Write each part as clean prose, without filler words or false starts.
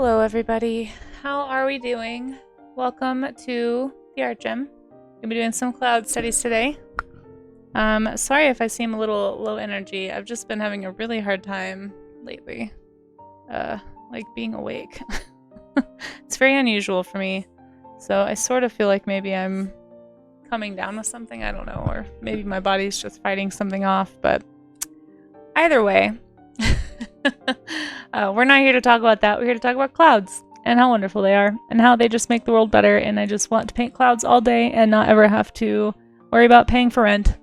Hello everybody, how are we doing? Welcome to the art gym. We're gonna be doing some cloud studies today. Sorry if I seem a little low energy. I've just been having a really hard time lately, like being awake. It's very unusual for me, so I sort of feel like maybe I'm coming down with something, I don't know, or maybe my body's just fighting something off, but either way, we're not here to talk about that. We're here to talk about clouds and how wonderful they are and how they just make the world better, and I just want to paint clouds all day and not ever have to worry about paying for rent.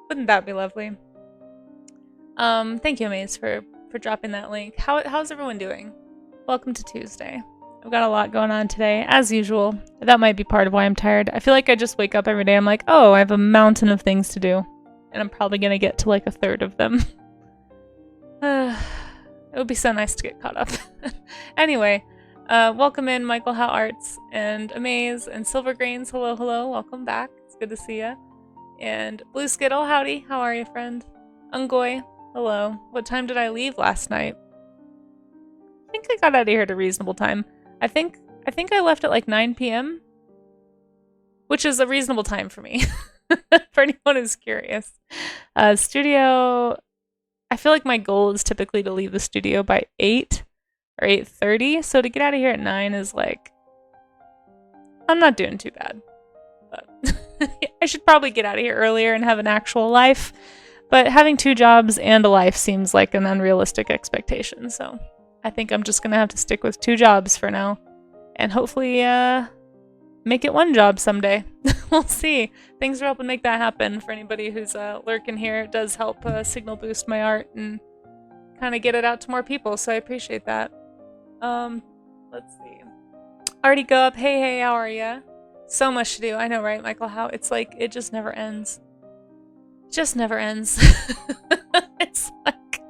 Wouldn't that be lovely? Thank you, Amaze, for dropping that link. How's everyone doing? Welcome to Tuesday. I've got a lot going on today, as usual. That might be part of why I'm tired. I feel like I just wake up every day, I'm like, oh, I have a mountain of things to do. And I'm probably gonna get to like a third of them. It would be so nice to get caught up. Anyway, welcome in Michael How Arts and Amaze and Silver Grains. Hello, hello. Welcome back. It's good to see ya. And Blue Skittle, howdy. How are you, friend? Ungoy, hello. What time did I leave last night? I think I got out of here at a reasonable time. I think I left at like 9 p.m., which is a reasonable time for me. For anyone who's curious. Studio, I feel like my goal is typically to leave the studio by 8 or 8:30, so to get out of here at 9 is like, I'm not doing too bad. But I should probably get out of here earlier and have an actual life, but having 2 jobs and a life seems like an unrealistic expectation, so I think I'm just gonna have to stick with 2 jobs for now, and hopefully make it 1 job someday. We'll see. Thanks for helping make that happen. For anybody who's lurking here, it does help signal boost my art and kind of get it out to more people, so I appreciate that. Let's see. Already go up. Hey, how are ya? So much to do. I know, right, Michael? How it's like it just never ends. Just never ends. It's like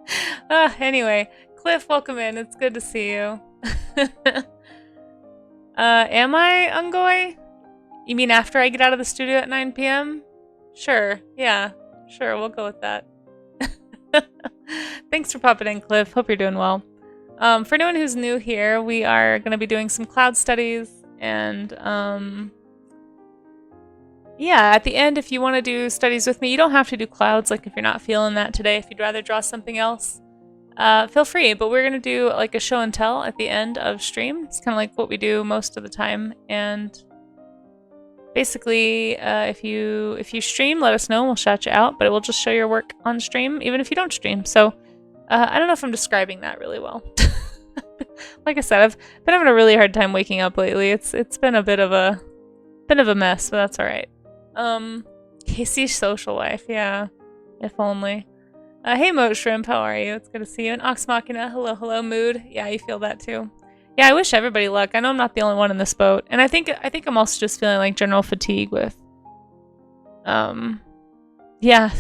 anyway, Cliff, welcome in. It's good to see you. Am I Ungoy? You mean after I get out of the studio at 9 p.m.? Sure, yeah, sure, we'll go with that. Thanks for popping in, Cliff. Hope you're doing well. For anyone who's new here, we are going to be doing some cloud studies, and yeah, at the end, if you want to do studies with me, you don't have to do clouds, like if you're not feeling that today, if you'd rather draw something else. Feel free, but we're going to do like a show and tell at the end of stream. It's kind of like what we do most of the time, and basically if you stream, let us know and we'll shout you out, but it will just show your work on stream even if you don't stream. So I don't know if I'm describing that really well. Like I said, I've been having a really hard time waking up lately. It's been a bit of a mess, but that's all right. Casey's social life, yeah, if only. Hey Moat Shrimp, how are you? It's good to see you. And Ox Machina, hello Mood. Yeah, you feel that too. Yeah, I wish everybody luck. I know I'm not the only one in this boat. And I think I'm also just feeling like general fatigue with yeah,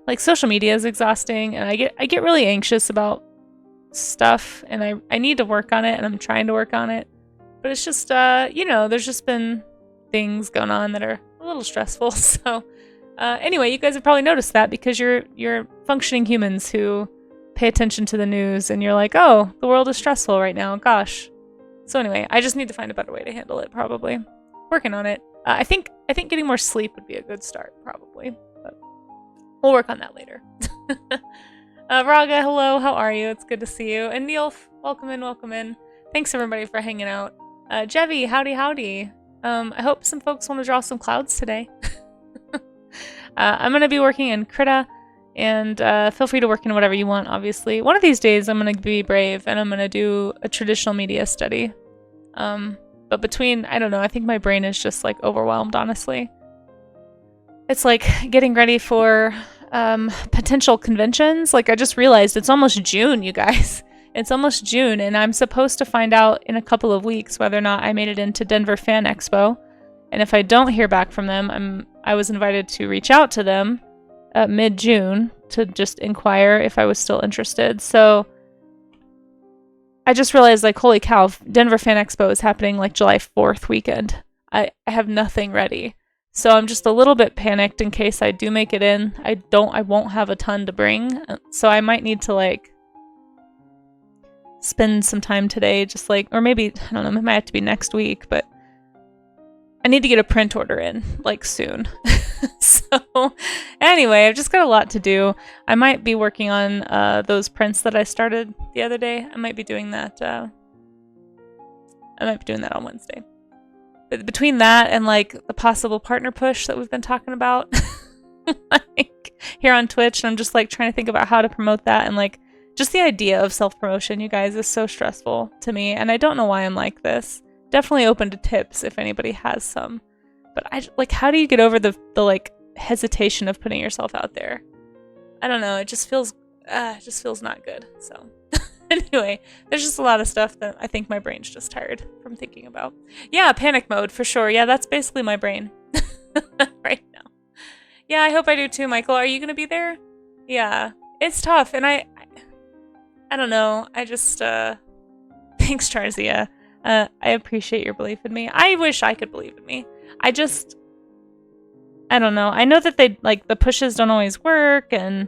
like social media is exhausting, and I get really anxious about stuff, and I need to work on it, and I'm trying to work on it. But it's just you know, there's just been things going on that are a little stressful, so anyway, you guys have probably noticed that because you're functioning humans who pay attention to the news, and you're like, oh, the world is stressful right now, gosh. So anyway, I just need to find a better way to handle it, probably. Working on it. I think getting more sleep would be a good start, probably. But we'll work on that later. Raga, hello, how are you? It's good to see you. And Neil, welcome in. Thanks everybody for hanging out. Jevi, howdy. I hope some folks want to draw some clouds today. I'm going to be working in Krita, and feel free to work in whatever you want, obviously. One of these days, I'm going to be brave, and I'm going to do a traditional media study. But between, I don't know, I think my brain is just, like, overwhelmed, honestly. It's like getting ready for potential conventions. Like, I just realized it's almost June, you guys. It's almost June, and I'm supposed to find out in a couple of weeks whether or not I made it into Denver Fan Expo. And if I don't hear back from them, I was invited to reach out to them mid-June to just inquire if I was still interested. So I just realized, like, holy cow, Denver Fan Expo is happening like July 4th weekend. I have nothing ready. So I'm just a little bit panicked in case I do make it in. I won't have a ton to bring. So I might need to like spend some time today, just like, or maybe, I don't know, it might have to be next week, but I need to get a print order in, like, soon. So, anyway, I've just got a lot to do. I might be working on those prints that I started the other day. I might be doing that, on Wednesday. But between that and, like, the possible partner push that we've been talking about, like, here on Twitch, and I'm just, like, trying to think about how to promote that, and, like, just the idea of self-promotion, you guys, is so stressful to me, and I don't know why I'm like this. Definitely open to tips if anybody has some. But how do you get over the like hesitation of putting yourself out there? I don't know. It just feels not good. So anyway, there's just a lot of stuff that I think my brain's just tired from thinking about. Yeah, panic mode for sure. Yeah, that's basically my brain right now. Yeah, I hope I do too, Michael. Are you gonna be there? Yeah, it's tough, and I don't know. I just thanks, Charzia. I appreciate your belief in me. I wish I could believe in me. I don't know. I know that the pushes don't always work, and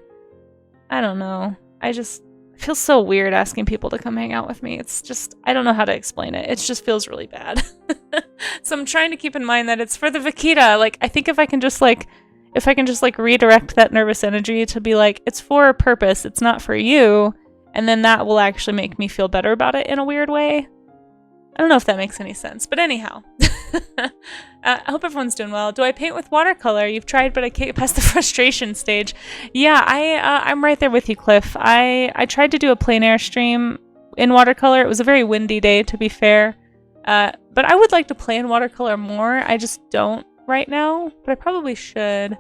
I don't know. I feel so weird asking people to come hang out with me. It's just, I don't know how to explain it. It just feels really bad. So I'm trying to keep in mind that it's for the Vakita. Like, I think if I can just redirect that nervous energy to be like, it's for a purpose, it's not for you, and then that will actually make me feel better about it in a weird way. I don't know if that makes any sense, but anyhow. I hope everyone's doing well. Do I paint with watercolor? You've tried, but I can't get past the frustration stage. Yeah, I'm right there with you, Cliff. I tried to do a plein air stream in watercolor. It was a very windy day, to be fair. But I would like to play in watercolor more. I just don't right now, but I probably should.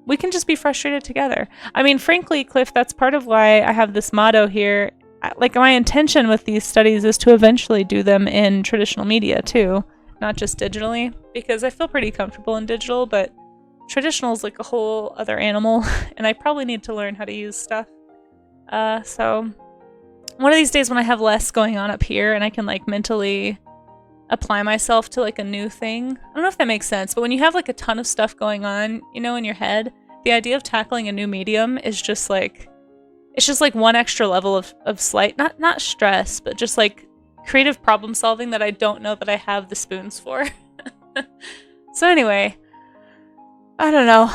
We can just be frustrated together. I mean, frankly, Cliff, that's part of why I have this motto here. Like, my intention with these studies is to eventually do them in traditional media too, not just digitally, because I feel pretty comfortable in digital, but traditional is like a whole other animal, and I probably need to learn how to use stuff. So one of these days when I have less going on up here and I can like mentally apply myself to like a new thing, I don't know if that makes sense, but when you have like a ton of stuff going on, you know, in your head, the idea of tackling a new medium is just like, it's just like one extra level of slight, not stress, but just like creative problem solving that I don't know that I have the spoons for. So anyway, I don't know.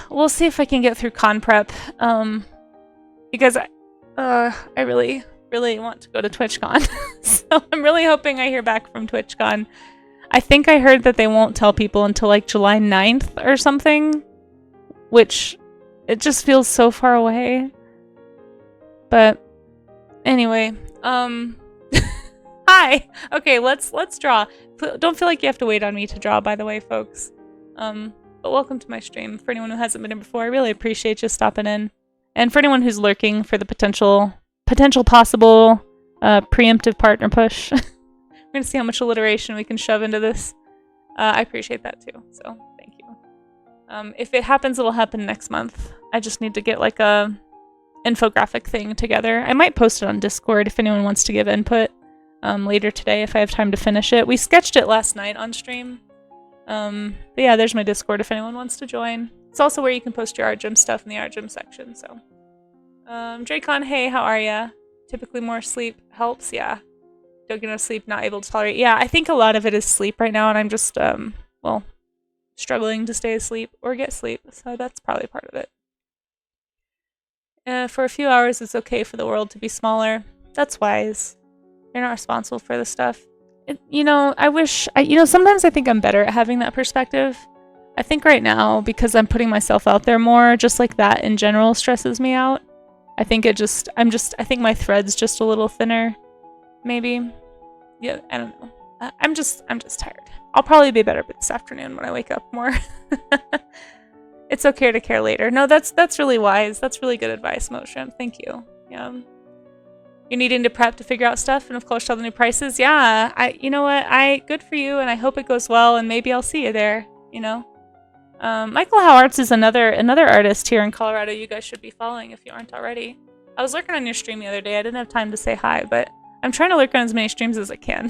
We'll see if I can get through con prep. Because I really, really want to go to TwitchCon. So I'm really hoping I hear back from TwitchCon. I think I heard that they won't tell people until like July 9th or something, which it just feels so far away. But anyway, hi. Okay, let's draw. Don't feel like you have to wait on me to draw, by the way, folks. But welcome to my stream. For anyone who hasn't been in before, I really appreciate you stopping in. And for anyone who's lurking for the potential possible preemptive partner push, we're gonna see how much alliteration we can shove into this. I appreciate that too. So thank you. If it happens, it'll happen next month. I just need to get like a infographic thing together. I might post it on Discord if anyone wants to give input later today if I have time to finish it. We sketched it last night on stream. But yeah, there's my Discord if anyone wants to join. It's also where you can post your art gym stuff in the art gym section. So, Dracon, hey, how are ya? Typically more sleep helps. Yeah, don't get enough sleep, not able to tolerate. Yeah, I think a lot of it is sleep right now, and I'm just well, struggling to stay asleep or get sleep. So that's probably part of it. For a few hours, it's okay for the world to be smaller. That's wise. You're not responsible for the stuff. You know, sometimes I think I'm better at having that perspective. I think right now, because I'm putting myself out there more, just like that in general stresses me out. I think I think my thread's just a little thinner, maybe. Yeah, I don't know. I'm just tired. I'll probably be better this afternoon when I wake up more. It's okay to care later. No, that's really wise. That's really good advice, Motion. Thank you. Yeah. You're needing to prep to figure out stuff and of course tell the new prices. Yeah, you know what? Good for you, and I hope it goes well, and maybe I'll see you there, you know? Michael Howards is another artist here in Colorado you guys should be following if you aren't already. I was lurking on your stream the other day. I didn't have time to say hi, but I'm trying to lurk on as many streams as I can.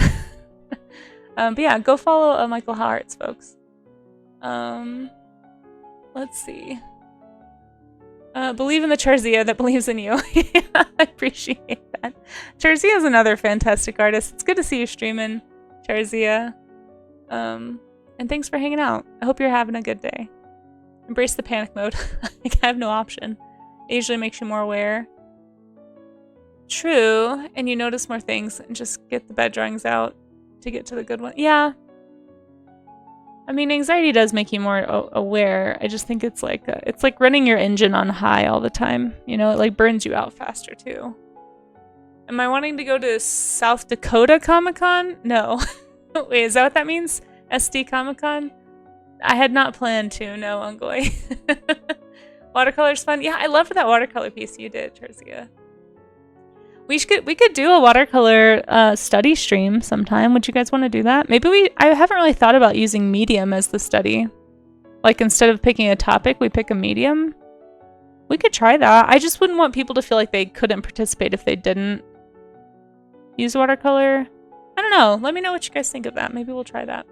But yeah, go follow Michael Howards, folks. Let's see. Believe in the Charzia that believes in you. I appreciate that. Charzia is another fantastic artist. It's good to see you streaming, Charzia. And thanks for hanging out. I hope you're having a good day. Embrace the panic mode. I have no option. It usually makes you more aware. True, and you notice more things and just get the bad drawings out to get to the good one. Yeah. I mean, anxiety does make you more aware. I just think it's like running your engine on high all the time. You know, it like burns you out faster too. Am I wanting to go to South Dakota Comic-Con? No. Wait, is that what that means? SD Comic-Con? I had not planned to, no, Ungoy. Watercolor's fun. Yeah, I loved that watercolor piece you did, Terzia. We could do a watercolor study stream sometime. Would you guys want to do that? Maybe I haven't really thought about using medium as the study. Like instead of picking a topic, we pick a medium. We could try that. I just wouldn't want people to feel like they couldn't participate if they didn't use watercolor. I don't know. Let me know what you guys think of that. Maybe we'll try that.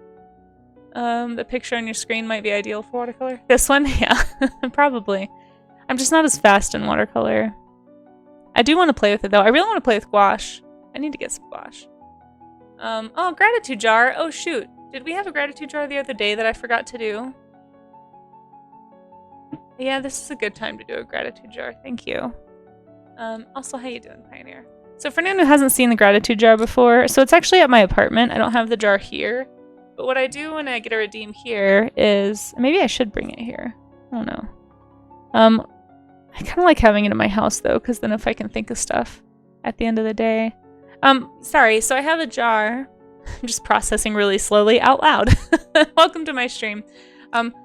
The picture on your screen might be ideal for watercolor. This one? Yeah, probably. I'm just not as fast in watercolor. I do want to play with it though. I really want to play with gouache. I need to get some gouache. Oh, gratitude jar. Oh shoot. Did we have a gratitude jar the other day that I forgot to do? Yeah, this is a good time to do a gratitude jar. Thank you. Also, how you doing, Pioneer? So for anyone who hasn't seen the gratitude jar before, so it's actually at my apartment. I don't have the jar here. But what I do when I get a redeem here is... Maybe I should bring it here. I don't know. I kind of like having it in my house, though, because then if I can think of stuff at the end of the day. Sorry, so I have a jar. I'm just processing really slowly out loud. Welcome to my stream.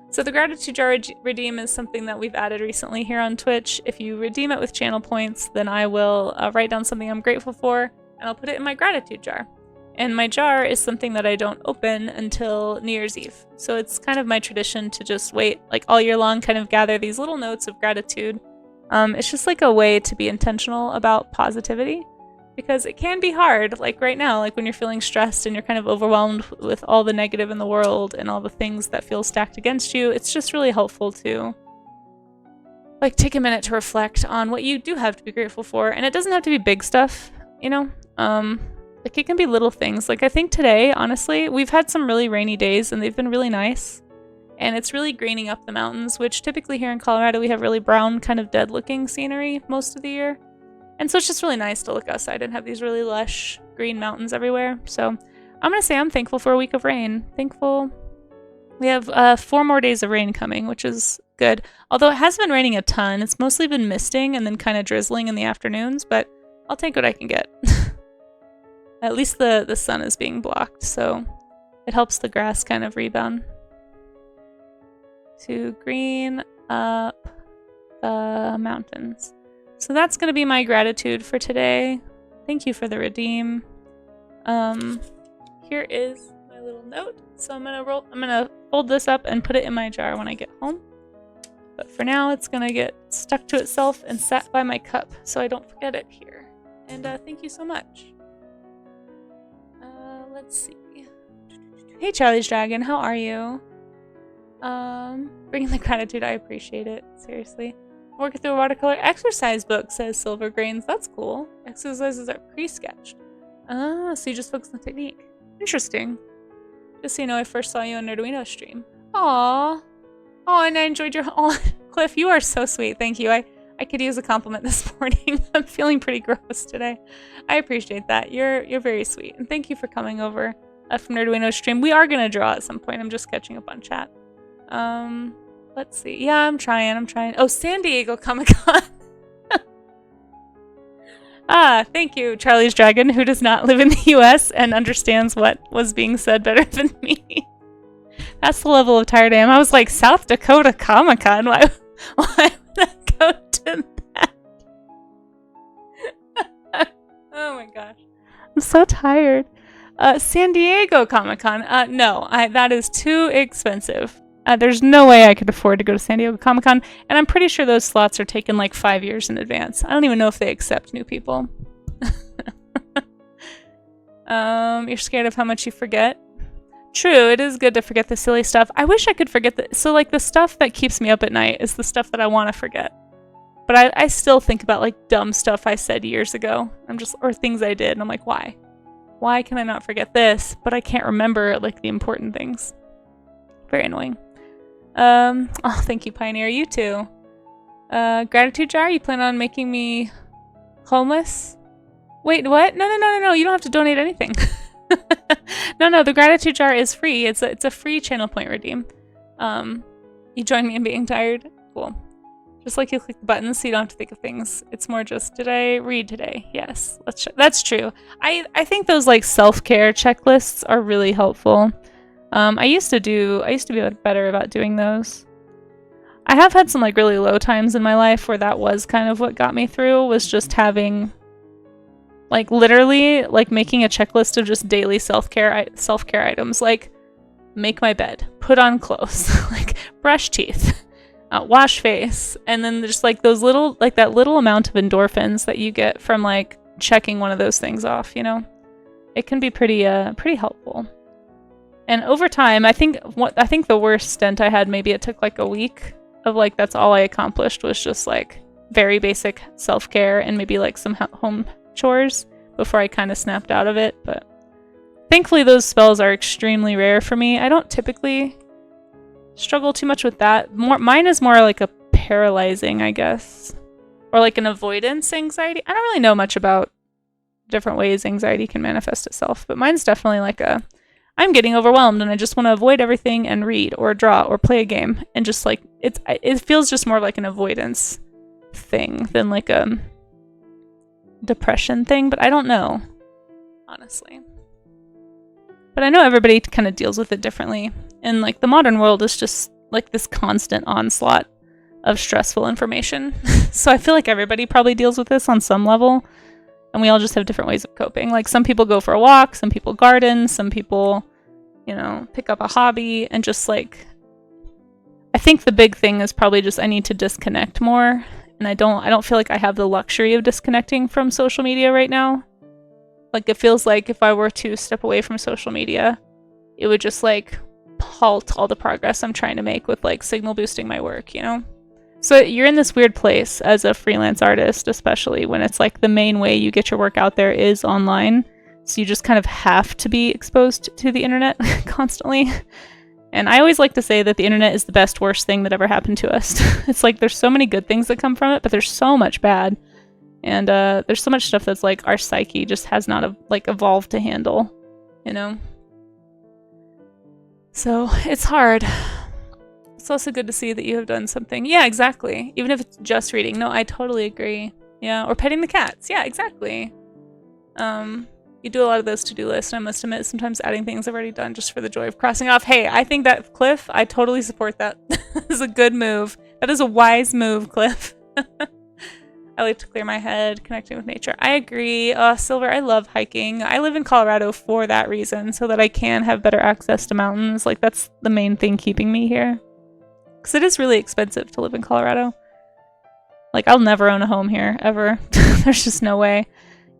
So the gratitude jar redeem is something that we've added recently here on Twitch. If you redeem it with channel points, then I will write down something I'm grateful for, and I'll put it in my gratitude jar. And my jar is something that I don't open until New Year's Eve. So it's kind of my tradition to just wait, like all year long, kind of gather these little notes of gratitude. It's just like a way to be intentional about positivity, because it can be hard, like right now, like when you're feeling stressed and you're kind of overwhelmed with all the negative in the world and all the things that feel stacked against you. It's just really helpful to like take a minute to reflect on what you do have to be grateful for. And it doesn't have to be big stuff, you know? Like it can be little things. Like I think today, honestly, we've had some really rainy days and they've been really nice. And it's really greening up the mountains, which typically here in Colorado, we have really brown, kind of dead looking scenery most of the year. And so it's just really nice to look outside and have these really lush green mountains everywhere. So I'm going to say I'm thankful for a week of rain. Thankful. We have 4 more days of rain coming, which is good. Although it hasn't been raining a ton. It's mostly been misting and then kind of drizzling in the afternoons, but I'll take what I can get. At least the sun is being blocked, so it helps the grass kind of rebound. To green up the mountains. So that's going to be my gratitude for today. Thank you for the redeem. Here is my little note. So I'm gonna fold this up and put it in my jar when I get home. But for now, it's gonna get stuck to itself and sat by my cup so I don't forget it here. And thank you so much. Let's see. Hey, Charlie's Dragon, how are you? Bringing the gratitude, I appreciate it. Seriously. Working through a watercolor exercise book, says Silver Grains. That's cool. Exercises are pre-sketched. Ah, so you just focus on the technique. Interesting. Just so you know, I first saw you on Arduino stream. Aww. Oh, and I enjoyed your... Oh, Cliff, you are so sweet. Thank you. I could use a compliment this morning. I'm feeling pretty gross today. I appreciate that. You're very sweet. And thank you for coming over from Arduino stream. We are going to draw at some point. I'm just catching up on chat. Let's see. Yeah, I'm trying. Oh, San Diego Comic-Con. Thank you, Charlie's Dragon, who does not live in the US and understands what was being said better than me. That's the level of tired I am. I was like, South Dakota Comic-Con? Why would I go to that? Oh my gosh. I'm so tired. San Diego Comic-Con. No, that is too expensive. There's no way I could afford to go to San Diego Comic-Con, and I'm pretty sure those slots are taken like 5 years in advance. I don't even know if they accept new people. You're scared of how much you forget? True, it is good to forget the silly stuff. I wish I could forget so like the stuff that keeps me up at night is the stuff that I want to forget. But I still think about like dumb stuff I said years ago. Or things I did, and I'm like, why? Why can I not forget this? But I can't remember like the important things. Very annoying. Oh, thank you, Pioneer. You too. Gratitude jar? You plan on making me homeless? Wait, what? No. You don't have to donate anything. No. The gratitude jar is free. It's a free channel point redeem. You join me in being tired? Cool. Just like you click the buttons so you don't have to think of things. It's more just, did I read today? Yes. That's true. I think those like self-care checklists are really helpful. I used to be better about doing those. I have had some like really low times in my life where that was kind of what got me through, was just having like literally like making a checklist of just daily self-care items, like make my bed, put on clothes, like brush teeth, wash face, and then just like those little, like that little amount of endorphins that you get from like checking one of those things off, you know? It can be pretty helpful. And over time, I think the worst stint I had, maybe it took like a week of like, that's all I accomplished was just like very basic self-care and maybe like some home chores before I kind of snapped out of it. But thankfully those spells are extremely rare for me. I don't typically struggle too much with that. Mine is more like a paralyzing, I guess, or like an avoidance anxiety. I don't really know much about different ways anxiety can manifest itself, but mine's definitely like I'm getting overwhelmed and I just want to avoid everything and read or draw or play a game, and just like it feels just more like an avoidance thing than like a depression thing, but I don't know, honestly. But I know everybody kind of deals with it differently, and like the modern world is just like this constant onslaught of stressful information. So I feel like everybody probably deals with this on some level, and we all just have different ways of coping. Like some people go for a walk, some people garden, some people, you know, pick up a hobby, and just like, I think the big thing is probably just I need to disconnect more, and I don't feel like I have the luxury of disconnecting from social media right now. Like it feels like if I were to step away from social media, it would just like halt all the progress I'm trying to make with like signal boosting my work, you know? So you're in this weird place as a freelance artist, especially when it's like the main way you get your work out there is online. So you just kind of have to be exposed to the internet constantly. And I always like to say that the internet is the best, worst thing that ever happened to us. It's like there's so many good things that come from it, but there's so much bad. And there's so much stuff that's like our psyche just has not like evolved to handle, you know? So it's hard. It's also good to see that you have done something. Yeah, exactly. Even if it's just reading. No, I totally agree. Yeah, or petting the cats. Yeah, exactly. You do a lot of those to-do lists, and I must admit, sometimes adding things I've already done just for the joy of crossing off. Hey, I think that, Cliff, I totally support that. That is a good move. That is a wise move, Cliff. I like to clear my head, connecting with nature. I agree. Silver, I love hiking. I live in Colorado for that reason, so that I can have better access to mountains. Like, that's the main thing keeping me here. Because it is really expensive to live in Colorado. Like, I'll never own a home here, ever. There's just no way.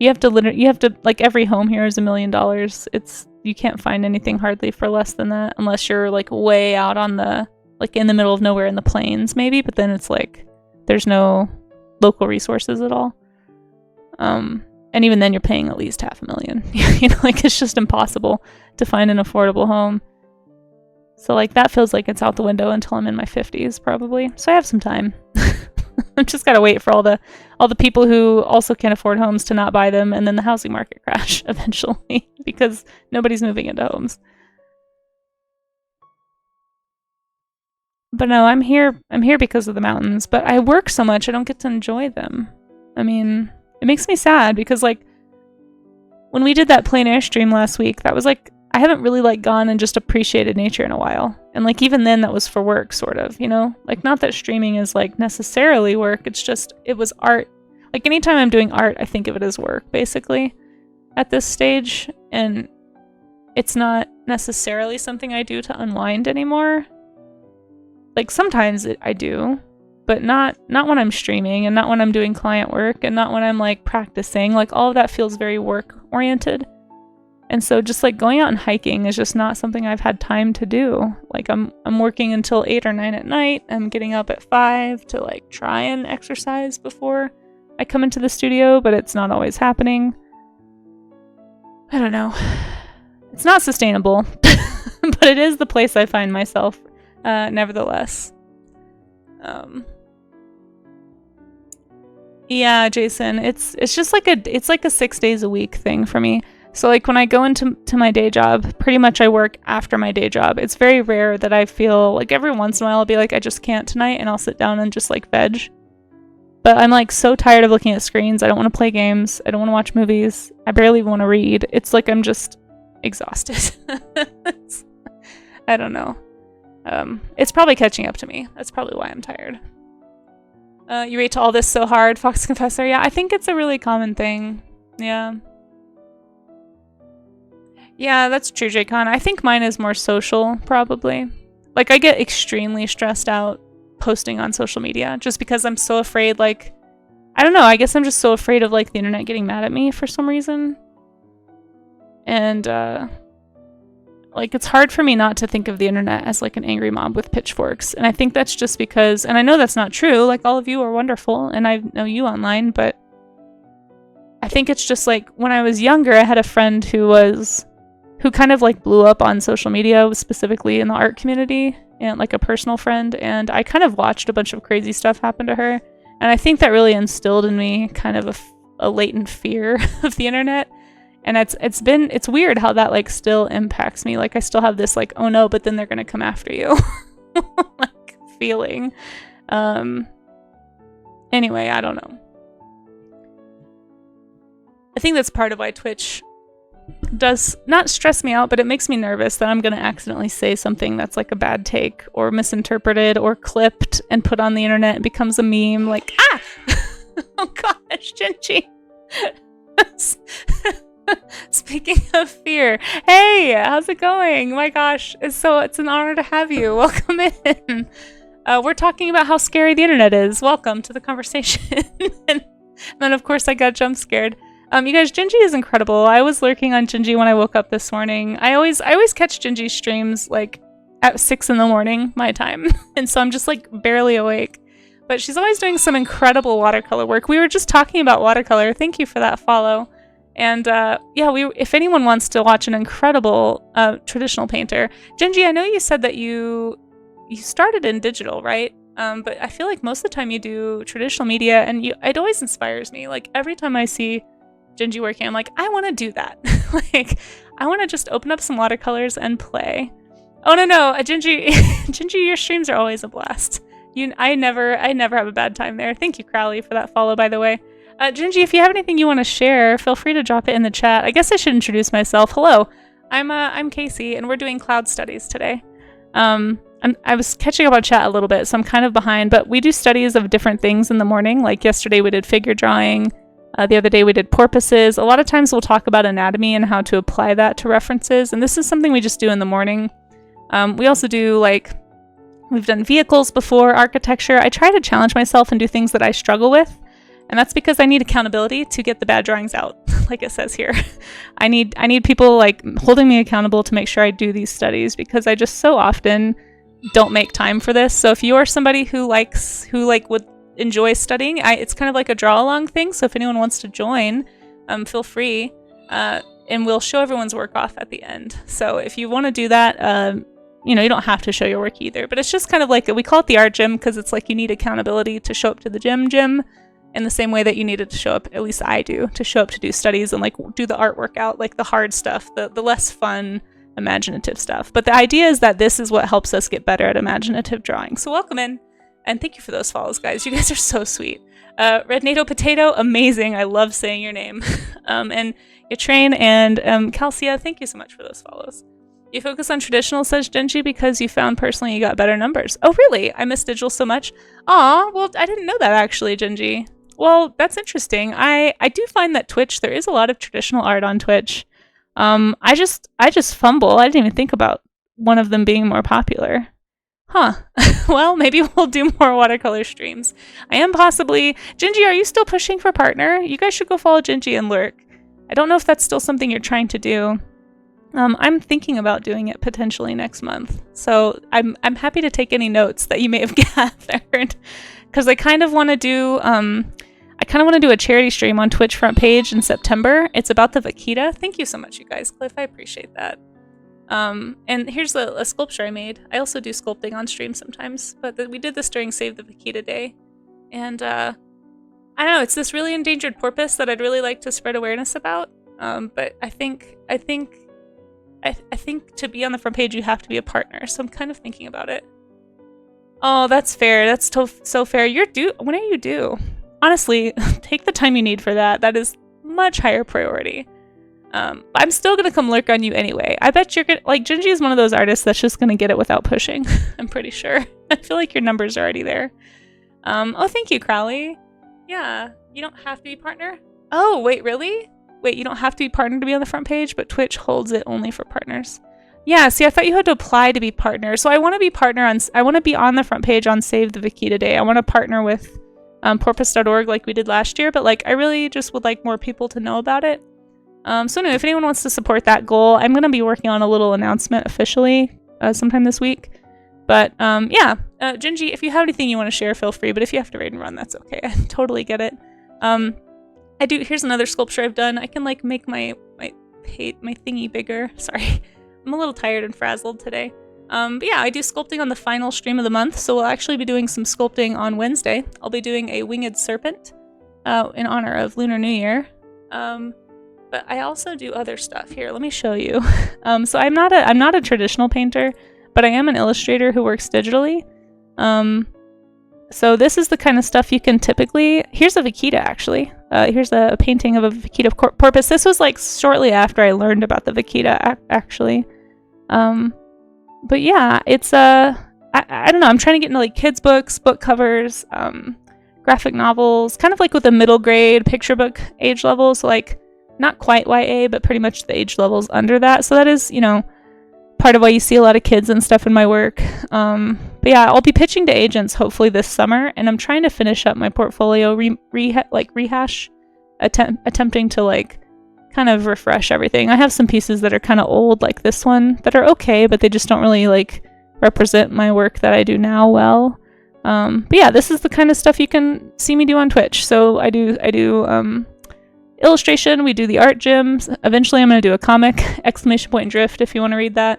You have to, like, every home here is $1 million. You can't find anything hardly for less than that, unless you're, like, way out on the, like, in the middle of nowhere in the plains, maybe, but then it's, like, there's no local resources at all. And even then you're paying at least $500,000. You know, like, it's just impossible to find an affordable home. So, like, that feels like it's out the window until I'm in my 50s, probably. So I have some time. I've just got to wait for all the people who also can't afford homes to not buy them, and then the housing market crash eventually, because nobody's moving into homes. But no, I'm here because of the mountains, but I work so much I don't get to enjoy them. I mean, it makes me sad because, like, when we did that plein air stream last week, that was like, I haven't really like gone and just appreciated nature in a while. And like even then that was for work, sort of, you know? Like, not that streaming is like necessarily work, it's just, it was art. Like anytime I'm doing art, I think of it as work, basically, at this stage. And it's not necessarily something I do to unwind anymore. Like sometimes I do, but not when I'm streaming, and not when I'm doing client work, and not when I'm like practicing. Like all of that feels very work oriented. And so just like going out and hiking is just not something I've had time to do. Like I'm working until 8 or 9 at night. I'm getting up at 5 to like try and exercise before I come into the studio, but it's not always happening. I don't know. It's not sustainable, but it is the place I find myself, nevertheless. Yeah, Jason, it's just like it's like a 6 days a week thing for me. So like when I go into my day job, pretty much I work after my day job. It's very rare that I feel like every once in a while I'll be like, I just can't tonight, and I'll sit down and just like veg. But I'm like so tired of looking at screens. I don't want to play games. I don't want to watch movies. I barely want to read. It's like I'm just exhausted. I don't know. It's probably catching up to me. That's probably why I'm tired. You rate to all this so hard, Fox Confessor. Yeah, I think it's a really common thing. Yeah. Yeah, that's true, J-Con. I think mine is more social, probably. Like, I get extremely stressed out posting on social media just because I'm so afraid, like, I don't know, I guess I'm just so afraid of, like, the internet getting mad at me for some reason. And, like, it's hard for me not to think of the internet as, like, an angry mob with pitchforks. And I think that's just because, and I know that's not true, like, all of you are wonderful, and I know you online, but I think it's just, like, when I was younger, I had a friend who kind of like blew up on social media, specifically in the art community, and like a personal friend, and I kind of watched a bunch of crazy stuff happen to her, and I think that really instilled in me kind of a latent fear of the internet. And it's weird how that like still impacts me. Like I still have this like, oh no, but then they're gonna come after you like feeling. Anyway, I don't know. I think that's part of why Twitch does not stress me out, but it makes me nervous that I'm going to accidentally say something that's like a bad take or misinterpreted or clipped and put on the internet and becomes a meme like, ah! Oh gosh, Gingy. Speaking of fear, hey, how's it going? My gosh, it's an honor to have you. Welcome in. We're talking about how scary the internet is. Welcome to the conversation. And then of course I got jump scared. You guys, Gingy is incredible. I was lurking on Gingy when I woke up this morning. I always catch Gingy streams like at 6 in the morning, my time. And so I'm just like barely awake. But she's always doing some incredible watercolor work. We were just talking about watercolor. Thank you for that follow. And yeah, if anyone wants to watch an incredible traditional painter. Gingy, I know you said that you started in digital, right? But I feel like most of the time you do traditional media, and it always inspires me. Like every time I see Gingy working, I'm like, I want to do that. Like, I want to just open up some watercolors and play. Oh no, Gingy, Gingy, your streams are always a blast. I never have a bad time there. Thank you, Crowley, for that follow, by the way. Gingy, if you have anything you want to share, feel free to drop it in the chat. I guess I should introduce myself. Hello, I'm Casey, and we're doing cloud studies today. I was catching up on chat a little bit, so I'm kind of behind, but we do studies of different things in the morning. Like yesterday we did figure drawing. The other day we did porpoises. A lot of times we'll talk about anatomy and how to apply that to references, and this is something we just do in the morning. We also do, like, we've done vehicles before, architecture. I try to challenge myself and do things that I struggle with, and that's because I need accountability to get the bad drawings out, like it says here. I need people, like, holding me accountable to make sure I do these studies, because I just so often don't make time for this. So if you are somebody who would enjoy studying, it's kind of like a draw along thing, so if anyone wants to join, feel free, and we'll show everyone's work off at the end. So if you want to do that, you don't have to show your work either, but it's just kind of like, we call it the art gym because it's like you need accountability to show up to the gym in the same way that you needed to show up, at least I do, to show up to do studies and like do the art workout, like the hard stuff, the less fun imaginative stuff. But the idea is that this is what helps us get better at imaginative drawing. So welcome in. And thank you for those follows, guys. You guys are so sweet. Red NATO Potato, amazing. I love saying your name. And Yatrain and Calcia, thank you so much for those follows. You focus on traditional, says Genji, because you found personally you got better numbers. Oh, really? I miss digital so much. Aw, well, I didn't know that actually, Genji. Well, that's interesting. I do find that Twitch, there is a lot of traditional art on Twitch. I just fumble. I didn't even think about one of them being more popular. Huh. Well, maybe we'll do more watercolor streams. I am possibly... Gingy, are you still pushing for partner? You guys should go follow Gingy and lurk. I don't know if that's still something you're trying to do. I'm thinking about doing it potentially next month. So I'm happy to take any notes that you may have gathered, because I kind of want to do a charity stream on Twitch front page in September. It's about the vaquita. Thank you so much, you guys. Cliff, I appreciate that. And here's a sculpture I made. I also do sculpting on stream sometimes, but we did this during Save the Vaquita Day. And I don't know, it's this really endangered porpoise that I'd really like to spread awareness about. But I think to be on the front page you have to be a partner, so I'm kind of thinking about it. Oh, that's fair. That's so fair. You're due. When are you due? Honestly, take the time you need for that. That is much higher priority. I'm still gonna come lurk on you anyway. I bet you're gonna, like, Gingy is one of those artists that's just gonna get it without pushing. I'm pretty sure. I feel like your numbers are already there. Oh, thank you, Crowley. Yeah, you don't have to be partner? Oh, wait, really? Wait, you don't have to be partner to be on the front page, but Twitch holds it only for partners. Yeah, see, I thought you had to apply to be partner. So I want to be I want to be on the front page on Save the Vaquita Day. I want to partner with porpoise.org like we did last year, but like I really just would like more people to know about it. So anyway, if anyone wants to support that goal, I'm going to be working on a little announcement officially sometime this week. But yeah, Gingy, if you have anything you want to share, feel free. But if you have to raid and run, that's okay. I totally get it. Here's another sculpture I've done. I can like make my thingy bigger. Sorry, I'm a little tired and frazzled today. But yeah, I do sculpting on the final stream of the month, so we'll actually be doing some sculpting on Wednesday. I'll be doing a winged serpent in honor of Lunar New Year. But I also do other stuff. Here, let me show you. So I'm not a traditional painter, but I am an illustrator who works digitally. So this is the kind of stuff you can typically... Here's a vaquita, actually. Here's a painting of a vaquita porpoise. This was like shortly after I learned about the vaquita, actually. But yeah, it's I don't know. I'm trying to get into like kids' books, book covers, graphic novels, kind of like with a middle grade picture book age level. So like not quite YA, but pretty much the age levels under that. So that is, you know, part of why you see a lot of kids and stuff in my work. But yeah, I'll be pitching to agents hopefully this summer, and I'm trying to finish up my portfolio rehash, attempting to like kind of refresh everything. I have some pieces that are kind of old, like this one, that are okay, but they just don't really like represent my work that I do now well. But yeah, this is the kind of stuff you can see me do on Twitch. So I do illustration, we do the art gyms. Eventually I'm going to do a comic, !drift, if you want to read that.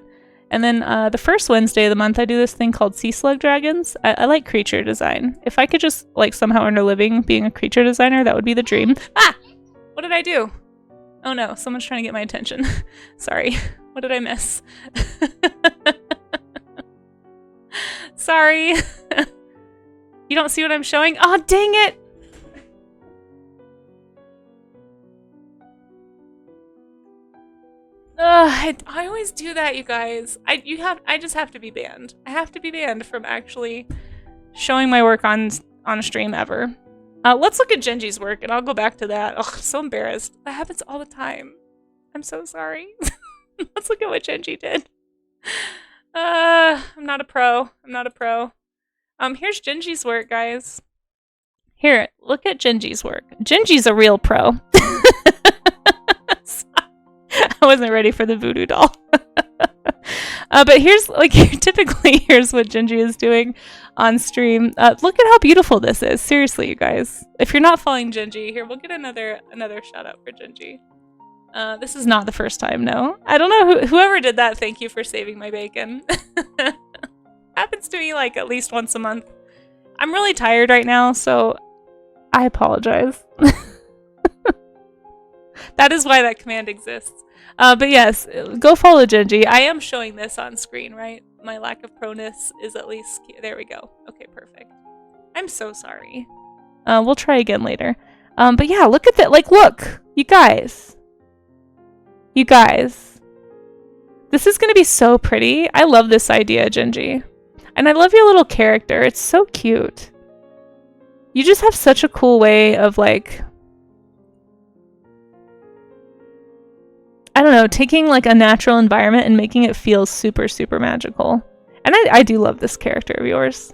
And then the first Wednesday of the month, I do this thing called Sea Slug Dragons. I like creature design. If I could just like somehow earn a living being a creature designer, that would be the dream. Ah! What did I do? Oh no, someone's trying to get my attention. Sorry. What did I miss? Sorry. You don't see what I'm showing? Oh, dang it! I always do that, you guys. I just have to be banned. I have to be banned from actually showing my work on stream ever. Let's look at Genji's work, and I'll go back to that. Oh, I'm so embarrassed. That happens all the time. I'm so sorry. Let's look at what Genji did. I'm not a pro. I'm not a pro. Here's Genji's work, guys. Here, look at Genji's work. Genji's a real pro. I wasn't ready for the voodoo doll. But here's, like, typically here's what Gingy is doing on stream. Look at how beautiful this is. Seriously, you guys. If you're not following Gingy, here, we'll get another shout out for Gingy. This is not the first time, no. I don't know whoever did that. Thank you for saving my bacon. Happens to me like at least once a month. I'm really tired right now, so I apologize. That is why that command exists. But yes, go follow Genji. I am showing this on screen, right? My lack of proness is at least... There we go. Okay, perfect. I'm so sorry. We'll try again later. But yeah, look at that. Like, look! You guys. You guys. This is going to be so pretty. I love this idea, Genji. And I love your little character. It's so cute. You just have such a cool way of, like... I don't know, taking like a natural environment and making it feel super, super magical. And I do love this character of yours.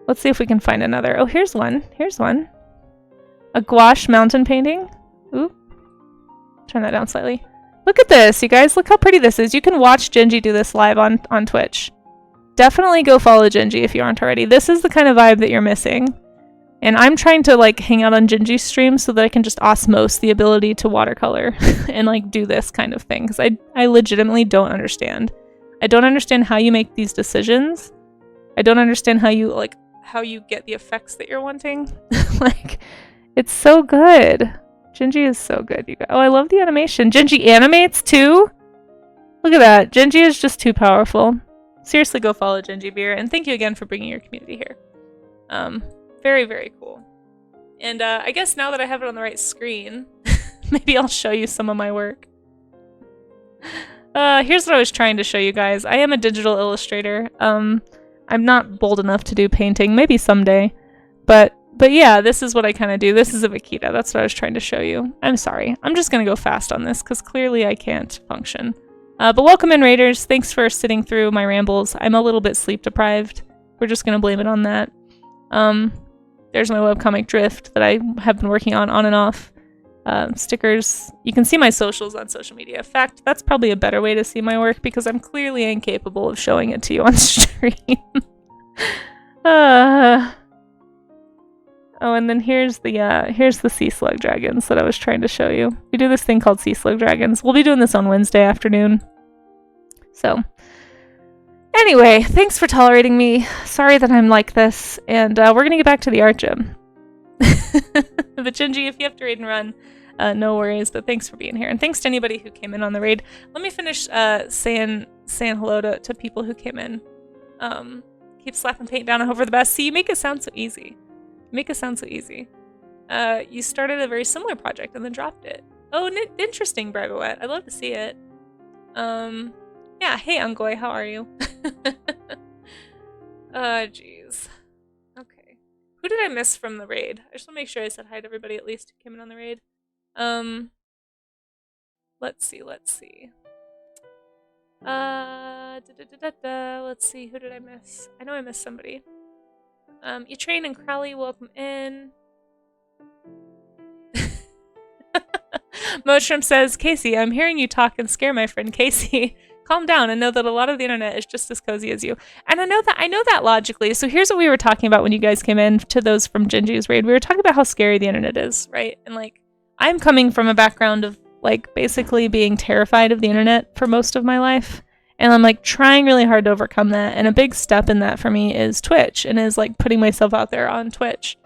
Let's see if we can find another. Oh, here's one. Here's one. A gouache mountain painting. Ooh. Turn that down slightly. Look at this, you guys. Look how pretty this is. You can watch Gingy do this live on Twitch. Definitely go follow Gingy if you aren't already. This is the kind of vibe that you're missing. And I'm trying to like hang out on Gingy's stream so that I can just osmose the ability to watercolor and like do this kind of thing. Because I legitimately don't understand. I don't understand how you make these decisions. I don't understand how you get the effects that you're wanting. Like, it's so good. Gingy is so good, you guys. Oh, I love the animation. Gingy animates too? Look at that. Gingy is just too powerful. Seriously, go follow Gingy Beer, and thank you again for bringing your community here. Very, very cool. And I guess now that I have it on the right screen, maybe I'll show you some of my work. Here's what I was trying to show you guys. I am a digital illustrator. I'm not bold enough to do painting. Maybe someday. But yeah, this is what I kind of do. This is a vaquita. That's what I was trying to show you. I'm sorry. I'm just going to go fast on this because clearly I can't function. But welcome in, Raiders. Thanks for sitting through my rambles. I'm a little bit sleep deprived. We're just going to blame it on that. There's my webcomic drift that I have been working on and off. Stickers. You can see my socials on social media. In fact, that's probably a better way to see my work because I'm clearly incapable of showing it to you on stream. Oh, and then here's the sea slug dragons that I was trying to show you. We do this thing called sea slug dragons. We'll be doing this on Wednesday afternoon. So, anyway, thanks for tolerating me. Sorry that I'm like this, and we're gonna get back to the art gym. But Gingy, if you have to raid and run, no worries. But thanks for being here, and thanks to anybody who came in on the raid. Let me finish saying hello to people who came in. Keep slapping paint down and hope for the best. See, you make it sound so easy. Make it sound so easy. You started a very similar project and then dropped it. Oh, interesting, Bragowet. I'd love to see it. Yeah, hey, Ungoy, how are you? Jeez. Okay. Who did I miss from the raid? I just want to make sure I said hi to everybody at least who came in on the raid. Let's see. Let's see, who did I miss? I know I missed somebody. You train and Crowley, welcome in. Motrum says, Casey, I'm hearing you talk and scare my friend Casey. Calm down and know that a lot of the internet is just as cozy as you. And I know that logically. So here's what we were talking about when you guys came in to those from Gingy's raid. We were talking about how scary the internet is, right? And like, I'm coming from a background of like basically being terrified of the internet for most of my life. And I'm like trying really hard to overcome that. And a big step in that for me is Twitch, and is like putting myself out there on Twitch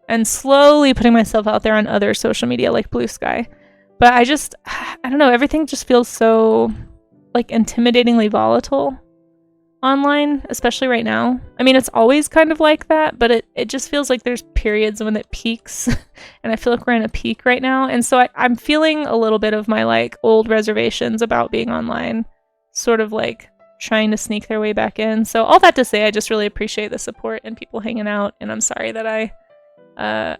and slowly putting myself out there on other social media like Blue Sky. But I don't know, everything just feels so like intimidatingly volatile online, especially right now. I mean, it's always kind of like that, but it just feels like there's periods when it peaks. And I feel like we're in a peak right now. And so I'm feeling a little bit of my like old reservations about being online sort of like trying to sneak their way back in. So all that to say, I just really appreciate the support and people hanging out, and I'm sorry that I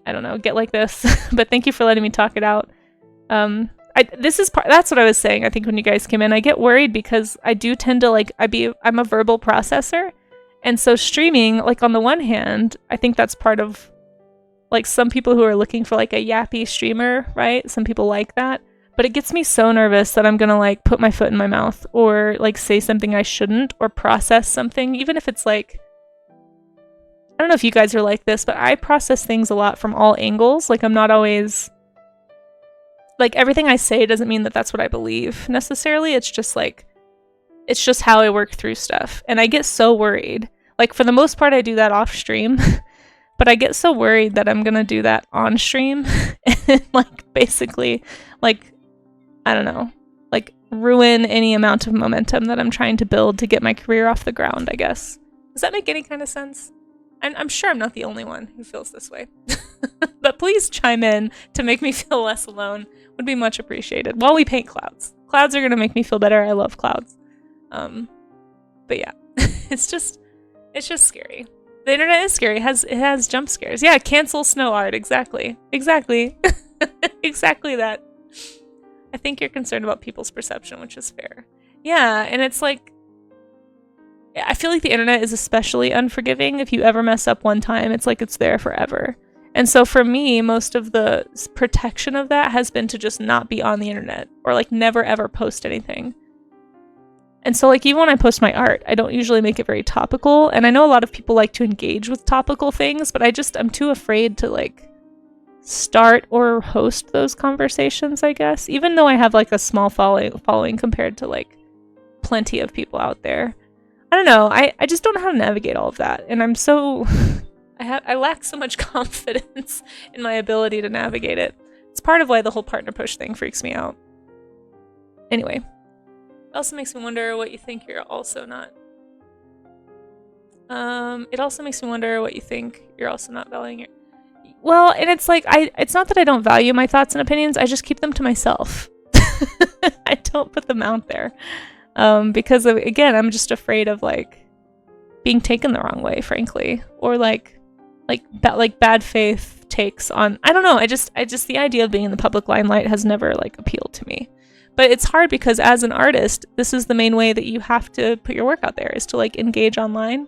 don't know, get like this. But thank you for letting me talk it out. That's what I was saying. I think when you guys came in, I get worried because I do tend to like, I'm a verbal processor. And so streaming, like on the one hand, I think that's part of like some people who are looking for like a yappy streamer, right? Some people like that. But it gets me so nervous that I'm gonna like put my foot in my mouth or like say something I shouldn't or process something, even if it's like, I don't know if you guys are like this, but I process things a lot from all angles. Like I'm not always, like everything I say doesn't mean that that's what I believe necessarily. It's just like, it's just how I work through stuff. And I get so worried. Like for the most part, I do that off stream, but I get so worried that I'm gonna do that on stream and like basically like, I don't know, like ruin any amount of momentum that I'm trying to build to get my career off the ground, I guess. Does that make any kind of sense? I'm sure I'm not the only one who feels this way. But please chime in to make me feel less alone. Would be much appreciated. While we paint clouds. Clouds are going to make me feel better. I love clouds. But yeah, it's just scary. The internet is scary. It has jump scares. Yeah, cancel snow art. Exactly. Exactly that. I think you're concerned about people's perception, which is fair. Yeah, and it's like, I feel like the internet is especially unforgiving. If you ever mess up one time, it's like it's there forever. And so for me, most of the protection of that has been to just not be on the internet or like never ever post anything. And so like even when I post my art, I don't usually make it very topical. And I know a lot of people like to engage with topical things, but I'm too afraid to like start or host those conversations, I guess. Even though I have like a small following compared to like plenty of people out there. I don't know. I just don't know how to navigate all of that. And I'm so... I lack so much confidence in my ability to navigate it. It's part of why the whole partner push thing freaks me out. Anyway. It also makes me wonder what you think you're also not. It also makes me wonder what you think you're also not valuing your... Well, and it's like, it's not that I don't value my thoughts and opinions, I just keep them to myself. I don't put them out there. Because, again, I'm just afraid of, like, being taken the wrong way, frankly. Or, like bad faith takes on... I don't know, I just the idea of being in the public limelight has never, like, appealed to me. But it's hard because as an artist, this is the main way that you have to put your work out there, is to, like, engage online.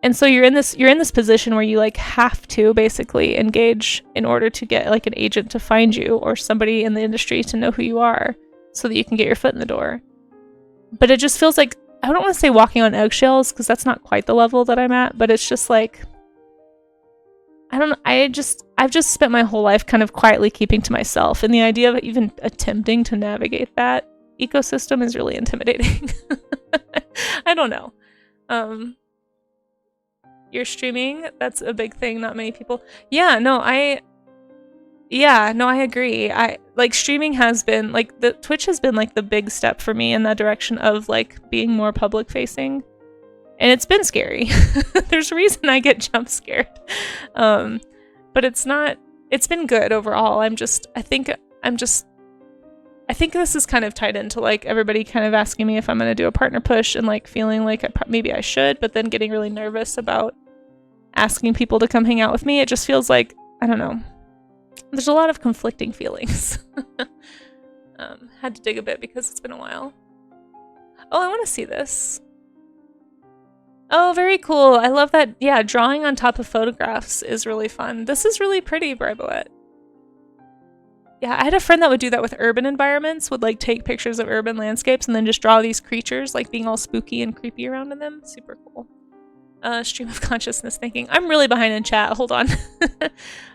And so you're in this position where you like have to basically engage in order to get like an agent to find you or somebody in the industry to know who you are so that you can get your foot in the door. But it just feels like, I don't want to say walking on eggshells because that's not quite the level that I'm at, but it's just like, I don't know, I've just spent my whole life kind of quietly keeping to myself, and the idea of even attempting to navigate that ecosystem is really intimidating. I don't know. You're streaming, that's a big thing, not many people. I agree. Like streaming has been like Twitch has been like the big step for me in that direction of like being more public facing. And it's been scary. There's a reason I get jump scared. But it's been good overall. I think this is kind of tied into like everybody kind of asking me if I'm going to do a partner push and like feeling like maybe I should, but then getting really nervous about asking people to come hang out with me. It just feels like, I don't know. There's a lot of conflicting feelings. Had to dig a bit because it's been a while. Oh, I want to see this. Oh, very cool. I love that. Yeah, drawing on top of photographs is really fun. This is really pretty, Briboet. Yeah, I had a friend that would do that with urban environments, would like take pictures of urban landscapes and then just draw these creatures like being all spooky and creepy around in them. Super cool. Stream of consciousness thinking. I'm really behind in chat. Hold on.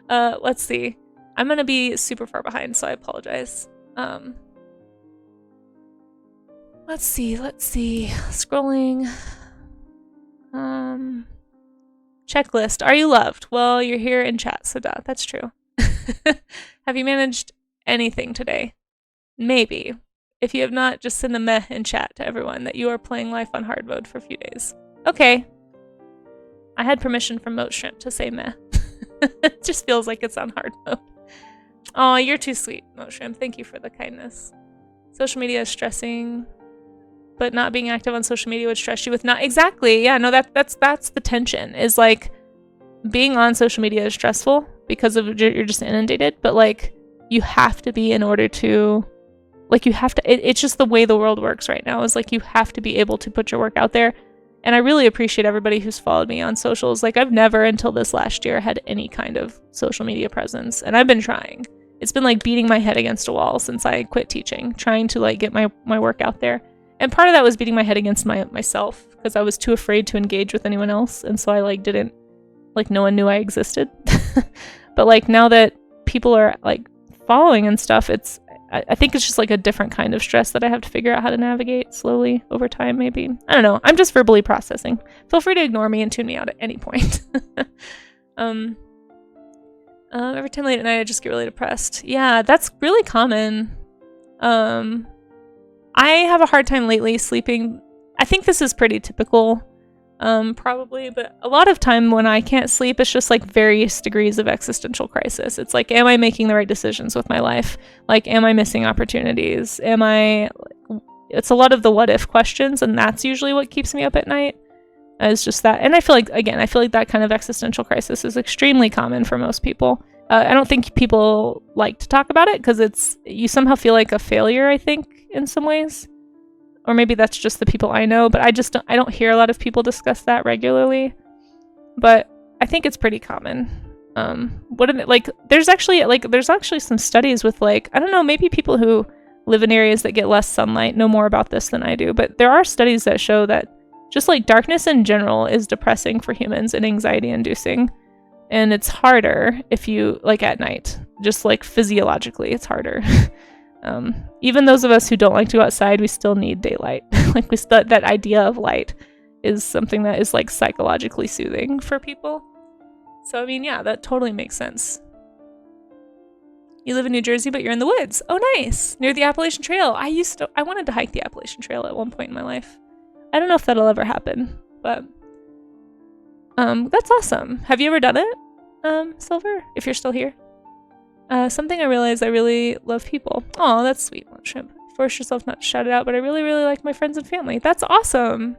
Let's see. I'm gonna be super far behind, so I apologize. Let's see. Scrolling. Checklist. Are you loved? Well, you're here in chat, so duh, that's true. Have you managed anything today? Maybe. If you have not, just send a meh in chat to everyone that you are playing life on hard mode for a few days. Okay. I had permission from Moat Shrimp to say meh. It just feels like it's on hard mode. Oh, you're too sweet, Moat Shrimp. Thank you for the kindness. Social media is stressing, but not being active on social media would stress you with not... Exactly. Yeah, no, that's the tension, is like being on social media is stressful because of you're just inundated, but like you have to be in order to... Like you have to... It's just the way the world works right now, is like you have to be able to put your work out there. And I really appreciate everybody who's followed me on socials. Like I've never until this last year had any kind of social media presence, and I've been trying. It's been like beating my head against a wall since I quit teaching, trying to like get my work out there. And part of that was beating my head against myself because I was too afraid to engage with anyone else, and so I like didn't, like no one knew I existed. But like now that people are like following and stuff, I think it's just like a different kind of stress that I have to figure out how to navigate slowly over time, maybe. I don't know. I'm just verbally processing. Feel free to ignore me and tune me out at any point. Every time late at night, I just get really depressed. Yeah, that's really common. I have a hard time lately sleeping. I think this is pretty typical, probably, but a lot of time when I can't sleep, it's just like various degrees of existential crisis. It's like, am I making the right decisions with my life? Like, am I missing opportunities? It's a lot of the what if questions, and that's usually what keeps me up at night. It's just that. And I feel like that kind of existential crisis is extremely common for most people. I don't think people like to talk about it because you somehow feel like a failure, I think, in some ways. Or maybe that's just the people I know, but I don't hear a lot of people discuss that regularly. But I think it's pretty common. Wouldn't it, like, there's actually some studies with, like, I don't know, maybe people who live in areas that get less sunlight know more about this than I do, but there are studies that show that just like darkness in general is depressing for humans and anxiety inducing. And it's harder if you, like, at night, just like physiologically, it's harder. Even those of us who don't like to go outside, we still need daylight. Like, that idea of light is something that is like psychologically soothing for people. So, I mean, yeah, that totally makes sense. You live in New Jersey, but you're in the woods. Oh, nice. Near the Appalachian Trail. I wanted to hike the Appalachian Trail at one point in my life. I don't know if that'll ever happen, but that's awesome. Have you ever done it, Silver? If you're still here. Something I realized, I really love people. Oh, that's sweet, Mount Shrimp. Force yourself not to shout it out, but I really, really like my friends and family. That's awesome.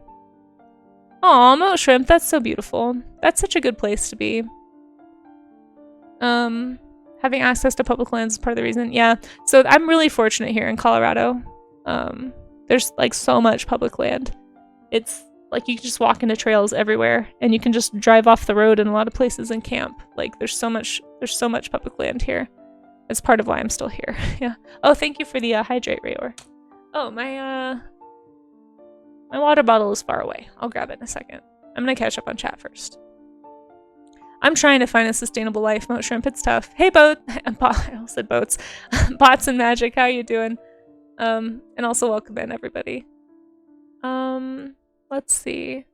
Aw, Mount Shrimp, that's so beautiful. That's such a good place to be. Having access to public lands is part of the reason. Yeah, so I'm really fortunate here in Colorado. There's like so much public land. It's like you can just walk into trails everywhere, and you can just drive off the road in a lot of places and camp. Like there's so much public land here. It's part of why I'm still here. Yeah. Oh, thank you for the hydrate, Rayor. Oh, my water bottle is far away. I'll grab it in a second. I'm gonna catch up on chat first. I'm trying to find a sustainable life, Moat Shrimp. It's tough. Hey, Boat. I almost said boats. Bots and Magic, how you doing? And also welcome in, everybody. Let's see.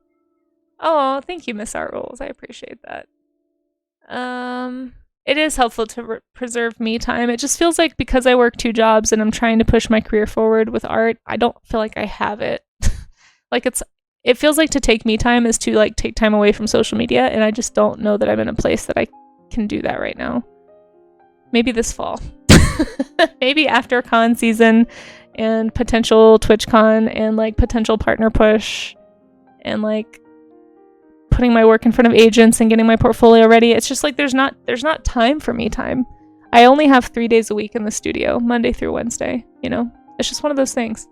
Oh, thank you, Miss Art Rules. I appreciate that. It is helpful to preserve me time. It just feels like because I work 2 jobs and I'm trying to push my career forward with art, I don't feel like I have it. Like it feels like to take me time is to like take time away from social media, and I just don't know that I'm in a place that I can do that right now. Maybe this fall. Maybe after con season and potential TwitchCon and like potential partner push and like putting my work in front of agents and getting my portfolio ready. It's just like there's not time for me time. I only have 3 days a week in the studio, Monday through Wednesday, you know? It's just one of those things.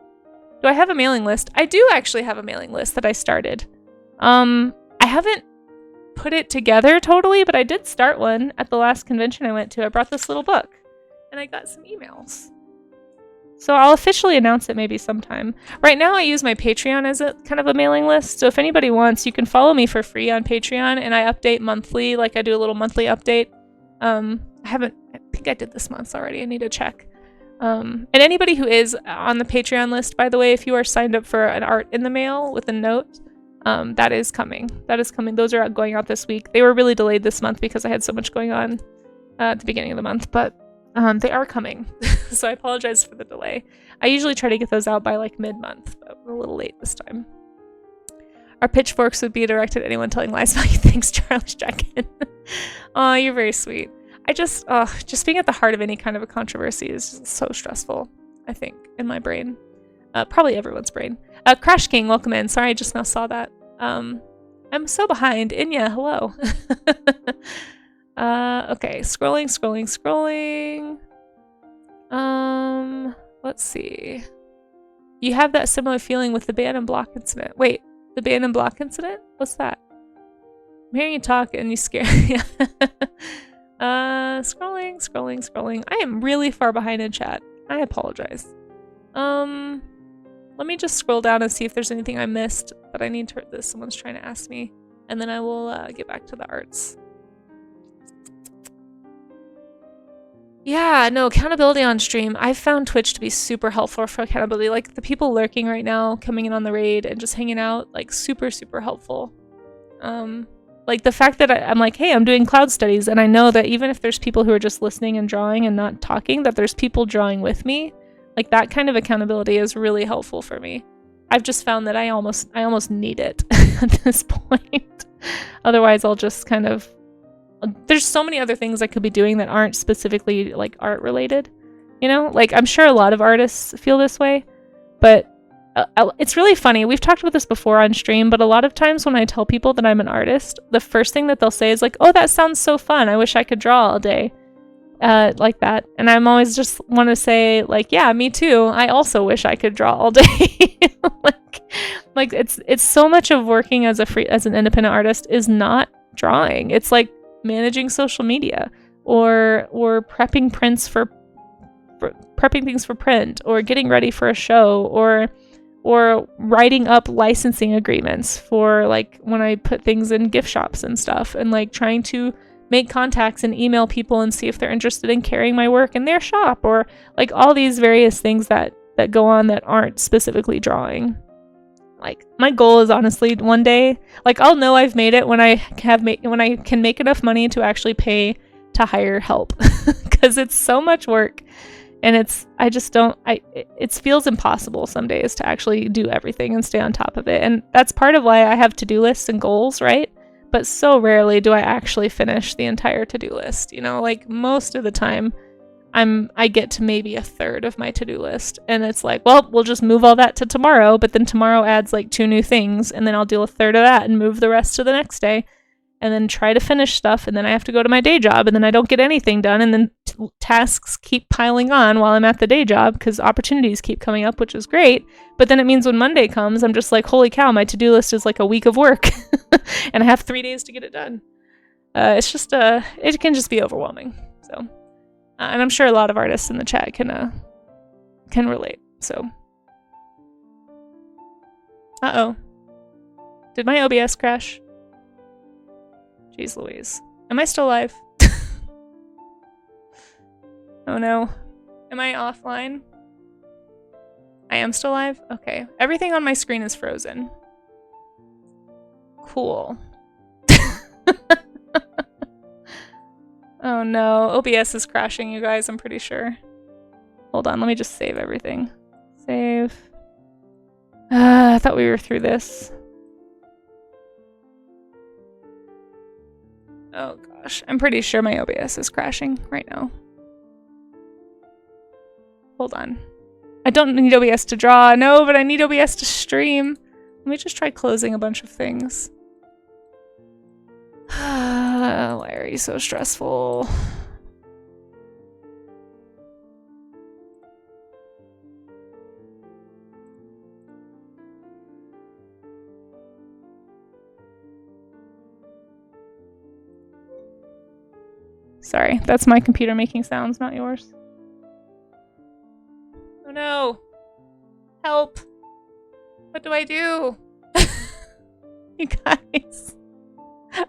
Do I have a mailing list? I do actually have a mailing list that I started. I haven't put it together totally, but I did start one at the last convention I went to. I brought this little book and I got some emails. So I'll officially announce it maybe sometime. Right now I use my Patreon as a kind of a mailing list. So if anybody wants, you can follow me for free on Patreon, and I update monthly. Like I do a little monthly update. I think I did this month's already. I need to check. And anybody who is on the Patreon list, by the way, if you are signed up for an art in the mail with a note, that is coming. That is coming. Those are going out this week. They were really delayed this month because I had so much going on at the beginning of the month, but they are coming. So I apologize for the delay. I usually try to get those out by like mid-month, but we're a little late this time. Our pitchforks would be directed at anyone telling lies about you. Thanks, Charles Jacken. Oh, you're very sweet. I just being at the heart of any kind of a controversy is just so stressful, I think, in my brain. Probably everyone's brain. Crash King, welcome in. Sorry, I just now saw that. I'm so behind. Inya, hello. Okay, scrolling. Let's see. You have that similar feeling with the ban and block incident. Wait, the ban and block incident? What's that? I'm hearing you talk and you scare me. Scrolling. I am really far behind in chat. I apologize. Let me just scroll down and see if there's anything I missed that I need to, that someone's trying to ask me, and then I will get back to the arts. Yeah, no, accountability on stream. I've found Twitch to be super helpful for accountability. Like the people lurking right now, coming in on the raid and just hanging out, like super, super helpful. Like the fact that I'm like, hey, I'm doing cloud studies, and I know that even if there's people who are just listening and drawing and not talking, that there's people drawing with me. Like that kind of accountability is really helpful for me. I've just found that I almost need it at this point. Otherwise, I'll just kind of... There's so many other things I could be doing that aren't specifically like art related, you know? Like I'm sure a lot of artists feel this way, but it's really funny. We've talked about this before on stream, but a lot of times when I tell people that I'm an artist, the first thing that they'll say is like, oh, that sounds so fun. I wish I could draw all day. Like that. And I'm always just want to say like, yeah, me too. I also wish I could draw all day. like it's so much of working as an independent artist is not drawing. It's like managing social media, or prepping prints for prepping things for print, or getting ready for a show, or writing up licensing agreements for like when I put things in gift shops and stuff, and like trying to make contacts and email people and see if they're interested in carrying my work in their shop, or like all these various things that go on that aren't specifically drawing. Like, my goal is honestly one day, like, I'll know I've made it when I can make enough money to actually pay to hire help, because it's so much work, and it feels impossible some days to actually do everything and stay on top of it. And that's part of why I have to-do lists and goals, right? But so rarely do I actually finish the entire to-do list. You know, like, most of the time I get to maybe a third of my to-do list, and it's like, well, we'll just move all that to tomorrow, but then tomorrow adds like 2 new things, and then I'll do a third of that and move the rest to the next day, and then try to finish stuff, and then I have to go to my day job, and then I don't get anything done, and then tasks keep piling on while I'm at the day job because opportunities keep coming up, which is great. But then it means when Monday comes, I'm just like, holy cow, my to-do list is like a week of work and I have 3 days to get it done. It's just it can just be overwhelming. So and I'm sure a lot of artists in the chat can relate. So uh-oh, did my OBS crash? Jeez Louise. Am I still live? Oh no. Am I offline? I am still live? Okay. Everything on my screen is frozen. Cool. Oh no. OBS is crashing, you guys, I'm pretty sure. Hold on, let me just save everything. Save. I thought we were through this. Oh gosh, I'm pretty sure my OBS is crashing right now. Hold on. I don't need OBS to draw, no, but I need OBS to stream. Let me just try closing a bunch of things. Why are you so stressful? Sorry, that's my computer making sounds, not yours. Oh no! Help! What do I do? You guys.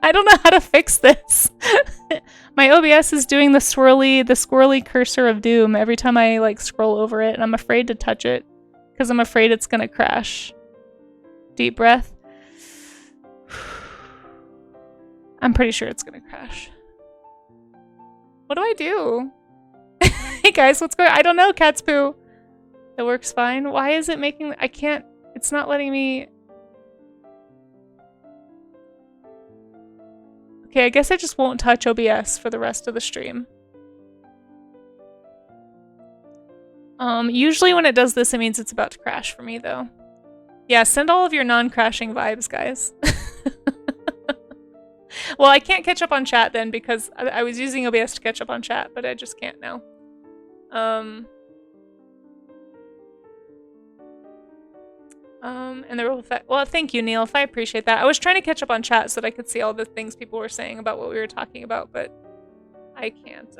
I don't know how to fix this. My OBS is doing the squirrely cursor of doom every time I like scroll over it, and I'm afraid to touch it because I'm afraid it's gonna crash. Deep breath. I'm pretty sure it's gonna crash. What do I do? Hey guys, what's going on? I don't know, cat's poo. It works fine. Why is it making... I can't... It's not letting me... Okay, I guess I just won't touch OBS for the rest of the stream. Usually when it does this, it means it's about to crash for me, though. Yeah, send all of your non-crashing vibes, guys. Well, I can't catch up on chat then because I was using OBS to catch up on chat, but I just can't now. And the ripple effect. Well, thank you, Neil. If I appreciate that. I was trying to catch up on chat so that I could see all the things people were saying about what we were talking about, but I can't.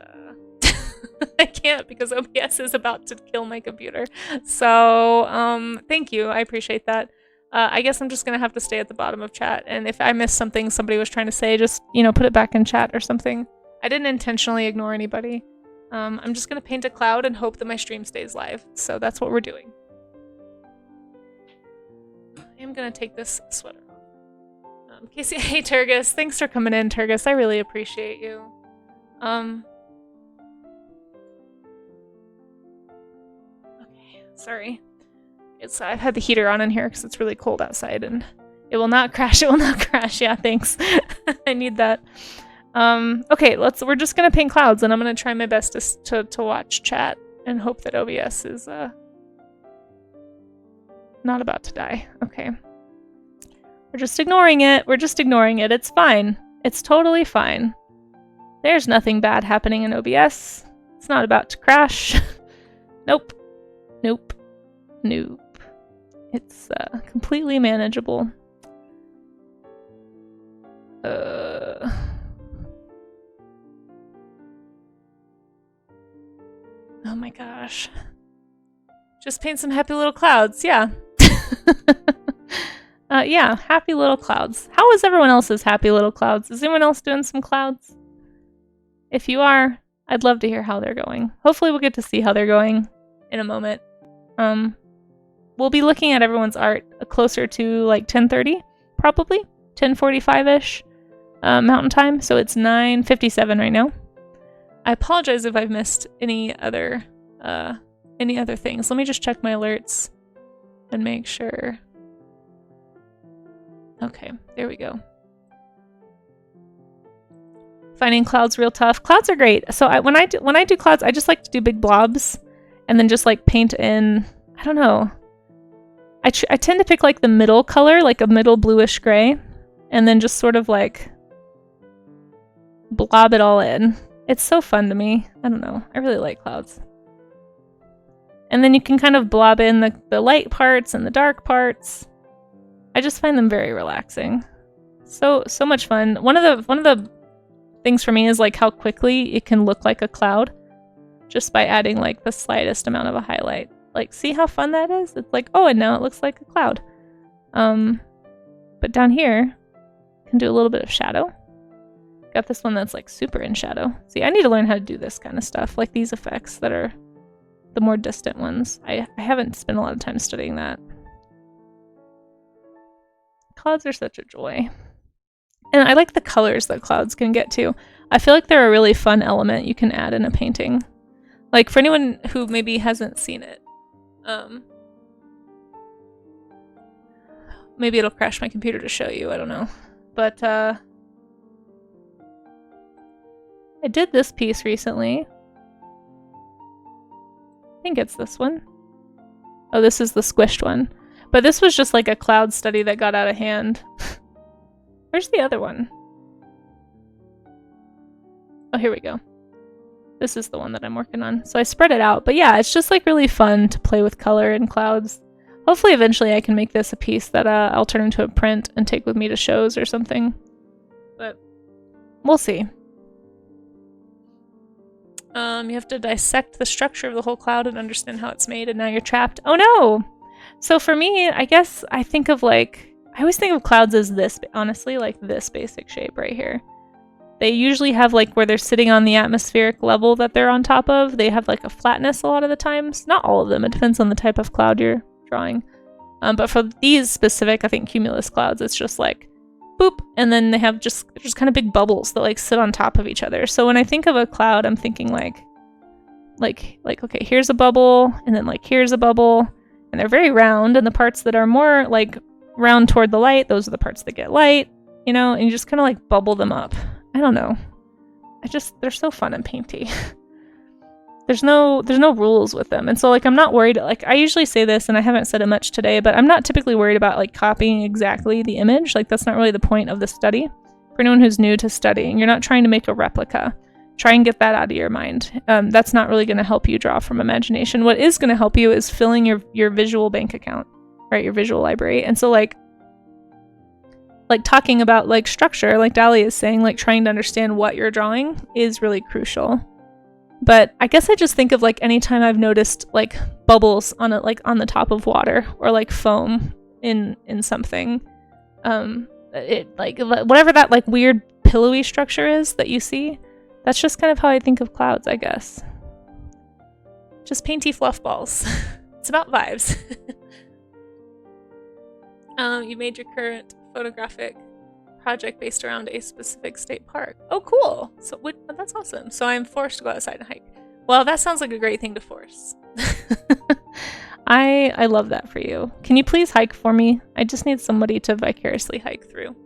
I can't because OBS is about to kill my computer. So, thank you. I appreciate that. I guess I'm just gonna have to stay at the bottom of chat, and if I miss something somebody was trying to say, just, you know, put it back in chat or something. I didn't intentionally ignore anybody. I'm just gonna paint a cloud and hope that my stream stays live. So that's what we're doing. I am gonna take this sweater off. Casey, hey Turgus, thanks for coming in, Turgus. I really appreciate you. Okay, sorry. I've had the heater on in here because it's really cold outside, and it will not crash. It will not crash. Yeah, thanks. I need that. Okay, we're just gonna paint clouds, and I'm gonna try my best to watch chat and hope that OBS is not about to die. Okay. We're just ignoring it. We're just ignoring it. It's fine. It's totally fine. There's nothing bad happening in OBS. It's not about to crash. Nope. Nope. Nope. It's completely manageable. my gosh. Just paint some happy little clouds, yeah. Yeah, happy little clouds. How is everyone else's happy little clouds? Is anyone else doing some clouds? If you are, I'd love to hear how they're going. Hopefully we'll get to see how they're going in a moment. We'll be looking at everyone's art closer to like 10:30, probably 10:45-ish Mountain Time. So it's 9:57 right now. I apologize if I've missed any other things. Let me just check my alerts and make sure. Okay, there we go. Finding clouds real tough. Clouds are great. So when I do clouds, I just like to do big blobs and then just like paint in, I don't know. I tend to pick like the middle color, like a middle bluish gray, and then just sort of like blob it all in. It's so fun to me. I don't know. I really like clouds. And then you can kind of blob in the light parts and the dark parts. I just find them very relaxing. So much fun. One of the things for me is like how quickly it can look like a cloud just by adding like the slightest amount of a highlight. Like, see how fun that is? It's like, oh, and now it looks like a cloud. But down here, I can do a little bit of shadow. Got this one that's like super in shadow. See, I need to learn how to do this kind of stuff, like these effects that are the more distant ones. I haven't spent a lot of time studying that. Clouds are such a joy. And I like the colors that clouds can get too. I feel like they're a really fun element you can add in a painting. Like for anyone who maybe hasn't seen it, maybe it'll crash my computer to show you, I don't know. But I did this piece recently. I think it's this one. Oh, this is the squished one. But this was just like a cloud study that got out of hand. Where's the other one? Oh, here we go. This is the one that I'm working on. So I spread it out. But yeah, it's just like really fun to play with color and clouds. Hopefully eventually I can make this a piece that I'll turn into a print and take with me to shows or something. But we'll see. You have to dissect the structure of the whole cloud and understand how it's made, and now you're trapped. Oh no! So for me, I guess I think of like, I always think of clouds as this, honestly, like this basic shape right here. They usually have like where they're sitting on the atmospheric level that they're on top of. They have like a flatness a lot of the times. Not all of them. It depends on the type of cloud you're drawing. But for these specific, I think cumulus clouds, it's just like boop, and then they have just kind of big bubbles that like sit on top of each other. So when I think of a cloud, I'm thinking like okay, here's a bubble, and then like here's a bubble, and they're very round, and the parts that are more like round toward the light, those are the parts that get light, you know, and you just kind of like bubble them up. I don't know. They're so fun and painty. There's no rules with them. And so like I'm not worried, like I usually say this and I haven't said it much today, but I'm not typically worried about like copying exactly the image. Like that's not really the point of the study. For anyone who's new to studying, you're not trying to make a replica. Try and get that out of your mind. That's not really going to help you draw from imagination. What is going to help you is filling your visual bank account, right? Your visual library. And so like talking about like structure, like Dali is saying, like trying to understand what you're drawing is really crucial. But I guess I just think of like anytime I've noticed like bubbles on it, like on the top of water, or like foam in something, it like whatever that like weird pillowy structure is that you see, that's just kind of how I think of clouds, I guess. Just painty fluff balls. It's about vibes. You made your current photographic project based around a specific state park. Oh, cool. So that's awesome. So I'm forced to go outside and hike. Well, that sounds like a great thing to force. I love that for you. Can you please hike for me? I just need somebody to vicariously hike through.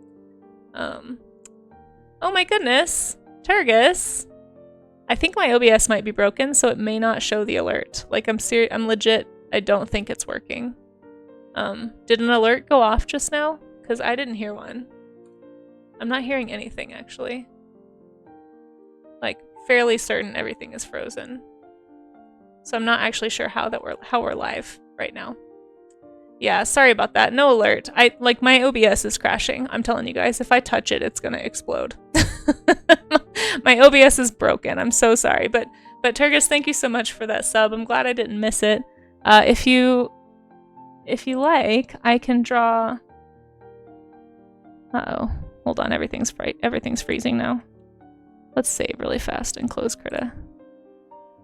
Oh my goodness. Turgus. I think my OBS might be broken, so it may not show the alert. Like I'm legit, I don't think it's working. Did an alert go off just now? Because I didn't hear one. I'm not hearing anything, actually. Like, fairly certain everything is frozen. So I'm not actually sure how we're live right now. Yeah, sorry about that. No alert. My OBS is crashing. I'm telling you guys, if I touch it, it's gonna explode. My OBS is broken. I'm so sorry, but But Turgis, thank you so much for that sub. I'm glad I didn't miss it. If you like, I can draw. Uh-oh. Hold on, everything's freezing now. Let's save really fast and close Krita.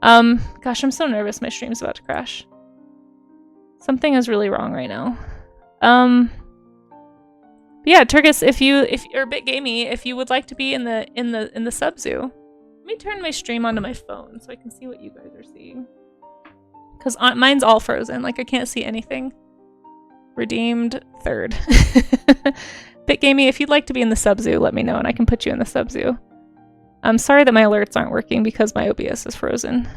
Gosh, I'm so nervous my stream's about to crash. Something is really wrong right now. But yeah, Turgis, if you're a bit gamey, if you would like to be in the sub zoo, let me turn my stream onto my phone so I can see what you guys are seeing. Because mine's all frozen, like I can't see anything. Redeemed 3rd. Bit gamey, if you'd like to be in the sub zoo, let me know and I can put you in the sub zoo. I'm sorry that my alerts aren't working because my OBS is frozen.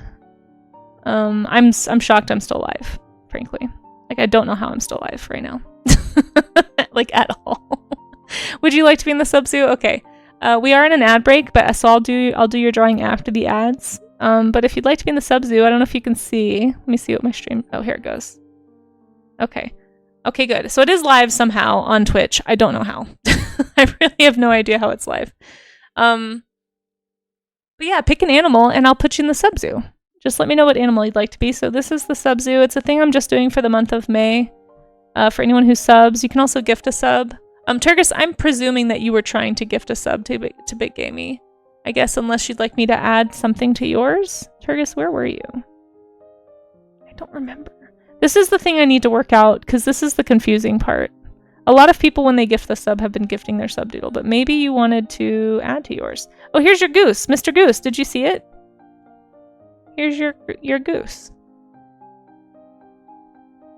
I'm shocked I'm still alive, frankly. Like I don't know how I'm still alive right now. Like at all. Would you like to be in the sub zoo? Okay. We are in an ad break, but so I'll do your drawing after the ads. But if you'd like to be in the sub zoo, I don't know if you can see. Let me see what my stream. Oh, here it goes. Okay. Okay, good. So it is live somehow on Twitch. I don't know how. I really have no idea how it's live. But yeah, pick an animal and I'll put you in the sub zoo. Just let me know what animal you'd like to be. So this is the sub zoo. It's a thing I'm just doing for the month of May. For anyone who subs, you can also gift a sub. Turgis, I'm presuming that you were trying to gift a sub to Bit Gamey. I guess unless you'd like me to add something to yours. Turgis, where were you? I don't remember. This is the thing I need to work out, because this is the confusing part. A lot of people, when they gift the sub, have been gifting their sub doodle, but maybe you wanted to add to yours. Oh, here's your goose. Mr. Goose, did you see it? Here's your goose.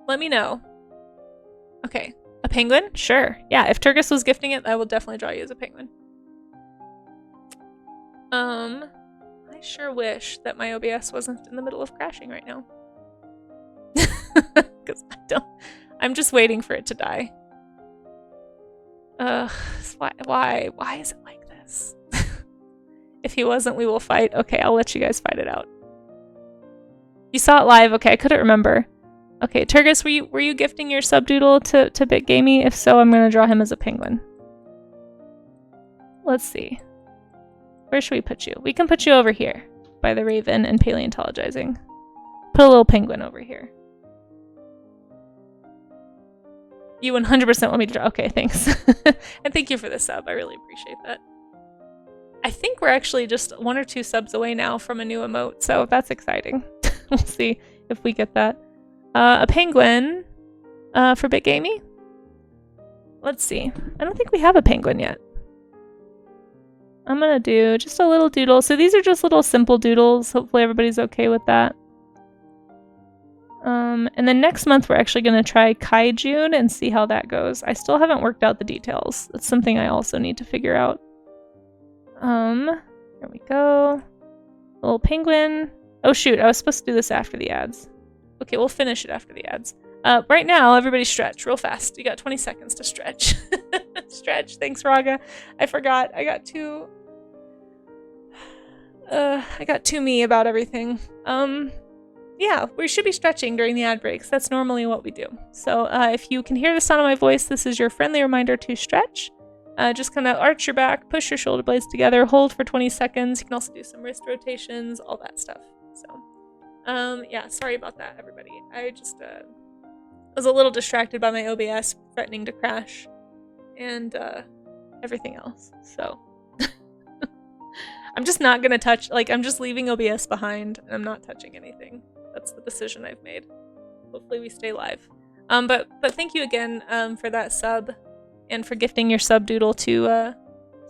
Let me know. Okay. A penguin? Sure. Yeah, if Turgis was gifting it, I will definitely draw you as a penguin. I sure wish that my OBS wasn't in the middle of crashing right now. Because I'm just waiting for it to die. Why is it like this? If he wasn't, we will fight. Okay, I'll let you guys fight it out. You saw it live? Okay, I couldn't remember. Okay, Turgis, were you gifting your subdoodle to Bit Gamey? If so, I'm gonna draw him as a penguin. Let's see. Where should we put you? We can put you over here by the raven and paleontologizing. Put a little penguin over here. You 100% want me to draw. Okay, thanks. And thank you for the sub. I really appreciate that. I think we're actually just 1 or 2 subs away now from a new emote, so that's exciting. We'll see if we get that. A penguin for Bit Gamey? Let's see. I don't think we have a penguin yet. I'm gonna do just a little doodle. So these are just little simple doodles. Hopefully everybody's okay with that. And then next month we're actually gonna try Kaijun and see how that goes. I still haven't worked out the details. That's something I also need to figure out. Here we go. A little penguin. Oh shoot, I was supposed to do this after the ads. Okay, we'll finish it after the ads. Right now, everybody stretch real fast. You got 20 seconds to stretch. Stretch. Thanks, Raga. I forgot. I got too me about everything. Yeah, we should be stretching during the ad breaks. That's normally what we do. So if you can hear the sound of my voice, this is your friendly reminder to stretch. Just kind of arch your back, push your shoulder blades together, hold for 20 seconds. You can also do some wrist rotations, all that stuff. So, yeah, sorry about that, everybody. I just was a little distracted by my OBS threatening to crash and everything else. So I'm just not gonna touch, like, I'm just leaving OBS behind and I'm not touching anything. That's the decision I've made. Hopefully we stay live. But thank you again for that sub and for gifting your sub doodle to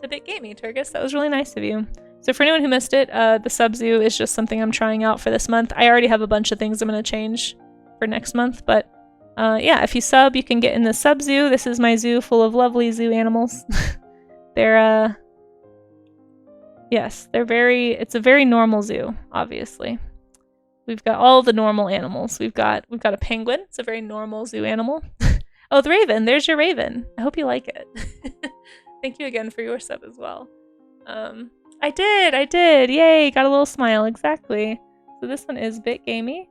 Bit Gamey, Turgis. That was really nice of you. So for anyone who missed it, the sub zoo is just something I'm trying out for this month. I already have a bunch of things I'm going to change for next month, but yeah, if you sub, you can get in the sub zoo. This is my zoo full of lovely zoo animals. They're, yes, it's a very normal zoo, obviously. We've got all the normal animals. We've got a penguin. It's a very normal zoo animal. Oh, the raven. There's your raven. I hope you like it. Thank you again for your sub as well. I did. Yay, got a little smile. Exactly. So this one is Bit Gamey.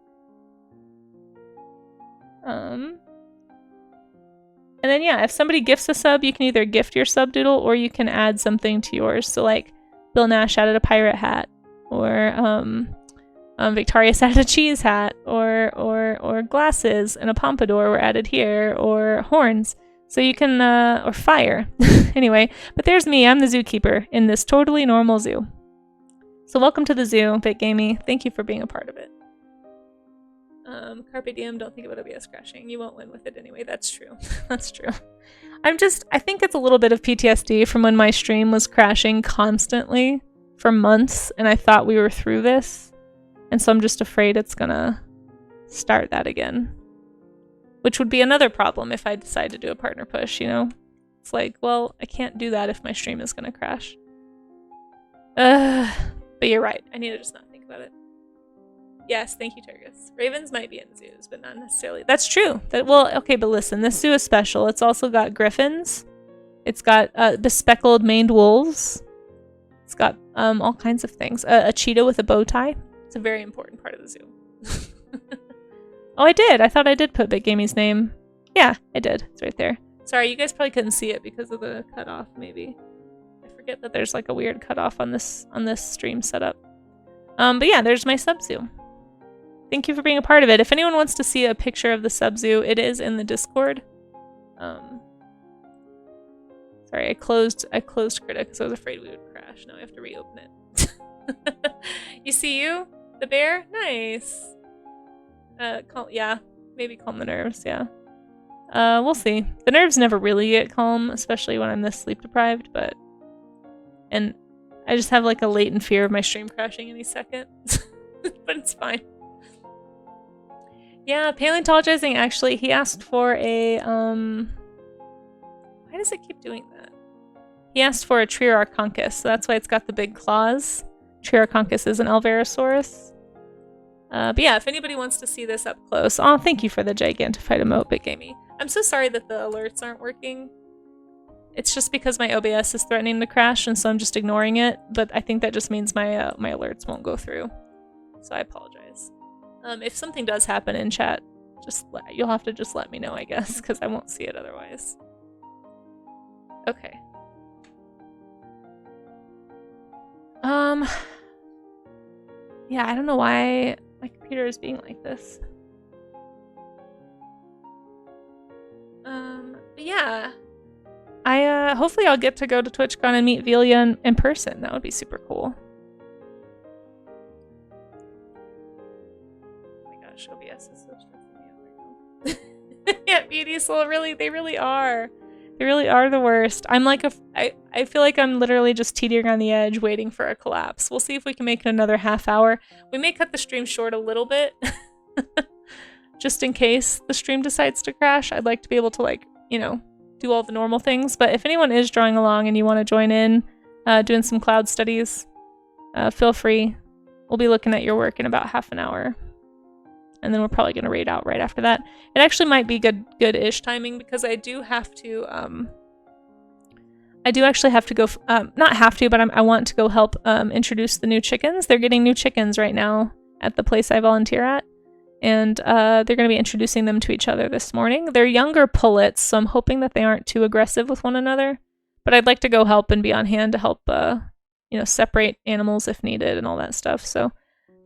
And then yeah, if somebody gifts a sub, you can either gift your sub doodle or you can add something to yours. So like Bill Nash added a pirate hat, or Victorious added a cheese hat, or glasses and a pompadour were added here, or horns. So you can, or fire. Anyway, but there's me. I'm the zookeeper in this totally normal zoo. So welcome to the zoo, BitGamey. Thank you for being a part of it. Carpe diem, don't think about OBS crashing. You won't win with it anyway. That's true. That's true. I think it's a little bit of PTSD from when my stream was crashing constantly for months, and I thought we were through this. And so I'm just afraid it's gonna start that again. Which would be another problem if I decide to do a partner push, you know? It's like, well, I can't do that if my stream is gonna crash. But you're right. I need to just not think about it. Yes, thank you, Turgus. Ravens might be in zoos, but not necessarily. That's true. Well, okay, but listen, this zoo is special. It's also got griffins. It's got bespeckled maned wolves. It's got all kinds of things. A cheetah with a bow tie. It's a very important part of the zoo. Oh, I did. I thought I did put BitGamey's name. Yeah, I did. It's right there. Sorry, you guys probably couldn't see it because of the cutoff, maybe. I forget that there's like a weird cutoff on this stream setup. But yeah, there's my sub-zoo. Thank you for being a part of it. If anyone wants to see a picture of the sub-zoo, it is in the Discord. Sorry, I closed Critic because I was afraid we would crash. Now I have to reopen it. You see you? The bear? Nice. Yeah, maybe calm the nerves, yeah. We'll see. The nerves never really get calm, especially when I'm this sleep deprived, and I just have like a latent fear of my stream crashing any second. But it's fine. Yeah, paleontologizing, actually, he asked for a, why does it keep doing that? He asked for a Triarchonchus, so that's why it's got the big claws. Triarchonchus is an Alverosaurus. But yeah, if anybody wants to see this up close, oh, thank you for the Gigantified emote, BitGamey. I'm so sorry that the alerts aren't working. It's just because my OBS is threatening to crash, and so I'm just ignoring it. But I think that just means my my alerts won't go through. So I apologize. If something does happen in chat, you'll have to just let me know, I guess, because I won't see it otherwise. Okay. Yeah, I don't know why my computer is being like this. But yeah. Hopefully I'll get to go to TwitchCon and meet Velia in person. That would be super cool. Oh my gosh, OBS is so stressing me out right now. Yeah, beauties, well, they really are. They really are the worst. I'm like I feel like I'm literally just teetering on the edge waiting for a collapse. We'll see if we can make it another half hour. We may cut the stream short a little bit. Just in case the stream decides to crash. I'd like to be able to, like, you know, do all the normal things. But if anyone is drawing along and you want to join in, doing some cloud studies, feel free. We'll be looking at your work in about half an hour. And then we're probably going to raid out right after that. It actually might be good-ish timing because I do have to, I do actually have to go, not have to, but I want to go help introduce the new chickens. They're getting new chickens right now at the place I volunteer at. And they're going to be introducing them to each other this morning. They're younger pullets, so I'm hoping that they aren't too aggressive with one another. But I'd like to go help and be on hand to help, you know, separate animals if needed and all that stuff. So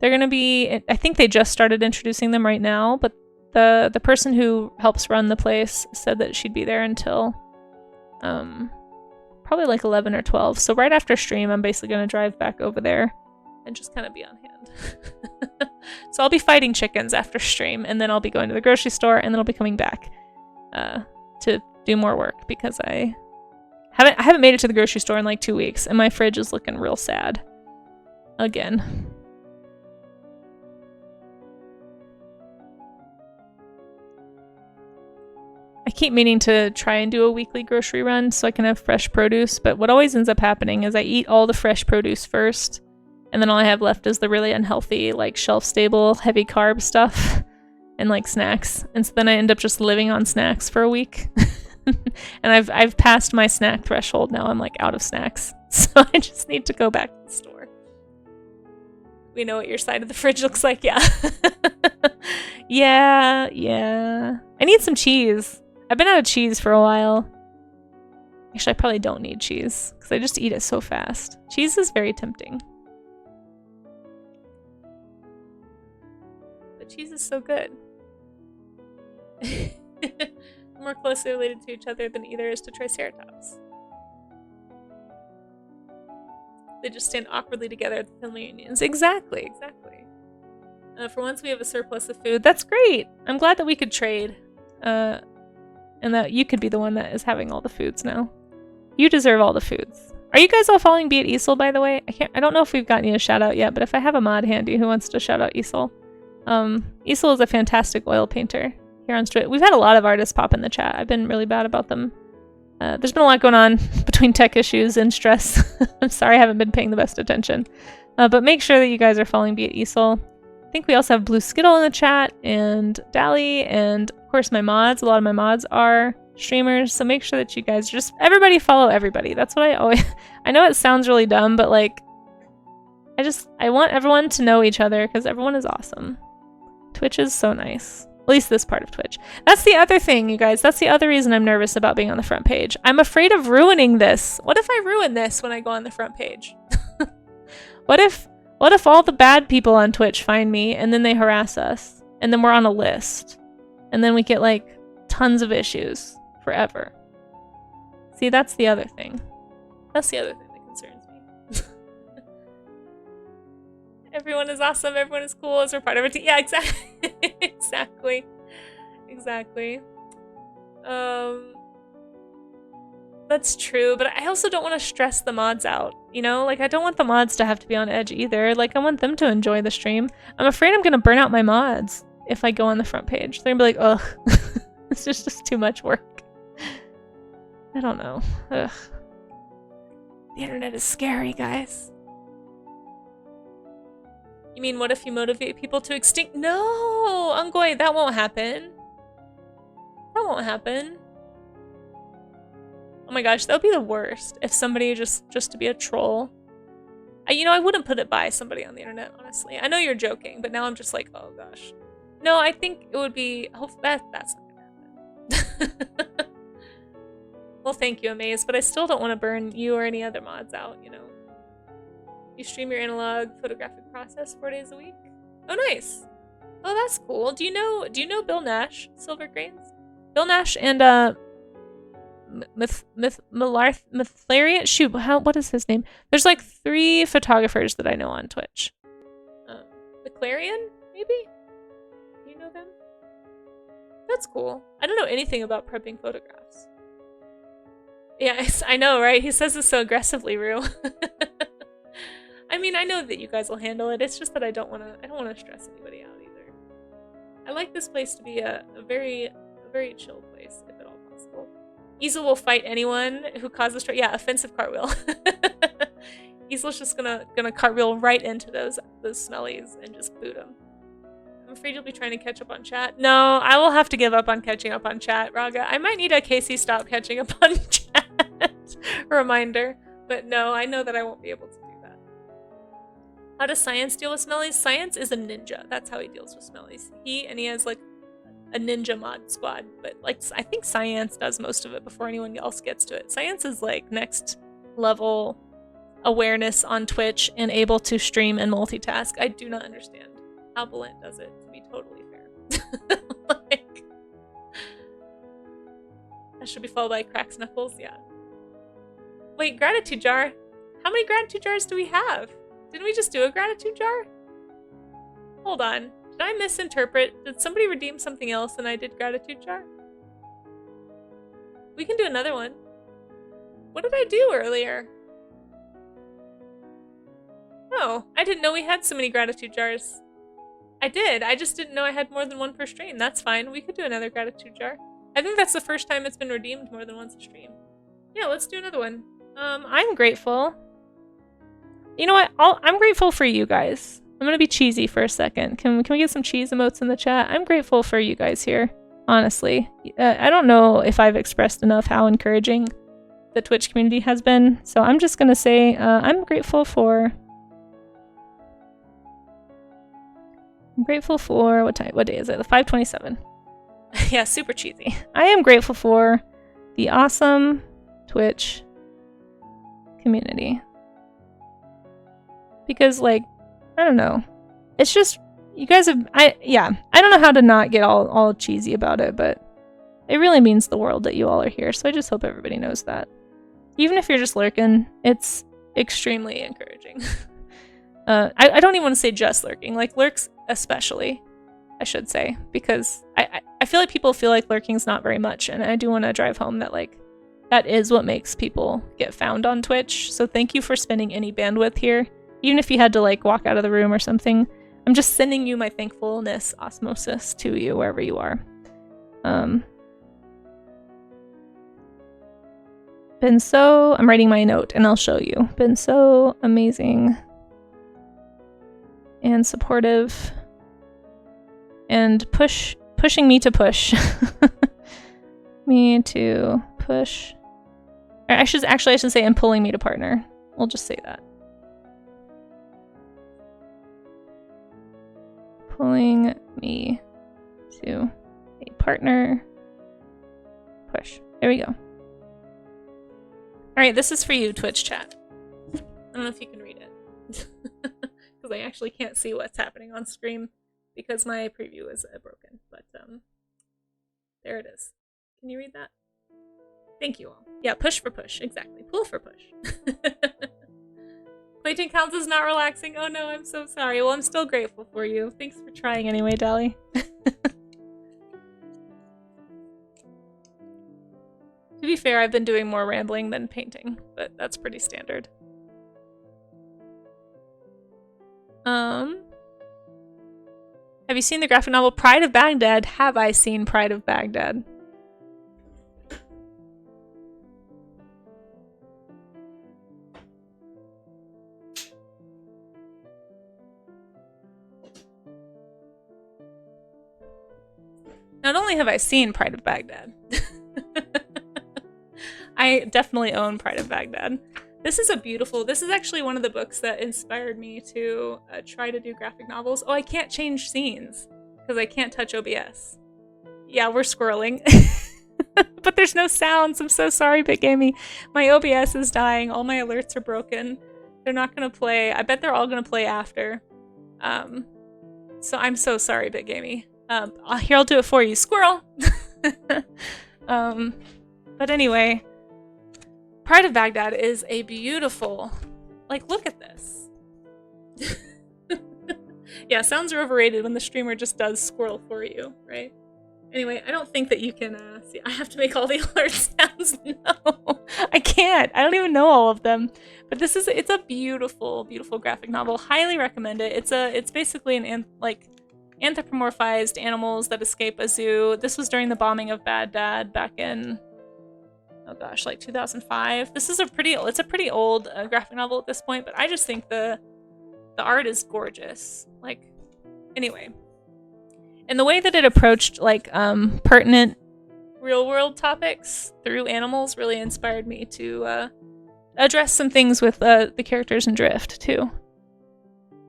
they're going to be, I think they just started introducing them right now, but the person who helps run the place said that she'd be there until probably like 11 or 12. So right after stream, I'm basically going to drive back over there and just kind of be on hand. So I'll be fighting chickens after stream, and then I'll be going to the grocery store, and then I'll be coming back to do more work because I haven't made it to the grocery store in like 2 weeks, and my fridge is looking real sad. Again. I keep meaning to try and do a weekly grocery run so I can have fresh produce, but what always ends up happening is I eat all the fresh produce first, and then all I have left is the really unhealthy, like, shelf-stable, heavy carb stuff and, like, snacks. And so then I end up just living on snacks for a week. And I've passed my snack threshold now. I'm, like, out of snacks. So I just need to go back to the store. We know what your side of the fridge looks like, yeah. Yeah. I need some cheese. I've been out of cheese for a while. Actually, I probably don't need cheese because I just eat it so fast. Cheese is very tempting. The cheese is so good. More closely related to each other than either is to Triceratops. They just stand awkwardly together at the family reunions. Exactly, exactly. For once we have a surplus of food. That's great! I'm glad that we could trade. And that you could be the one that is having all the foods now. You deserve all the foods. Are you guys all following Be It Easel, by the way? I don't know if we've gotten you a shout out yet, but if I have a mod handy who wants to shout out Easel. Easel is a fantastic oil painter here on Twitch. We've had a lot of artists pop in the chat. I've been really bad about them. There's been a lot going on between tech issues and stress. I'm sorry I haven't been paying the best attention. But make sure that you guys are following Be It Easel. I think we also have Blue Skittle in the chat, and Dally, and of course my mods. A lot of my mods are streamers, so make sure that you guys just everybody follow everybody. That's what I always I know it sounds really dumb, but like I want everyone to know each other because everyone is awesome. Twitch is so nice. At least this part of Twitch. That's the other thing, you guys. That's the other reason I'm nervous about being on the front page. I'm afraid of ruining this. What if I ruin this when I go on the front page? What if all the bad people on Twitch find me and then they harass us and then we're on a list and then we get like tons of issues forever? See, that's the other thing. That's the other thing that concerns me. Everyone is awesome. Everyone is cool. As we're part of a team. Yeah, exactly. Exactly. That's true, but I also don't want to stress the mods out, you know? Like, I don't want the mods to have to be on edge either. Like, I want them to enjoy the stream. I'm afraid I'm gonna burn out my mods if I go on the front page. They're gonna be like, ugh, it's just too much work. I don't know. Ugh. The internet is scary, guys. You mean, what if you motivate people to extinct? No, Ungoy, that won't happen. That won't happen. Oh my gosh, that would be the worst if somebody just to be a troll. You know, I wouldn't put it by somebody on the internet, honestly. I know you're joking, but now I'm just like, oh gosh. No, I think it would be, that's not gonna happen. Well, thank you, Amaze, but I still don't want to burn you or any other mods out, you know. You stream your analog photographic process 4 days a week? Oh, nice. Oh, that's cool. Do you know Bill Nash, Silver Grains? Bill Nash and, Mithlarian? Shoot, what is his name? There's like 3 photographers that I know on Twitch. McLarian, maybe? Do you know them? That's cool. I don't know anything about prepping photographs. Yeah, I know, right? He says this so aggressively, Rue. I mean, I know that you guys will handle it. It's just that I don't want to stress anybody out either. I like this place to be a very chill place, if at all possible. Easel will fight anyone who causes trouble. Yeah, offensive cartwheel. Easel's just gonna cartwheel right into those smellies and just boot them. I'm afraid you'll be trying to catch up on chat. No, I will have to give up on catching up on chat, Raga. I might need a Casey stop catching up on chat reminder, but no, I know that I won't be able to do that. How does Science deal with smellies? Science is a ninja. That's how he deals with smellies. He has like a ninja mod squad, but like I think Science does most of it before anyone else gets to it. Science is like next level awareness on Twitch and able to stream and multitask. I do not understand how Balint does it, to be totally fair. Like, that should be followed by Cracks Knuckles, yeah. Wait, gratitude jar? How many gratitude jars do we have? Didn't we just do a gratitude jar? Hold on. Did I misinterpret? Did somebody redeem something else and I did gratitude jar? We can do another one. What did I do earlier? Oh, I didn't know we had so many gratitude jars. I did. I just didn't know I had more than one per stream. That's fine. We could do another gratitude jar. I think that's the first time it's been redeemed more than once a stream. Yeah, let's do another one. I'm grateful. You know what? I'm grateful for you guys. I'm gonna be cheesy for a second. Can we get some cheese emotes in the chat? I'm grateful for you guys here. Honestly, I don't know if I've expressed enough how encouraging the Twitch community has been. So I'm just gonna say I'm grateful for. I'm grateful for what day is it? The 5:27. Yeah, super cheesy. I am grateful for the awesome Twitch community. Because, like, I don't know. It's just, you guys have, yeah, I don't know how to not get all cheesy about it, but it really means the world that you all are here, so I just hope everybody knows that. Even if you're just lurking, it's extremely encouraging. I don't even want to say just lurking, like lurks especially, I should say, because I feel like people feel like lurking's not very much, and I do want to drive home that like that is what makes people get found on Twitch. So thank you for spending any bandwidth here, even if you had to like walk out of the room or something. I'm just sending you my thankfulness osmosis to you wherever you are. Been so, I'm writing my note and I'll show you. Been so amazing and supportive and pushing me to push. Me to push. I should say and pulling me to partner. We'll just say that. Pulling me to a partner. Push. There we go. Alright, this is for you, Twitch chat. I don't know if you can read it. Because I actually can't see what's happening on screen because my preview is broken. But there it is. Can you read that? Thank you all. Yeah, push for push. Exactly. Pull for push. Playtime counts as not relaxing. Oh no, I'm so sorry. Well, I'm still grateful for you. Thanks for trying anyway, Dali. To be fair, I've been doing more rambling than painting, but that's pretty standard. Have you seen the graphic novel Pride of Baghdad? Have I seen Pride of Baghdad? Not only have I seen Pride of Baghdad, I definitely own Pride of Baghdad. This is actually one of the books that inspired me to try to do graphic novels. Oh, I can't change scenes because I can't touch OBS. Yeah, we're scrolling. But there's no sounds. I'm so sorry, BitGamey. My OBS is dying. All my alerts are broken. They're not going to play. I bet they're all going to play after. So I'm so sorry, BitGamey. Here, I'll do it for you. Squirrel! But anyway, Pride of Baghdad is a beautiful... Like, look at this. Yeah, sounds are overrated when the streamer just does squirrel for you, right? Anyway, I don't think that you can see. I have to make all the alert sounds. No, I can't. I don't even know all of them. But it's a beautiful, beautiful graphic novel. Highly recommend it. It's basically anthropomorphized animals that escape a zoo. This was during the bombing of Baghdad back in, oh gosh, like 2005. It's a pretty old graphic novel at this point, but I just think the art is gorgeous. Like, anyway. And the way that it approached like pertinent real world topics through animals really inspired me to address some things with the characters in Drift too.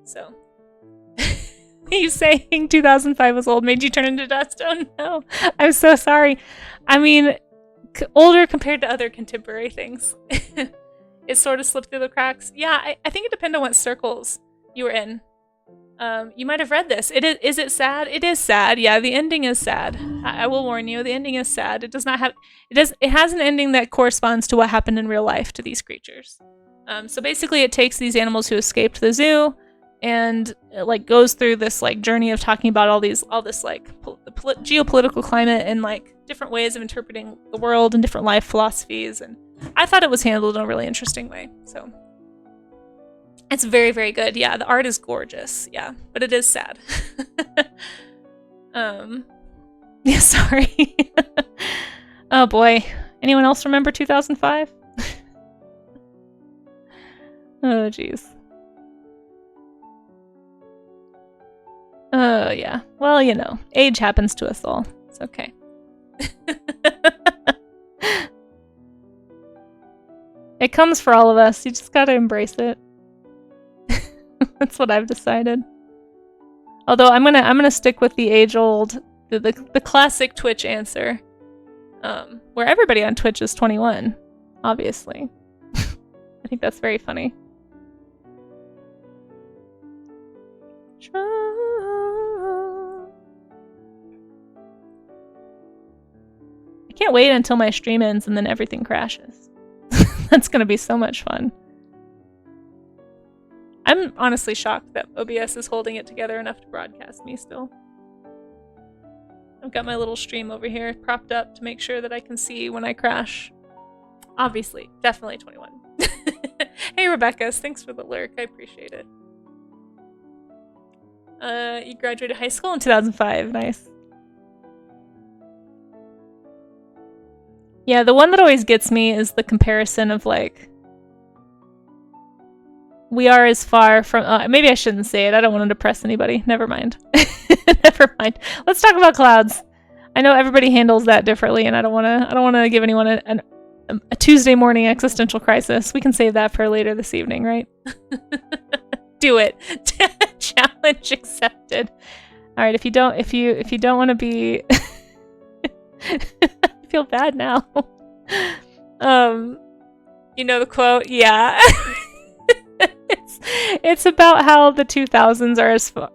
So you saying 2005 was old made you turn into dust? Oh no, I'm so sorry. I mean, older compared to other contemporary things. It sort of slipped through the cracks. Yeah, I think it depends on what circles you were in. You might have read this. Is it sad? It is sad. Yeah, the ending is sad. I will warn you, the ending is sad. It has an ending that corresponds to what happened in real life to these creatures. So basically it takes these animals who escaped the zoo and it, like, goes through this like journey of talking about all this like geopolitical climate and like different ways of interpreting the world and different life philosophies, and I thought it was handled in a really interesting way. So it's very, very good. Yeah, the art is gorgeous. Yeah, but it is sad. Yeah, sorry. Oh boy. Anyone else remember 2005? Oh jeez. Oh yeah. Well, you know, age happens to us all. It's okay. It comes for all of us. You just gotta embrace it. That's what I've decided. Although I'm gonna stick with the age-old, the classic Twitch answer, where everybody on Twitch is 21, obviously. I think that's very funny. Try can't wait until my stream ends and then everything crashes. That's gonna be so much fun. I'm honestly shocked that OBS is holding it together enough to broadcast me still. I've got my little stream over here propped up to make sure that I can see when I crash. Obviously, definitely 21. Hey Rebecca, thanks for the lurk, I appreciate it. You graduated high school in 2005, nice. Yeah, the one that always gets me is the comparison of like, we are as far from, maybe I shouldn't say it, I don't want to depress anybody, never mind. Never mind. Let's talk about clouds. I know everybody handles that differently and I don't want to give anyone a Tuesday morning existential crisis. We can save that for later this evening, right? Do it. Challenge accepted. All right, if you don't want to be I feel bad now. You know the quote? Yeah. It's about how the 2000s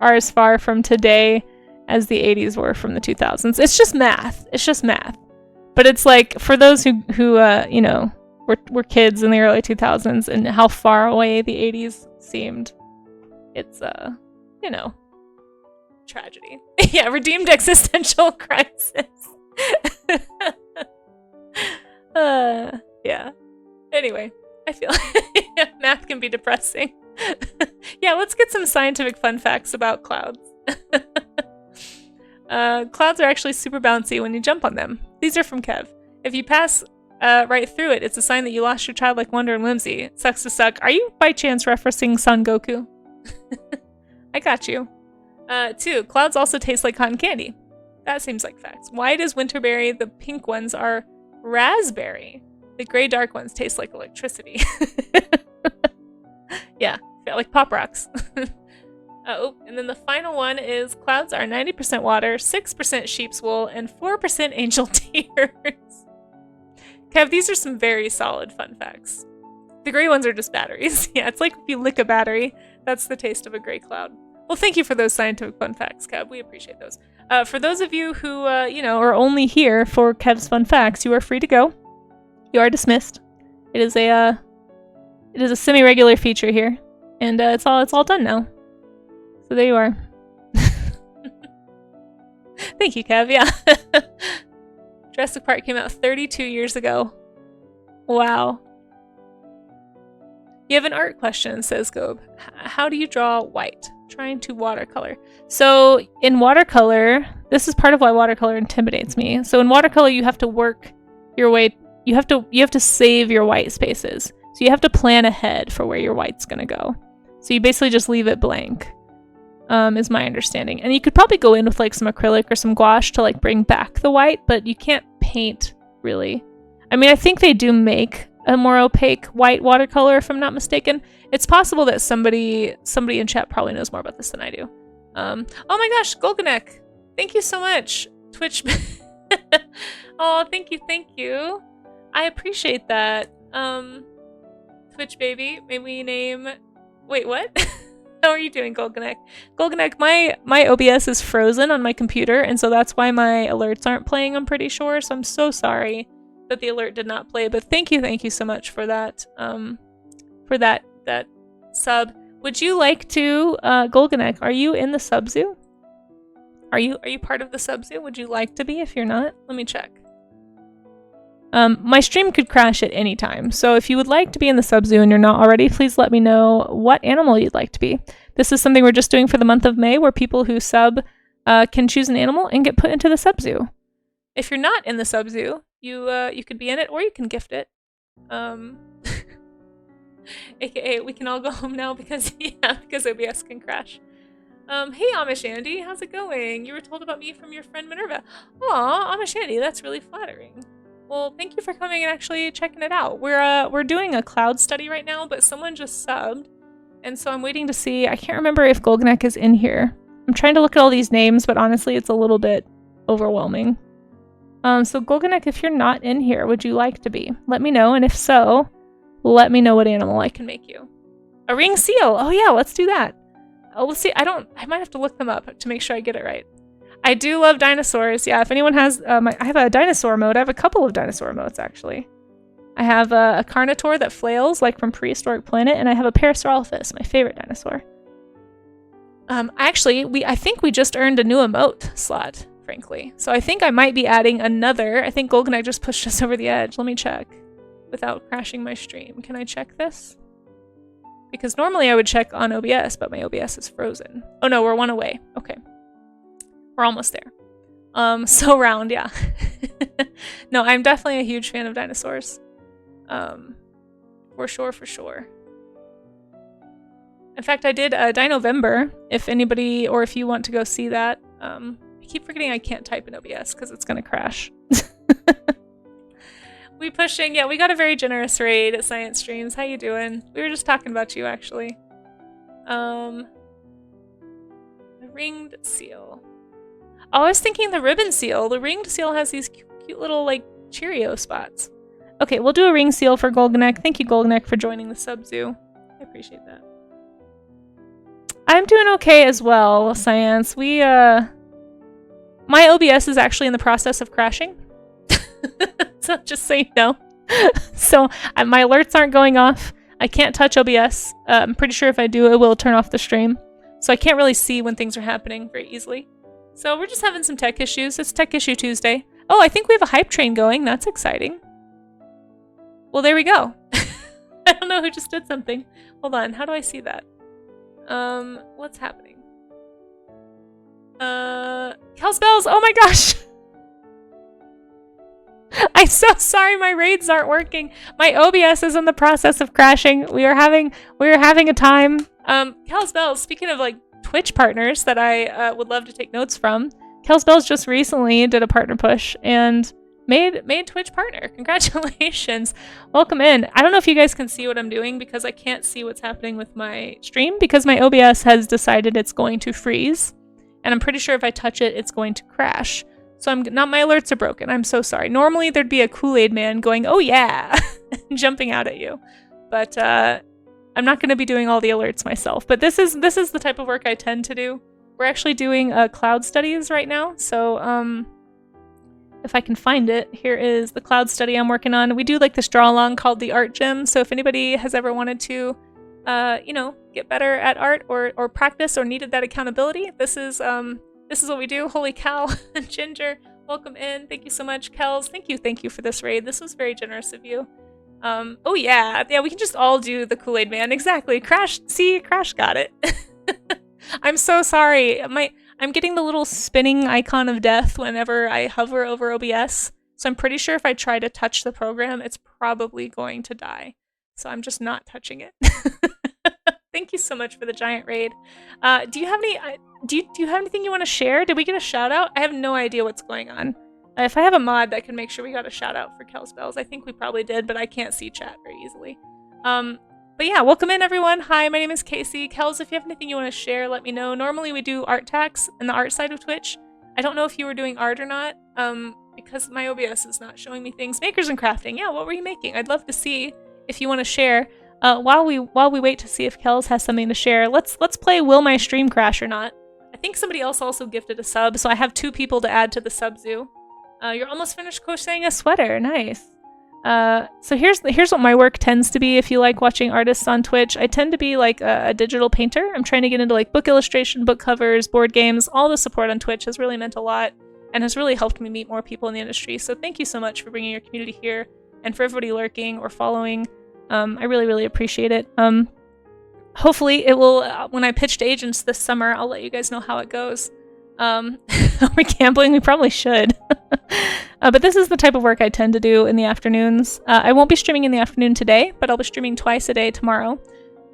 are as far from today as the 80s were from the 2000s. It's just math. It's just math. But it's like for those who you know, were kids in the early 2000s and how far away the 80s seemed. It's you know, tragedy. Yeah, redeemed existential crisis. Yeah. Anyway, I feel math can be depressing. Yeah, let's get some scientific fun facts about clouds. Clouds are actually super bouncy when you jump on them. These are from Kev. If you pass right through it, it's a sign that you lost your childlike wonder and whimsy. Sucks to suck. Are you by chance referencing Son Goku? I got you. 2. Clouds also taste like cotton candy. That seems like facts. White is winterberry. The pink ones are raspberry. The gray dark ones taste like electricity. Yeah, like Pop Rocks. Oh, and then the final one is clouds are 90% water, 6% sheep's wool, and 4% angel tears. Kev, these are some very solid fun facts. The gray ones are just batteries. Yeah, it's like if you lick a battery, that's the taste of a gray cloud. Well, thank you for those scientific fun facts, Kev. We appreciate those. For those of you who, you know, are only here for Kev's fun facts, you are free to go. You are dismissed. It is a semi-regular feature here, and it's all done now. So there you are. Thank you, Kev. Yeah. Jurassic Park came out 32 years ago. Wow. You have an art question, says Gob. How do you draw white? Trying to watercolor. So in watercolor, this is part of why watercolor intimidates me. So in watercolor, you have to work your way. You have to save your white spaces. So you have to plan ahead for where your white's gonna go. So you basically just leave it blank. Is my understanding. And you could probably go in with like some acrylic or some gouache to like bring back the white, but you can't paint really. I mean, I think they do make a more opaque white watercolor if I'm not mistaken. It's possible that somebody in chat probably knows more about this than I do. Oh my gosh, Golganek, thank you so much. Twitch. Oh, thank you. I appreciate that. Twitch baby, may we name... Wait, what? How are you doing, Golganek? Golganek, my OBS is frozen on my computer, and so that's why my alerts aren't playing, I'm pretty sure. So I'm so sorry that the alert did not play, but thank you so much for that, that sub. Would you like to, Golganek, are you in the sub zoo? Are you part of the sub zoo? Would you like to be? If you're not, let me check. My stream could crash at any time, so if you would like to be in the sub zoo and you're not already, please let me know what animal you'd like to be. This is something we're just doing for the month of May, where people who sub can choose an animal and get put into the sub zoo. If you're not in the sub zoo, you could be in it or you can gift it. AKA, we can all go home now because OBS can crash. Hey Amish Andy, how's it going? You were told about me from your friend Minerva. Aw, Amish Andy, that's really flattering. Well, thank you for coming and actually checking it out. We're doing a cloud study right now, but someone just subbed, and so I'm waiting to see. I can't remember if Golganek is in here. I'm trying to look at all these names, but honestly, it's a little bit overwhelming. So Golganek, if you're not in here, would you like to be? Let me know, and if so, let me know what animal I can make you. A ring seal. Oh yeah, let's do that. Oh, we'll see. I might have to look them up to make sure I get it right. I do love dinosaurs. Yeah, if anyone has, I have a dinosaur mode. I have a couple of dinosaur modes, actually. I have a Carnotaur that flails, like from Prehistoric Planet, and I have a Parasaurolophus, my favorite dinosaur. Actually, I think we just earned a new emote slot, frankly. So I think I might be adding another. I think Golganite just pushed us over the edge. Let me check without crashing my stream. Can I check this? Because normally I would check on OBS, but my OBS is frozen. Oh no, we're one away. Okay. We're almost there. So round, yeah. No, I'm definitely a huge fan of dinosaurs. For sure. In fact, I did Dinovember, if anybody, or if you want to go see that. I keep forgetting I can't type in OBS because it's going to crash. We pushing, yeah, we got a very generous raid at Science Streams. How you doing? We were just talking about you, actually. The ringed seal. Oh, I was thinking the ribbon seal. The ringed seal has these cute little, like, Cheerio spots. Okay, we'll do a ring seal for Golganek. Thank you, Golganek, for joining the sub-zoo. I appreciate that. I'm doing okay as well, Science. My OBS is actually in the process of crashing. So just so you know. So my alerts aren't going off. I can't touch OBS. I'm pretty sure if I do, it will turn off the stream. So I can't really see when things are happening very easily. So we're just having some tech issues. It's Tech Issue Tuesday. Oh, I think we have a hype train going. That's exciting. Well, there we go. I don't know who just did something. Hold on. How do I see that? What's happening? Kelsbells! Oh my gosh! I'm so sorry my raids aren't working. My OBS is in the process of crashing. We are having a time. Kelsbells, speaking of like Twitch partners that I would love to take notes from, Kelsbells just recently did a partner push and made Twitch partner. Congratulations. Welcome in. I don't know if you guys can see what I'm doing because I can't see what's happening with my stream because my OBS has decided it's going to freeze. And I'm pretty sure if I touch it, it's going to crash. So my alerts are broken. I'm so sorry. Normally there'd be a Kool-Aid man going, oh yeah, jumping out at you. But I'm not going to be doing all the alerts myself. But this is the type of work I tend to do. We're actually doing cloud studies right now. So if I can find it, here is the cloud study I'm working on. We do like this draw along called the Art Gym. So if anybody has ever wanted to, get better at art or practice or needed that accountability, this is what we do. Holy cow. Ginger, welcome in. Thank you so much. Kels, thank you for this raid. This was very generous of you. Oh yeah, we can just all do the Kool-Aid man. Exactly. Crash got it. I'm so sorry. I'm getting the little spinning icon of death whenever I hover over OBS. So I'm pretty sure if I try to touch the program, it's probably going to die. So I'm just not touching it. Thank you so much for the giant raid. Do you have anything you want to share? Did we get a shout out? I have no idea what's going on. If I have a mod that can make sure we got a shout out for Kelsbells, I think we probably did, but I can't see chat very easily. But yeah, welcome in everyone. Hi, my name is Casey. Kels, if you have anything you want to share, let me know. Normally we do art tax in the art side of Twitch. I don't know if you were doing art or not, because my OBS is not showing me things. Makers and crafting. Yeah, what were you making? I'd love to see if you want to share. While we wait to see if Kels has something to share, let's play Will My Stream Crash or Not. I think somebody else also gifted a sub, so I have 2 people to add to the sub zoo. You're almost finished crocheting a sweater. Nice. So here's what my work tends to be if you like watching artists on Twitch. I tend to be like a digital painter. I'm trying to get into like book illustration, book covers, board games. All the support on Twitch has really meant a lot and has really helped me meet more people in the industry. So thank you so much for bringing your community here and for everybody lurking or following. I really, really appreciate it. Hopefully it will, when I pitch to agents this summer, I'll let you guys know how it goes. Are we gambling? We probably should. But this is the type of work I tend to do in the afternoons. I won't be streaming in the afternoon today, but I'll be streaming twice a day tomorrow.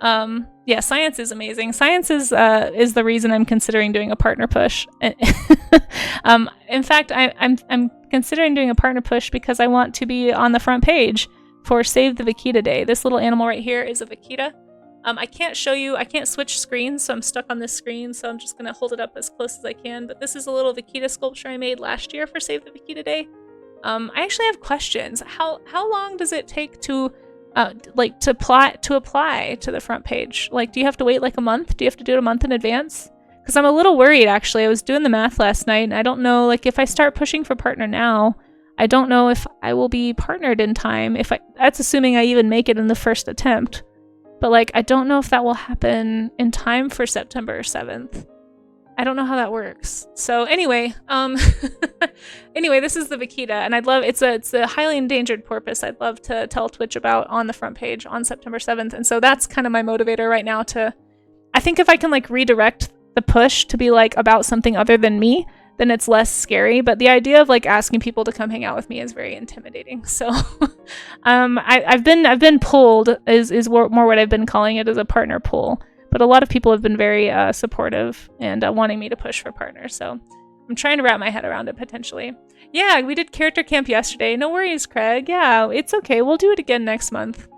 Yeah, science is amazing. Science is the reason I'm considering doing a partner push. In fact, I'm considering doing a partner push because I want to be on the front page for Save the Vaquita Day. This little animal right here is a vaquita. I can't show you, I can't switch screens, so I'm stuck on this screen, so I'm just going to hold it up as close as I can. But this is a little vaquita sculpture I made last year for Save the Vaquita Day. I actually have questions. How long does it take to apply to the front page? Like, do you have to wait like a month? Do you have to do it a month in advance? Because I'm a little worried, actually. I was doing the math last night, and I don't know, like, if I start pushing for partner now, I don't know if I will be partnered in time. That's assuming I even make it in the first attempt. But, like, I don't know if that will happen in time for September 7th. I don't know how that works. So anyway, anyway, this is the vaquita, and it's a highly endangered porpoise I'd love to tell Twitch about on the front page on September 7th. And so that's kind of my motivator right now I think if I can like redirect the push to be like about something other than me, then it's less scary. But the idea of like asking people to come hang out with me is very intimidating. So I've been pulled is more what I've been calling it, as a partner pull. But a lot of people have been very supportive and wanting me to push for partners. So I'm trying to wrap my head around it potentially. Yeah, we did character camp yesterday. No worries, Craig. Yeah, it's okay. We'll do it again next month.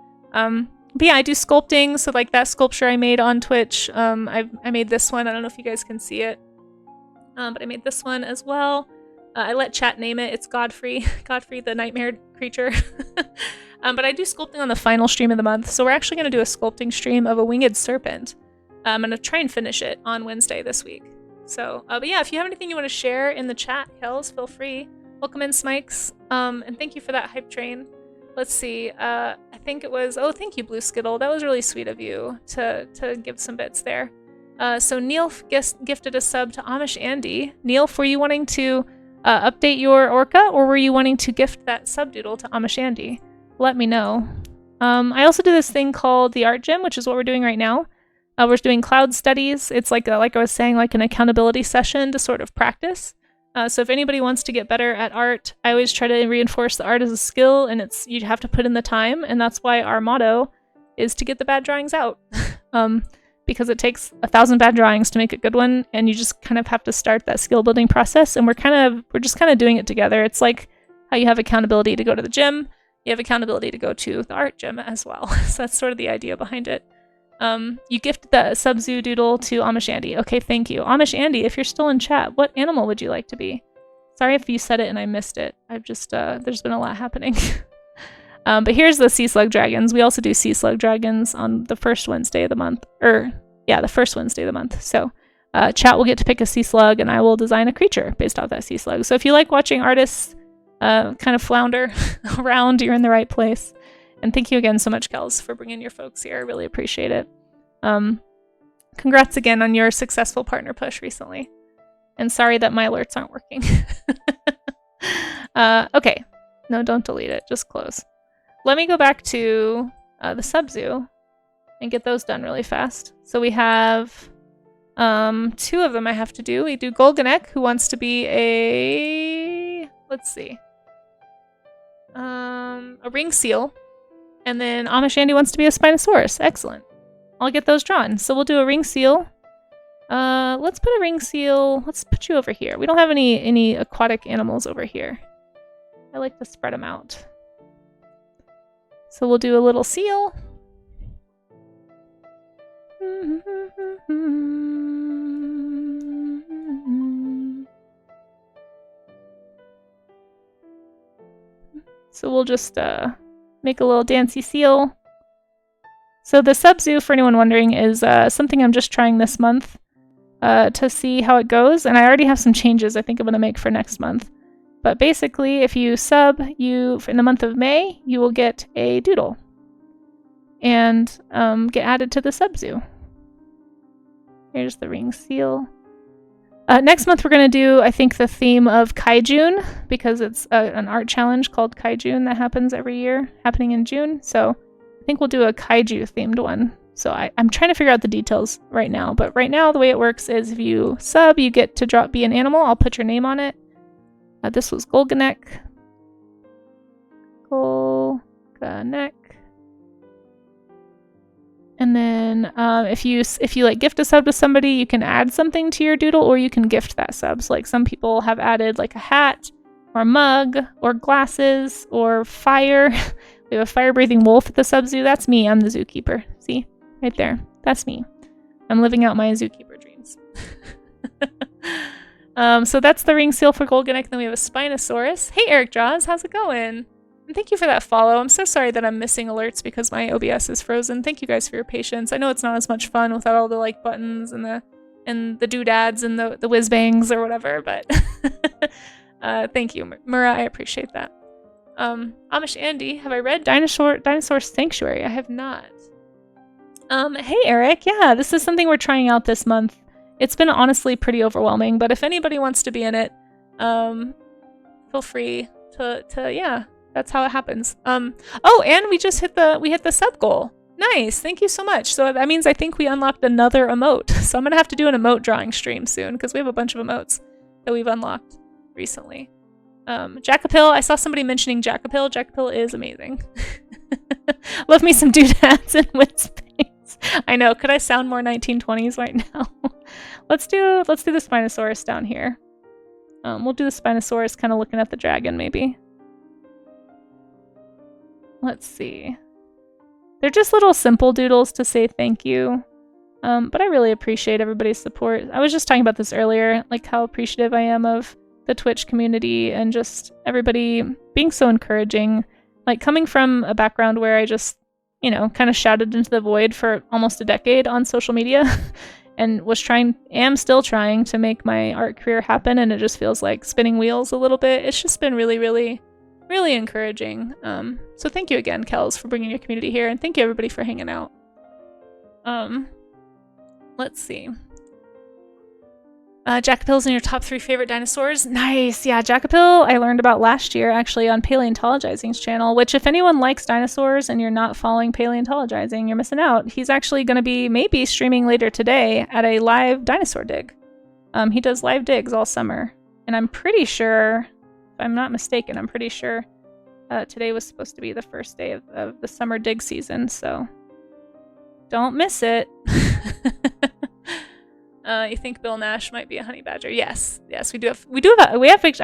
But yeah, I do sculpting. So like that sculpture I made on Twitch, I made this one. I don't know if you guys can see it. But I made this one as well. I let chat name it. It's Godfrey. Godfrey the nightmare creature. But I do sculpting on the final stream of the month. So we're actually going to do a sculpting stream of a winged serpent. I'm going to try and finish it on Wednesday this week. So, but yeah, if you have anything you want to share in the chat, Hells, feel free. Welcome in, Smikes. And thank you for that hype train. Let's see. I think it was... Oh, thank you, Blue Skittle. That was really sweet of you to give some bits there. So Neil gifted a sub to Amish Andy. Neil, were you wanting to update your orca, or were you wanting to gift that sub doodle to Amish Andy? Let me know. I also do this thing called the Art Gym, which is what we're doing right now. We're doing cloud studies. It's like I was saying, like an accountability session to sort of practice. So if anybody wants to get better at art, I always try to reinforce the art as a skill, and you have to put in the time, and that's why our motto is to get the bad drawings out. Because it takes 1,000 bad drawings to make a good one, and you just kind of have to start that skill building process, and we're just kind of doing it together. It's like how you have accountability to go to the gym, you have accountability to go to the art gym as well. So that's sort of the idea behind it. You gifted the Sub-Zoo doodle to Amish Andy. Okay, thank you. Amish Andy, if you're still in chat, what animal would you like to be? Sorry if you said it and I missed it. I've just, there's been a lot happening. But here's the sea slug dragons. We also do sea slug dragons on the first Wednesday of the month. The first Wednesday of the month. So chat will get to pick a sea slug, and I will design a creature based off that sea slug. So if you like watching artists kind of flounder around, you're in the right place. And thank you again so much, Kels, for bringing your folks here. I really appreciate it. Congrats again on your successful partner push recently. And sorry that my alerts aren't working. Okay. No, don't delete it. Just close. Let me go back to the Sub-Zoo and get those done really fast. So we have 2 of them I have to do. We do Golganek, who wants to be a... Let's see. A ring seal. And then Amish Andy wants to be a Spinosaurus. Excellent. I'll get those drawn. So we'll do a ring seal. Let's put a ring seal. Let's put you over here. We don't have any aquatic animals over here. I like to spread them out. So we'll do a little seal. So we'll just make a little dancy seal. So the Sub-Zoo, for anyone wondering, is something I'm just trying this month to see how it goes. And I already have some changes I think I'm going to make for next month. But basically, if you sub, in the month of May, you will get a doodle. And get added to the Sub-Zoo. Here's the ring seal. Next month we're going to do, I think, the theme of Kaijun, because it's an art challenge called Kaijun that happens every year, happening in June. So I think we'll do a Kaiju themed one. So I'm trying to figure out the details right now. But right now the way it works is if you sub, you get to be an animal. I'll put your name on it. This was Golganek. Golganek. And then if you like gift a sub to somebody, you can add something to your doodle, or you can gift that sub. So like some people have added like a hat or a mug or glasses or fire. We have a fire-breathing wolf at the Sub-Zoo. That's me. I'm the zookeeper. See? Right there. That's me. I'm living out my zookeeper dreams. So that's the ring seal for Golganek. Then we have a Spinosaurus. Hey, Eric Jaws. How's it going? And thank you for that follow. I'm so sorry that I'm missing alerts because my OBS is frozen. Thank you guys for your patience. I know it's not as much fun without all the like buttons and the the doodads and the whiz bangs or whatever, but thank you, Mura. I appreciate that. Amish Andy, have I read Dinosaur Sanctuary? I have not. Hey Eric, yeah, this is something we're trying out this month. It's been honestly pretty overwhelming, but if anybody wants to be in it, feel free to yeah, that's how it happens. Oh, and we just hit the sub goal. Nice, thank you so much. So that means I think we unlocked another emote. So I'm gonna have to do an emote drawing stream soon because we have a bunch of emotes that we've unlocked recently. Jackapil, I saw somebody mentioning Jackapil. Jackapil is amazing. Love me some doodads and whispers. I know, could I sound more 1920s right now? Let's do the Spinosaurus down here. We'll do the Spinosaurus kind of looking at the dragon maybe. Let's see. They're just little simple doodles to say thank you. But I really appreciate everybody's support. I was just talking about this earlier, like how appreciative I am of the Twitch community and just everybody being so encouraging. Like coming from a background where I just, you know, kind of shouted into the void for almost a decade on social media and am still trying to make my art career happen, and it just feels like spinning wheels a little bit. It's just been really, really, really encouraging. So thank you again, Kels, for bringing your community here, and thank you everybody for hanging out. Let's see. Jackapil's in your top 3 favorite dinosaurs? Nice! Yeah, Jackapil I learned about last year actually on Paleontologizing's channel, which if anyone likes dinosaurs and you're not following Paleontologizing, you're missing out. He's actually going to be maybe streaming later today at a live dinosaur dig. He does live digs all summer, and I'm pretty sure, if I'm not mistaken, I'm pretty sure today was supposed to be the first day of the summer dig season, so don't miss it. You think Bill Nash might be a honey badger? Yes, we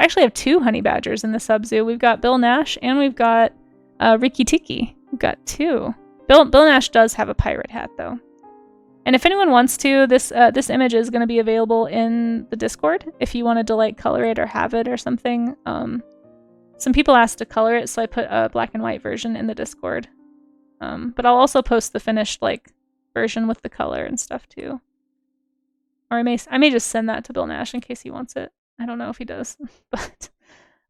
actually have 2 honey badgers in the sub zoo. We've got Bill Nash and we've got Riki Tiki. We've got 2. Bill Nash does have a pirate hat though. And if anyone wants to, this image is going to be available in the Discord if you wanted to like color it or have it or something. Some people asked to color it, so I put a black and white version in the Discord. But I'll also post the finished like version with the color and stuff too. Or I may just send that to Bill Nash in case he wants it. I don't know if he does. But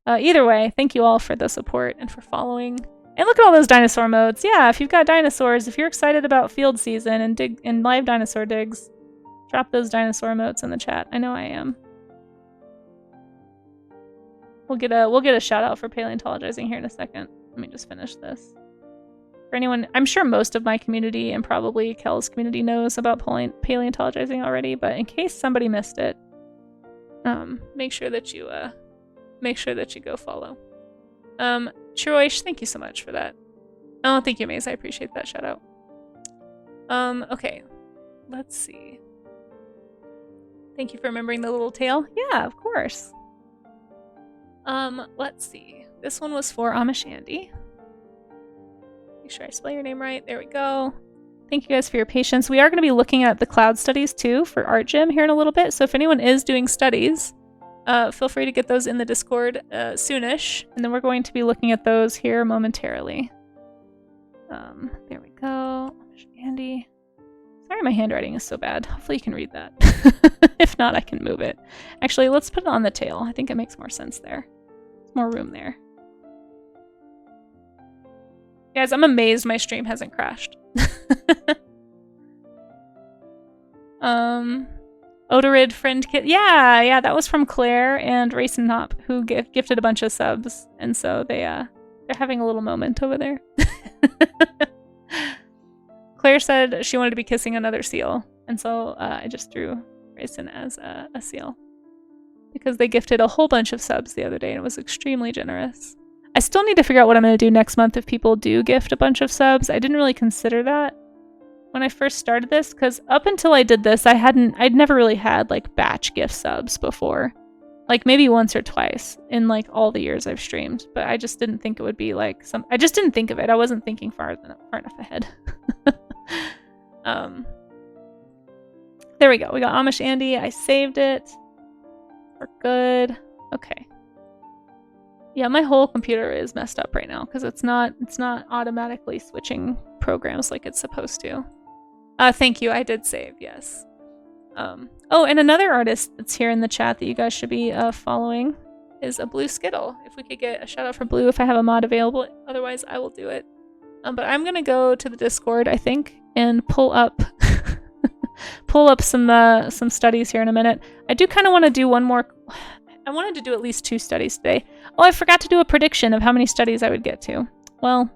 either way, thank you all for the support and for following. And look at all those dinosaur modes. Yeah, if you've got dinosaurs, if you're excited about field season and live dinosaur digs, drop those dinosaur modes in the chat. I know I am. We'll get a shout out for Paleontologizing here in a second. Let me just finish this. For anyone, I'm sure most of my community and probably Kel's community knows about Paleontologizing already, but in case somebody missed it, make sure that you go follow. Chiroish, thank you so much for that. Oh, thank you, Maze. I appreciate that shout out. Okay, let's see. Thank you for remembering the little tail. Yeah, of course. Let's see. This one was for Amish Andy. Make sure I spell your name right. There we go. Thank you guys for your patience. We are going to be looking at the cloud studies too for Art Gym here in a little bit. So if anyone is doing studies, feel free to get those in the Discord soonish. And then we're going to be looking at those here momentarily. There we go. Andy. Sorry, my handwriting is so bad. Hopefully you can read that. If not, I can move it. Actually, let's put it on the tail. I think it makes more sense there. There's more room there. Guys, I'm amazed my stream hasn't crashed. Odorid friend kit. Yeah, that was from Claire and Racing Hop, who gifted a bunch of subs, and so they're having a little moment over there. Claire said she wanted to be kissing another seal, and so I just drew Racing as a seal because they gifted a whole bunch of subs the other day, and it was extremely generous. I still need to figure out what I'm going to do next month if people do gift a bunch of subs. I didn't really consider that when I first started this, because up until I did this, I'd never really had like batch gift subs before. Like maybe once or twice in like all the years I've streamed, but I just didn't think it would be like I just didn't think of it. I wasn't thinking far enough ahead. There we go. We got Amish Andy. I saved it. We're good. Okay. Yeah, my whole computer is messed up right now because it's not automatically switching programs like it's supposed to. Thank you. I did save, yes. Oh, and another artist that's here in the chat that you guys should be following is a Blue Skittle. If we could get a shout out for Blue if I have a mod available, otherwise I will do it. But I'm gonna go to the Discord, I think, and pull up some studies here in a minute. I do kind of want to do one more. I wanted to do at least 2 studies today. Oh, I forgot to do a prediction of how many studies I would get to. Well,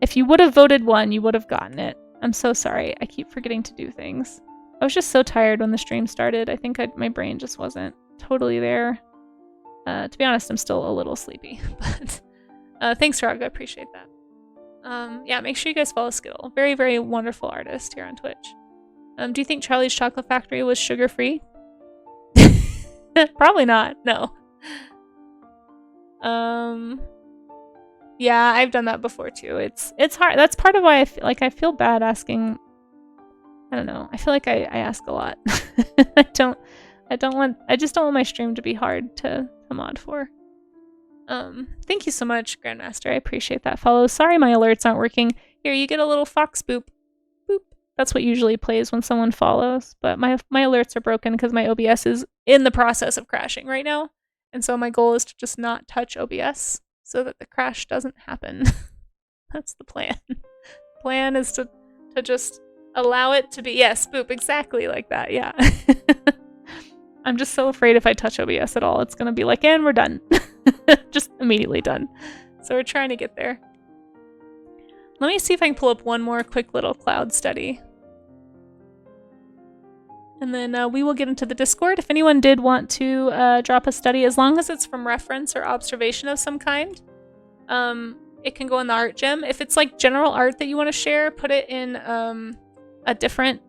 if you would have voted 1, you would have gotten it. I'm so sorry. I keep forgetting to do things. I was just so tired when the stream started. I think my brain just wasn't totally there. To be honest, I'm still a little sleepy. But thanks, Rog. I appreciate that. Yeah, make sure you guys follow Skittle. Very, very wonderful artist here on Twitch. Do you think Charlie's Chocolate Factory was sugar-free? Probably not. No. Yeah, I've done that before too. It's hard. That's part of why I feel bad asking. I don't know. I feel like I ask a lot. I just don't want my stream to be hard to mod for. Thank you so much, Grandmaster. I appreciate that follow. Sorry my alerts aren't working. Here, you get a little fox boop. Boop. That's what usually plays when someone follows, but my alerts are broken because my OBS is in the process of crashing right now. And so my goal is to just not touch OBS so that the crash doesn't happen. That's the plan. The plan is to just allow it to be, yes, boop, exactly like that, yeah. I'm just so afraid if I touch OBS at all, it's gonna be like, and we're done. Just immediately done. So we're trying to get there. Let me see if I can pull up one more quick little cloud study. And then we will get into the Discord. If anyone did want to drop a study, as long as it's from reference or observation of some kind, it can go in the art gem. If it's like general art that you want to share, put it in a different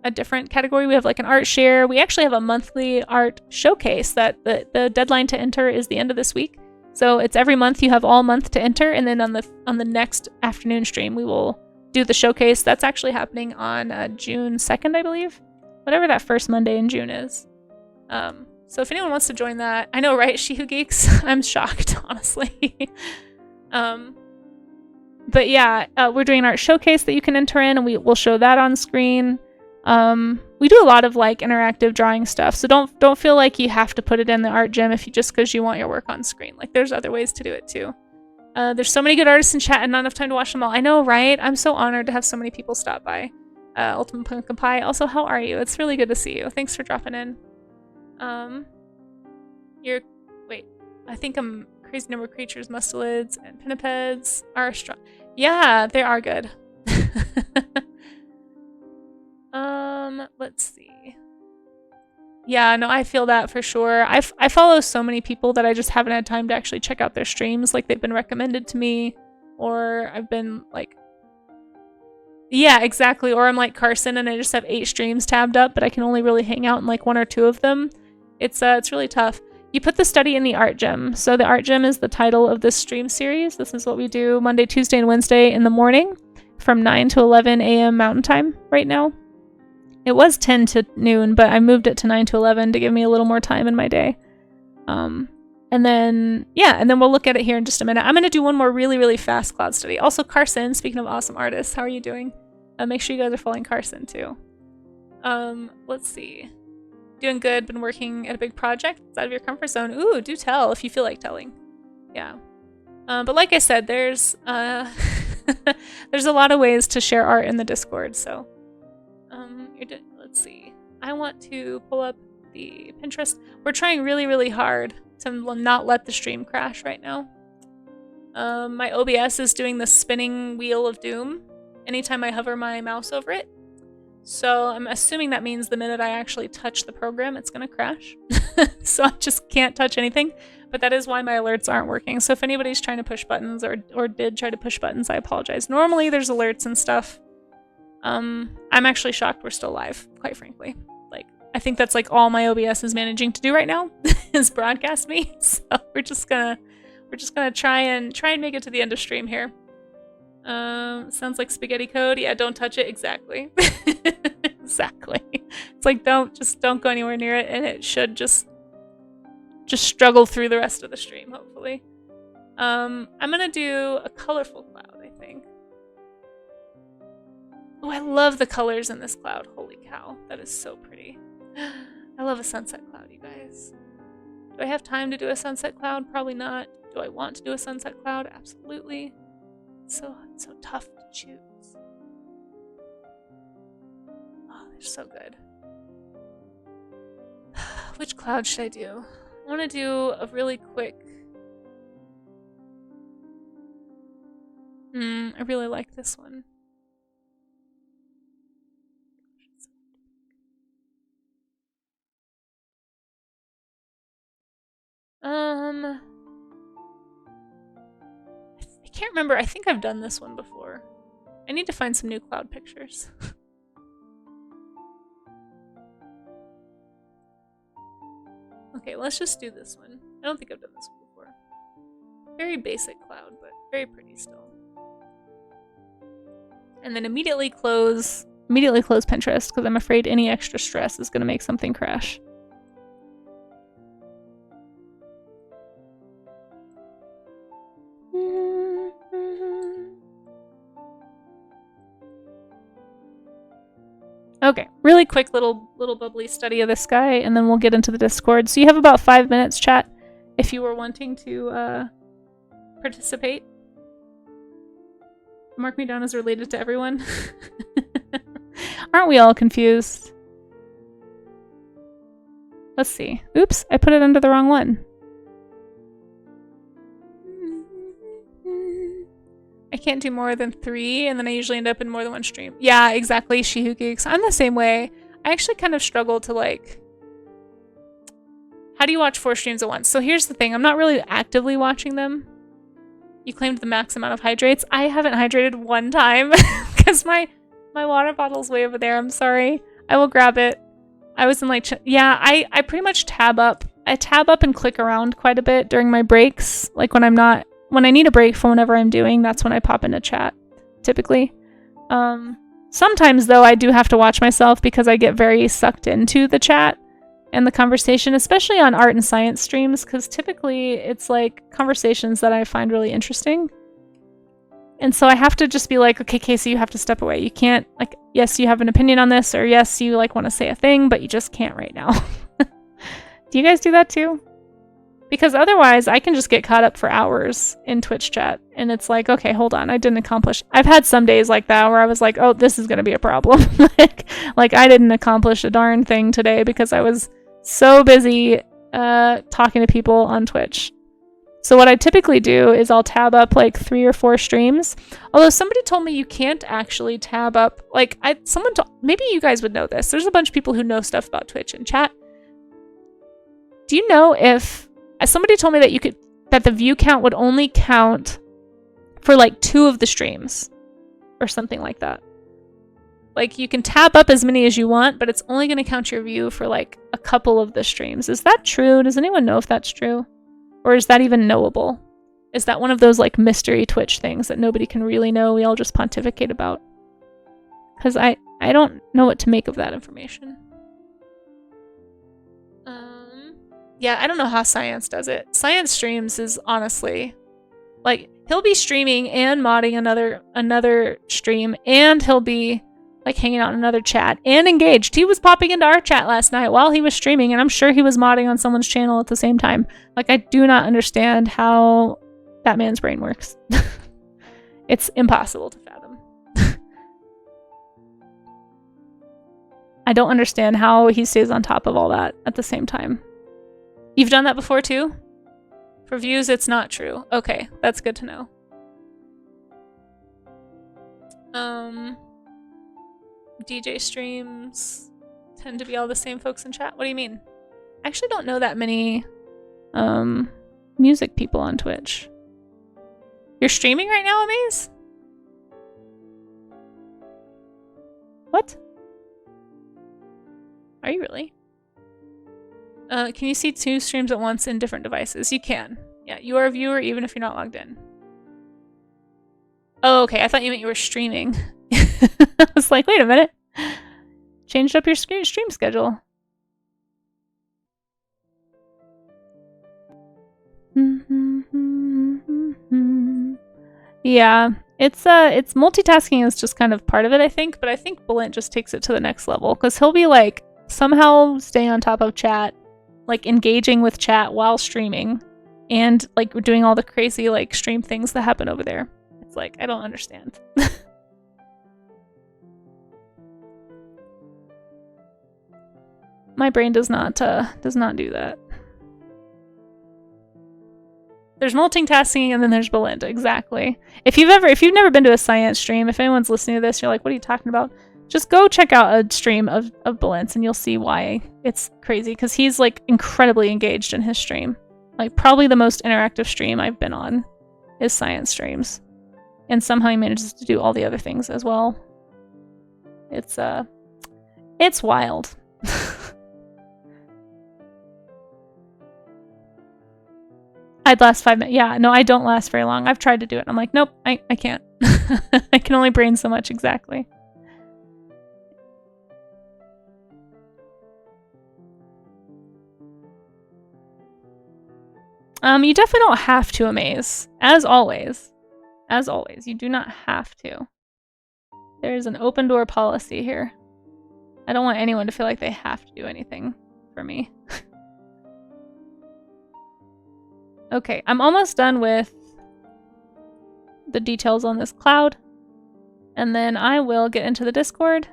category. We have like an art share. We actually have a monthly art showcase that the deadline to enter is the end of this week. So it's every month. You have all month to enter, and then on the next afternoon stream, we will do the showcase. That's actually happening on June 2nd, I believe. Whatever that first Monday in June is. So if anyone wants to join that, I know, right? She Who Geeks? I'm shocked, honestly. But yeah, we're doing an art showcase that you can enter in, and we'll show that on screen. We do a lot of like interactive drawing stuff, so don't feel like you have to put it in the art gym if you just because you want your work on screen. Like there's other ways to do it too. There's so many good artists in chat and not enough time to watch them all. I know, right? I'm so honored to have so many people stop by. Ultimate Pumpkin Pie. Also, how are you? It's really good to see you. Thanks for dropping in. Wait, I think I'm Crazy Number of Creatures, Mustelids, and Pinnipeds are strong. Yeah, they are good. Let's see. Yeah, no, I feel that for sure. I follow so many people that I just haven't had time to actually check out their streams. Like they've been recommended to me, or I've been like, yeah, exactly. Or I'm like Carson and I just have 8 streams tabbed up, but I can only really hang out in like 1 or 2 of them. It's really tough. You put the study in the art gem. So the art gem is the title of this stream series. This is what we do Monday, Tuesday, and Wednesday in the morning from 9 to 11 a.m. Mountain Time right now. It was 10 to noon, but I moved it to 9 to 11 to give me a little more time in my day. And then we'll look at it here in just a minute. I'm going to do one more really, really fast cloud study. Also, Carson, speaking of awesome artists, how are you doing? Make sure you guys are following Carson, too. Let's see. Doing good. Been working at a big project. It's out of your comfort zone. Ooh, do tell if you feel like telling. Yeah. But like I said, there's there's a lot of ways to share art in the Discord, so let's see. I want to pull up the Pinterest. We're trying really, really hard to not let the stream crash right now. My OBS is doing the spinning wheel of doom anytime I hover my mouse over it. So I'm assuming that means the minute I actually touch the program, it's going to crash. So I just can't touch anything. But that is why my alerts aren't working. So if anybody's trying to push buttons or did try to push buttons, I apologize. Normally there's alerts and stuff. I'm actually shocked we're still live, quite frankly. Like, I think that's like all my OBS is managing to do right now is broadcast me. So we're just gonna try and make it to the end of stream here. Sounds like spaghetti code. Yeah, don't touch it. Exactly. Exactly. It's like don't go anywhere near it, and it should just struggle through the rest of the stream, hopefully. I'm gonna do a colorful cloud, I think. Oh, I love the colors in this cloud. Holy cow, that is so pretty. I love a sunset cloud, you guys. Do I have time to do a sunset cloud? Probably not. Do I want to do a sunset cloud? Absolutely. It's so tough to choose. Oh, they're so good. Which cloud should I do? I want to do a really quick... I really like this one. I can't remember. I think I've done this one before. I need to find some new cloud pictures. Okay, let's just do this one. I don't think I've done this one before. Very basic cloud, but very pretty still. And then immediately close Pinterest because I'm afraid any extra stress is going to make something crash. Okay, really quick little bubbly study of this guy, and then we'll get into the Discord. So you have about 5 minutes, chat, if you were wanting to participate. Mark me down as related to everyone. Aren't we all confused? Let's see. Oops, I put it under the wrong one. I can't do more than 3, and then I usually end up in more than one stream. Yeah, exactly, She Who Geeks. I'm the same way. I actually kind of struggle to, like... How do you watch 4 streams at once? So here's the thing. I'm not really actively watching them. You claimed the max amount of hydrates. I haven't hydrated one time because my water bottle's way over there. I'm sorry. I will grab it. I was in, like... Yeah, I pretty much tab up. I tab up and click around quite a bit during my breaks. Like, when I'm not... When I need a break from whatever I'm doing, that's when I pop into chat, typically. Sometimes, though, I do have to watch myself because I get very sucked into the chat and the conversation, especially on art and science streams, because typically it's like conversations that I find really interesting. And so I have to just be like, okay, Casey, you have to step away. You can't, like, yes, you have an opinion on this, or yes, you, like, want to say a thing, but you just can't right now. Do you guys do that too? Because otherwise, I can just get caught up for hours in Twitch chat. And it's like, okay, hold on, I didn't accomplish... I've had some days like that where I was like, oh, this is going to be a problem. like, I didn't accomplish a darn thing today because I was so busy talking to people on Twitch. So what I typically do is I'll tab up like 3 or 4 streams. Although somebody told me you can't actually tab up... Like, maybe you guys would know this. There's a bunch of people who know stuff about Twitch in chat. Do you know if... Somebody told me that that the view count would only count for like 2 of the streams or something like that. Like, you can tab up as many as you want, but it's only going to count your view for like a couple of the streams. Is that true? Does anyone know if that's true? Or is that even knowable? Is that one of those like mystery Twitch things that nobody can really know? We all just pontificate about. Because I don't know what to make of that information. Yeah, I don't know how Science does it. Science streams is honestly, like, he'll be streaming and modding another stream, and he'll be like hanging out in another chat and engaged. He was popping into our chat last night while he was streaming, and I'm sure he was modding on someone's channel at the same time. Like, I do not understand how that man's brain works. It's impossible to fathom. I don't understand how he stays on top of all that at the same time. You've done that before too? For views, it's not true. Okay, that's good to know. DJ streams tend to be all the same folks in chat. What do you mean? I actually don't know that many music people on Twitch. You're streaming right now, Amaze? What? Are you really? Can you see 2 streams at once in different devices? You can. Yeah, you are a viewer even if you're not logged in. Oh, okay. I thought you meant you were streaming. I was like, wait a minute. Changed up your stream schedule. Yeah, it's multitasking is just kind of part of it, I think. But I think Bulent just takes it to the next level because he'll be like somehow staying on top of chat, like engaging with chat while streaming, and like doing all the crazy like stream things that happen over there. It's like, I don't understand. My brain does not do that. There's multitasking and then there's Belinda, exactly. If you've never been to a science stream, if anyone's listening to this, you're like, what are you talking about? Just go check out a stream of Balance and you'll see why it's crazy, because he's like incredibly engaged in his stream. Like probably the most interactive stream I've been on is science streams. And somehow he manages to do all the other things as well. It's wild. I'd last 5 minutes. Yeah, no, I don't last very long. I've tried to do it. I'm like, nope, I can't. I can only brain so much, exactly. You definitely don't have to, Amaze. As always, you do not have to. There's an open door policy here. I don't want anyone to feel like they have to do anything for me. Okay, I'm almost done with the details on this cloud. And then I will get into the Discord.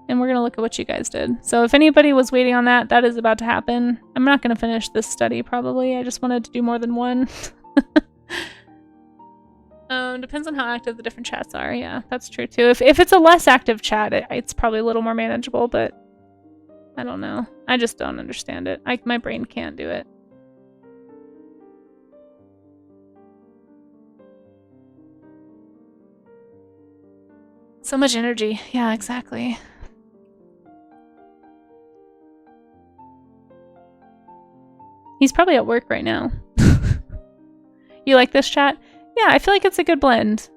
And we're going to look at what you guys did. So if anybody was waiting on that, that is about to happen. I'm not going to finish this study, probably. I just wanted to do more than one. Depends on how active the different chats are. Yeah, that's true, too. If it's a less active chat, it's probably a little more manageable, but I don't know. I just don't understand it. My brain can't do it. So much energy. Yeah, exactly. He's probably at work right now. You like this chat? Yeah, I feel like it's a good blend.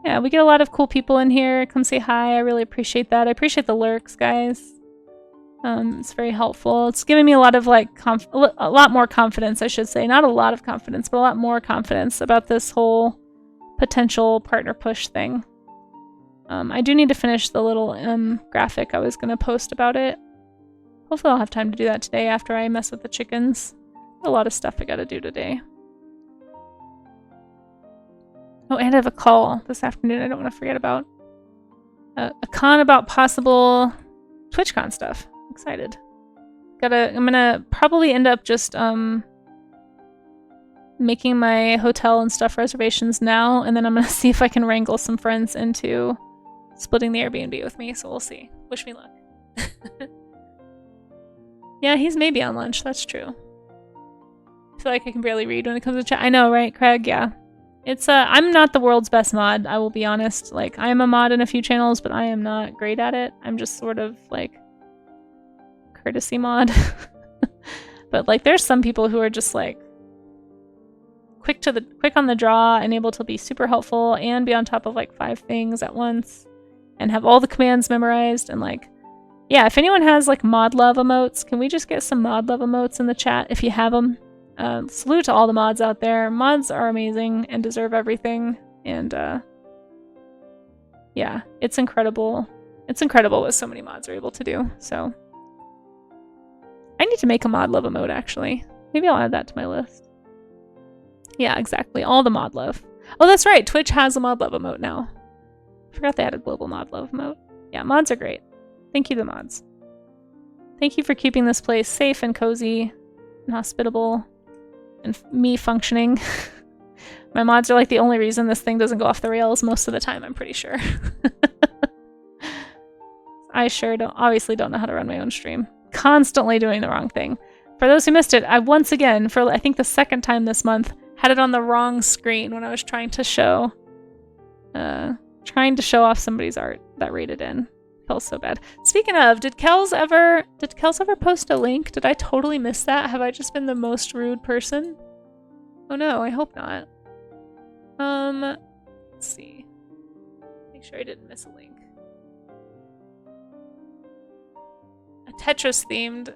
Yeah, we get a lot of cool people in here. Come say hi. I really appreciate that. I appreciate the lurks, guys. It's very helpful. It's giving me a lot of like a lot more confidence, I should say. Not a lot of confidence, but a lot more confidence about this whole potential partner push thing. I do need to finish the little graphic I was going to post about it. Hopefully I'll have time to do that today after I mess with the chickens. A lot of stuff I gotta do today. Oh, and I have a call this afternoon I don't want to forget about. A con about possible TwitchCon stuff. Excited. I'm gonna probably end up just making my hotel and stuff reservations now, and then I'm gonna see if I can wrangle some friends into splitting the Airbnb with me, so we'll see. Wish me luck. Yeah, he's maybe on lunch, that's true. I feel like I can barely read when it comes to chat. I know, right, Craig? Yeah. It's I'm not the world's best mod, I will be honest. Like, I am a mod in a few channels, but I am not great at it. I'm just sort of like courtesy mod. But like there's some people who are just like quick on the draw and able to be super helpful and be on top of like 5 things at once and have all the commands memorized. And like, yeah, if anyone has like mod love emotes, can we just get some mod love emotes in the chat if you have them? Salute to all the mods out there. Mods are amazing and deserve everything. And yeah, it's incredible. It's incredible what so many mods are able to do. So I need to make a mod love emote actually. Maybe I'll add that to my list. Yeah, exactly. All the mod love. Oh, that's right. Twitch has a mod love emote now. Forgot they added global mod love emote. Yeah, mods are great. Thank you, the mods. Thank you for keeping this place safe and cozy and hospitable and me functioning. My mods are like the only reason this thing doesn't go off the rails most of the time, I'm pretty sure. I sure obviously don't know how to run my own stream. Constantly doing the wrong thing. For those who missed it, I once again, for I think the second time this month, had it on the wrong screen when I was trying to show off somebody's art that rated in. Felt so bad. Speaking of, did Kels ever post a link? Did I totally miss that? Have I just been the most rude person? Oh no, I hope not. Let's see. Make sure I didn't miss a link. A Tetris themed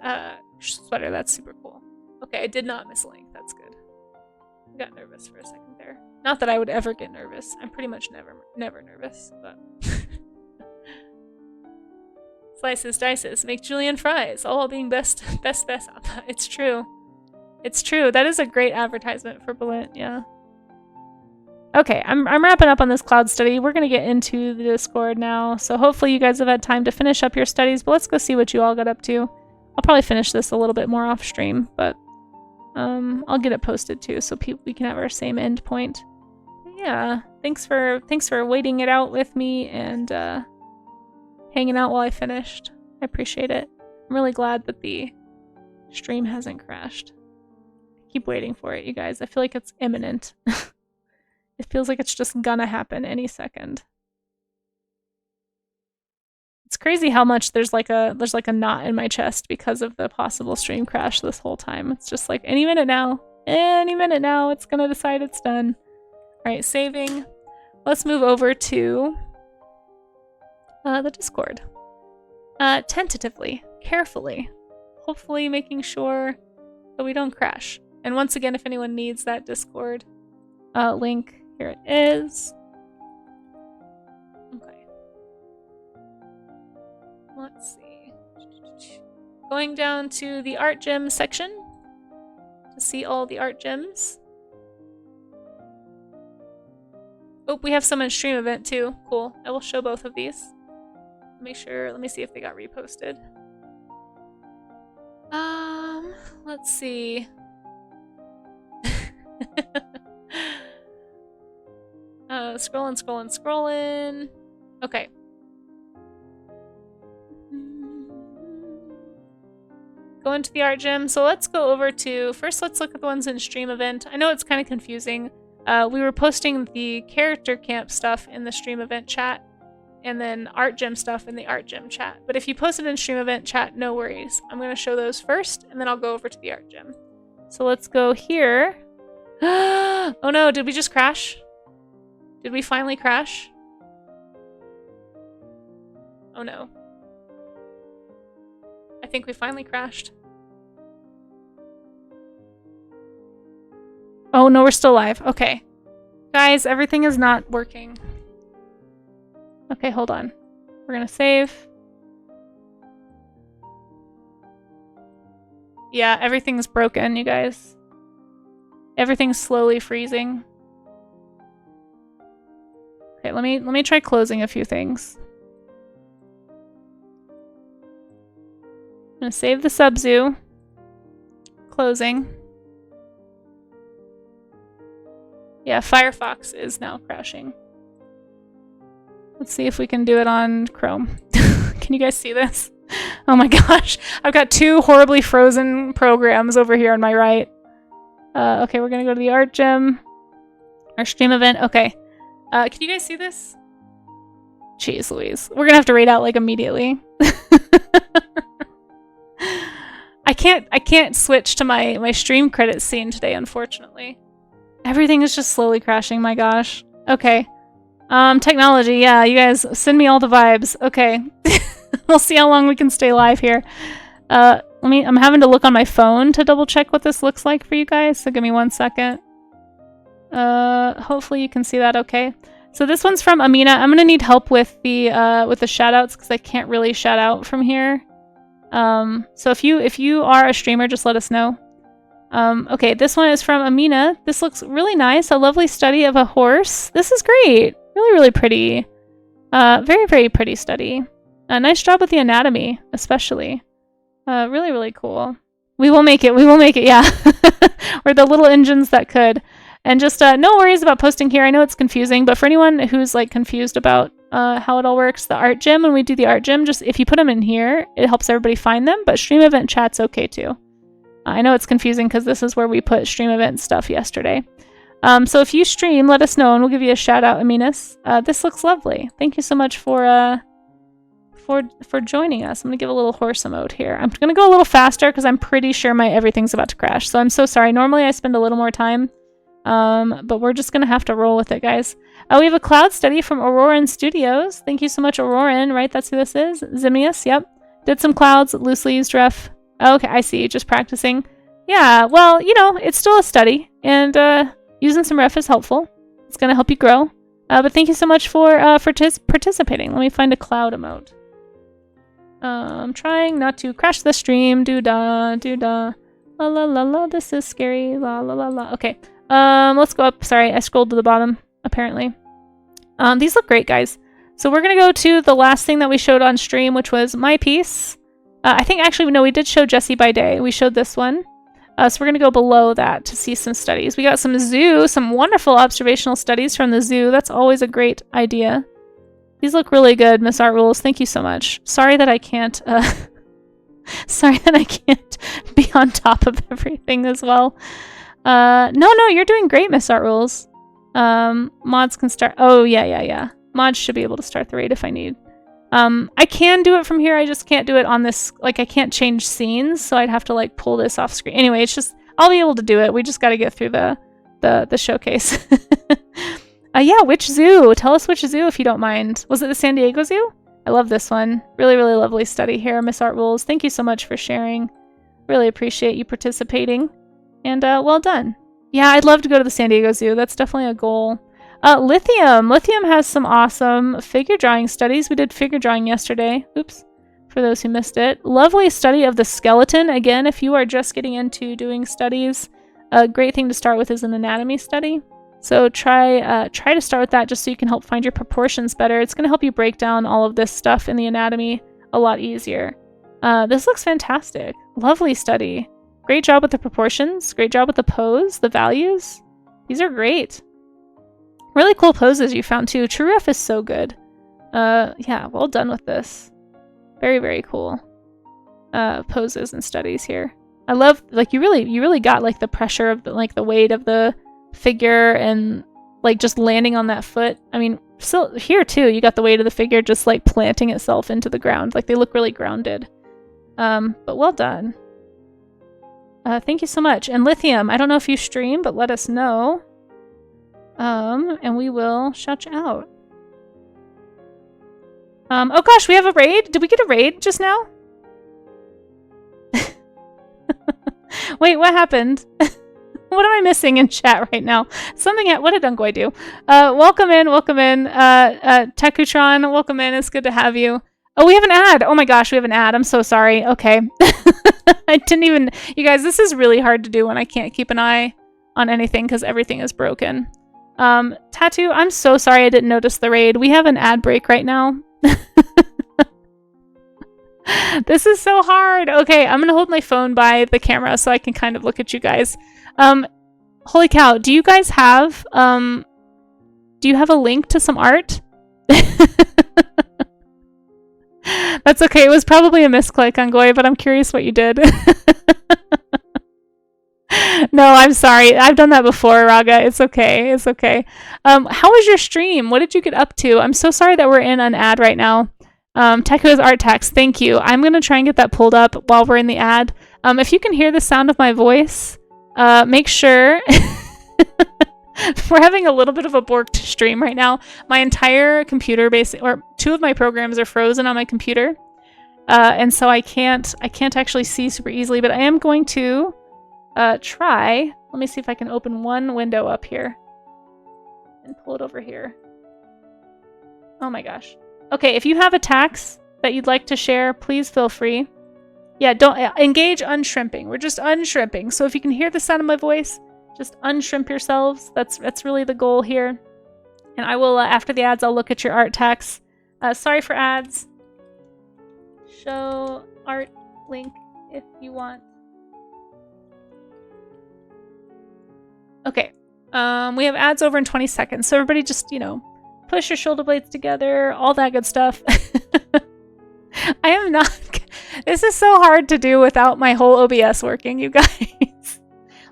sweater, that's super cool. Okay, I did not miss a link, that's good. I got nervous for a second there. Not that I would ever get nervous. I'm pretty much never nervous, but Splices, Dices, make julienne fries, all while being best. It's true. It's true. That is a great advertisement for Balint, yeah. Okay, I'm wrapping up on this cloud study. We're going to get into the Discord now, so hopefully you guys have had time to finish up your studies, but let's go see what you all got up to. I'll probably finish this a little bit more off stream, but I'll get it posted too, so we can have our same end point. But yeah, thanks for waiting it out with me and hanging out while I finished. I appreciate it. I'm really glad that the stream hasn't crashed. I keep waiting for it, you guys. I feel like it's imminent. It feels like it's just gonna happen any second. It's crazy how much there's like a knot in my chest because of the possible stream crash this whole time. It's just like any minute now, it's gonna decide it's done. All right, saving. Let's move over to the Discord. Tentatively, carefully, hopefully making sure that we don't crash. And once again, if anyone needs that Discord link, here it is. Okay. Let's see. Going down to the art gem section to see all the art gems. Oh, we have some in stream event too. Cool. I will show both of these. Let me see if they got reposted. Let's see. Scrolling. Okay. Go into the art gym. So let's go over to, first let's look at the ones in stream event. I know it's kind of confusing. We were posting the character camp stuff in the stream event chat, and then art gym stuff in the art gym chat. But if you post it in stream event chat, no worries. I'm going to show those first, and then I'll go over to the art gym. So let's go here. Oh no, did we just crash? Did we finally crash? Oh no. I think we finally crashed. Oh no, we're still live. Okay. Guys, everything is not working. Okay, hold on. We're gonna save. Yeah, everything's broken, you guys. Everything's slowly freezing. Okay, let me try closing a few things. I'm gonna save the sub-zoo. Closing. Yeah, Firefox is now crashing. Let's see if we can do it on Chrome. Can you guys see this? Oh my gosh. I've got two horribly frozen programs over here on my right. Okay, we're gonna go to the art gym. Our stream event. Okay. Can you guys see this? Jeez Louise. We're gonna have to raid out like immediately. I can't switch to my stream credits scene today, unfortunately. Everything is just slowly crashing, my gosh. Okay. Technology, yeah, you guys send me all the vibes. Okay. We'll see how long we can stay live here. I'm having to look on my phone to double check what this looks like for you guys, so give me 1 second. Hopefully you can see that okay. So this one's from Amina. I'm gonna need help with the shoutouts because I can't really shout out from here. So if you are a streamer, just let us know. Okay, this one is from Amina. This looks really nice. A lovely study of a horse. This is great. Really, really pretty. Very, very pretty study. Nice job with the anatomy, especially. Really, really cool. We will make it. We will make it, yeah. We're the little engines that could. And just no worries about posting here. I know it's confusing, but for anyone who's like confused about how it all works, the art gym, when we do the art gym, just if you put them in here, it helps everybody find them, but stream event chat's okay too. I know it's confusing because this is where we put stream event stuff yesterday. So if you stream, let us know and we'll give you a shout out, Aminus. This looks lovely. Thank you so much for joining us. I'm gonna give a little horse emote here. I'm gonna go a little faster because I'm pretty sure everything's about to crash. So I'm so sorry. Normally I spend a little more time, but we're just gonna have to roll with it, guys. We have a cloud study from Auroran Studios. Thank you so much, Auroran. Right, that's who this is. Zimius. Yep. Did some clouds. Loosely used ref. Okay, I see. Just practicing. Yeah, well, you know, it's still a study, and using some ref is helpful. It's going to help you grow. But thank you so much for participating. Let me find a cloud emote. Trying not to crash the stream. Do-da, do-da. La la la la, this is scary. La la la la. Okay. Let's go up. Sorry, I scrolled to the bottom, apparently. These look great, guys. So we're gonna go to the last thing that we showed on stream, which was my piece. I think actually, no, we did show Jessie by Day. We showed this one. So we're gonna go below that to see some studies. We got some zoo, some wonderful observational studies from the zoo. That's always a great idea. These look really good, Miss Art Rules. Thank you so much. Sorry that I can't, sorry that I can't be on top of everything as well. No, you're doing great, Miss Art Rules. Mods can start. Oh, yeah. Mods should be able to start the raid if I need. I can do it from here. I just can't do it on this. Like, I can't change scenes, so I'd have to, like, pull this off screen. Anyway, it's just, I'll be able to do it. We just got to get through the showcase. Yeah, which zoo? Tell us which zoo if you don't mind. Was it the San Diego Zoo? I love this one. Really, really lovely study here, Miss Art Rules. Thank you so much for sharing. Really appreciate you participating. And well done. Yeah, I'd love to go to the San Diego Zoo. That's definitely a goal. Lithium. Lithium has some awesome figure drawing studies. We did figure drawing yesterday. Oops. For those who missed it. Lovely study of the skeleton. Again, if you are just getting into doing studies, a great thing to start with is an anatomy study. So try to start with that just so you can help find your proportions better. It's going to help you break down all of this stuff in the anatomy a lot easier. This looks fantastic. Lovely study. Great job with the proportions. Great job with the pose, the values. These are great. Really cool poses you found too. True Ref is so good. Yeah, well done with this. Very, very cool poses and studies here. I love, like, you really got, like, the pressure of, the weight of the figure and, like, just landing on that foot. I mean, still here too, you got the weight of the figure just, like, planting itself into the ground. Like, they look really grounded. But well done. Thank you so much. And Lithium, I don't know if you stream, but let us know. And we will shout you out. Oh gosh, we have a raid? Did we get a raid just now? Wait, what happened? What am I missing in chat right now? What did Ungoy do? Welcome in. Takutron, welcome in. It's good to have you. Oh, we have an ad. Oh my gosh, we have an ad. I'm so sorry. Okay. I didn't even... You guys, this is really hard to do when I can't keep an eye on anything because everything is broken. Tattoo, I'm so sorry I didn't notice the raid. We have an ad break right now. This is so hard. Okay, I'm gonna hold my phone by the camera so I can kind of look at you guys. Holy cow, do you guys have, do you have a link to some art? That's okay, it was probably a misclick on Goy, but I'm curious what you did. No, I'm sorry. I've done that before, Raga. It's okay. It's okay. How was your stream? What did you get up to? I'm so sorry that we're in an ad right now. Teku's art text. Thank you. I'm going to try and get that pulled up while we're in the ad. If you can hear the sound of my voice, make sure... We're having a little bit of a borked stream right now. My entire computer, or two of my programs are frozen on my computer. And so I can't actually see super easily, but I am going to try. Let me see if I can open one window up here and pull it over here. Oh my gosh. Okay, if you have attacks that you'd like to share, please feel free. Yeah, don't engage unshrimping. We're just unshrimping. So if you can hear the sound of my voice, just unshrimp yourselves. That's really the goal here. And I will, after the ads, I'll look at your art tags. Sorry for ads. Show art link if you want. Okay. We have ads over in 20 seconds. So everybody just, push your shoulder blades together, all that good stuff. I am not... This is so hard to do without my whole OBS working, you guys.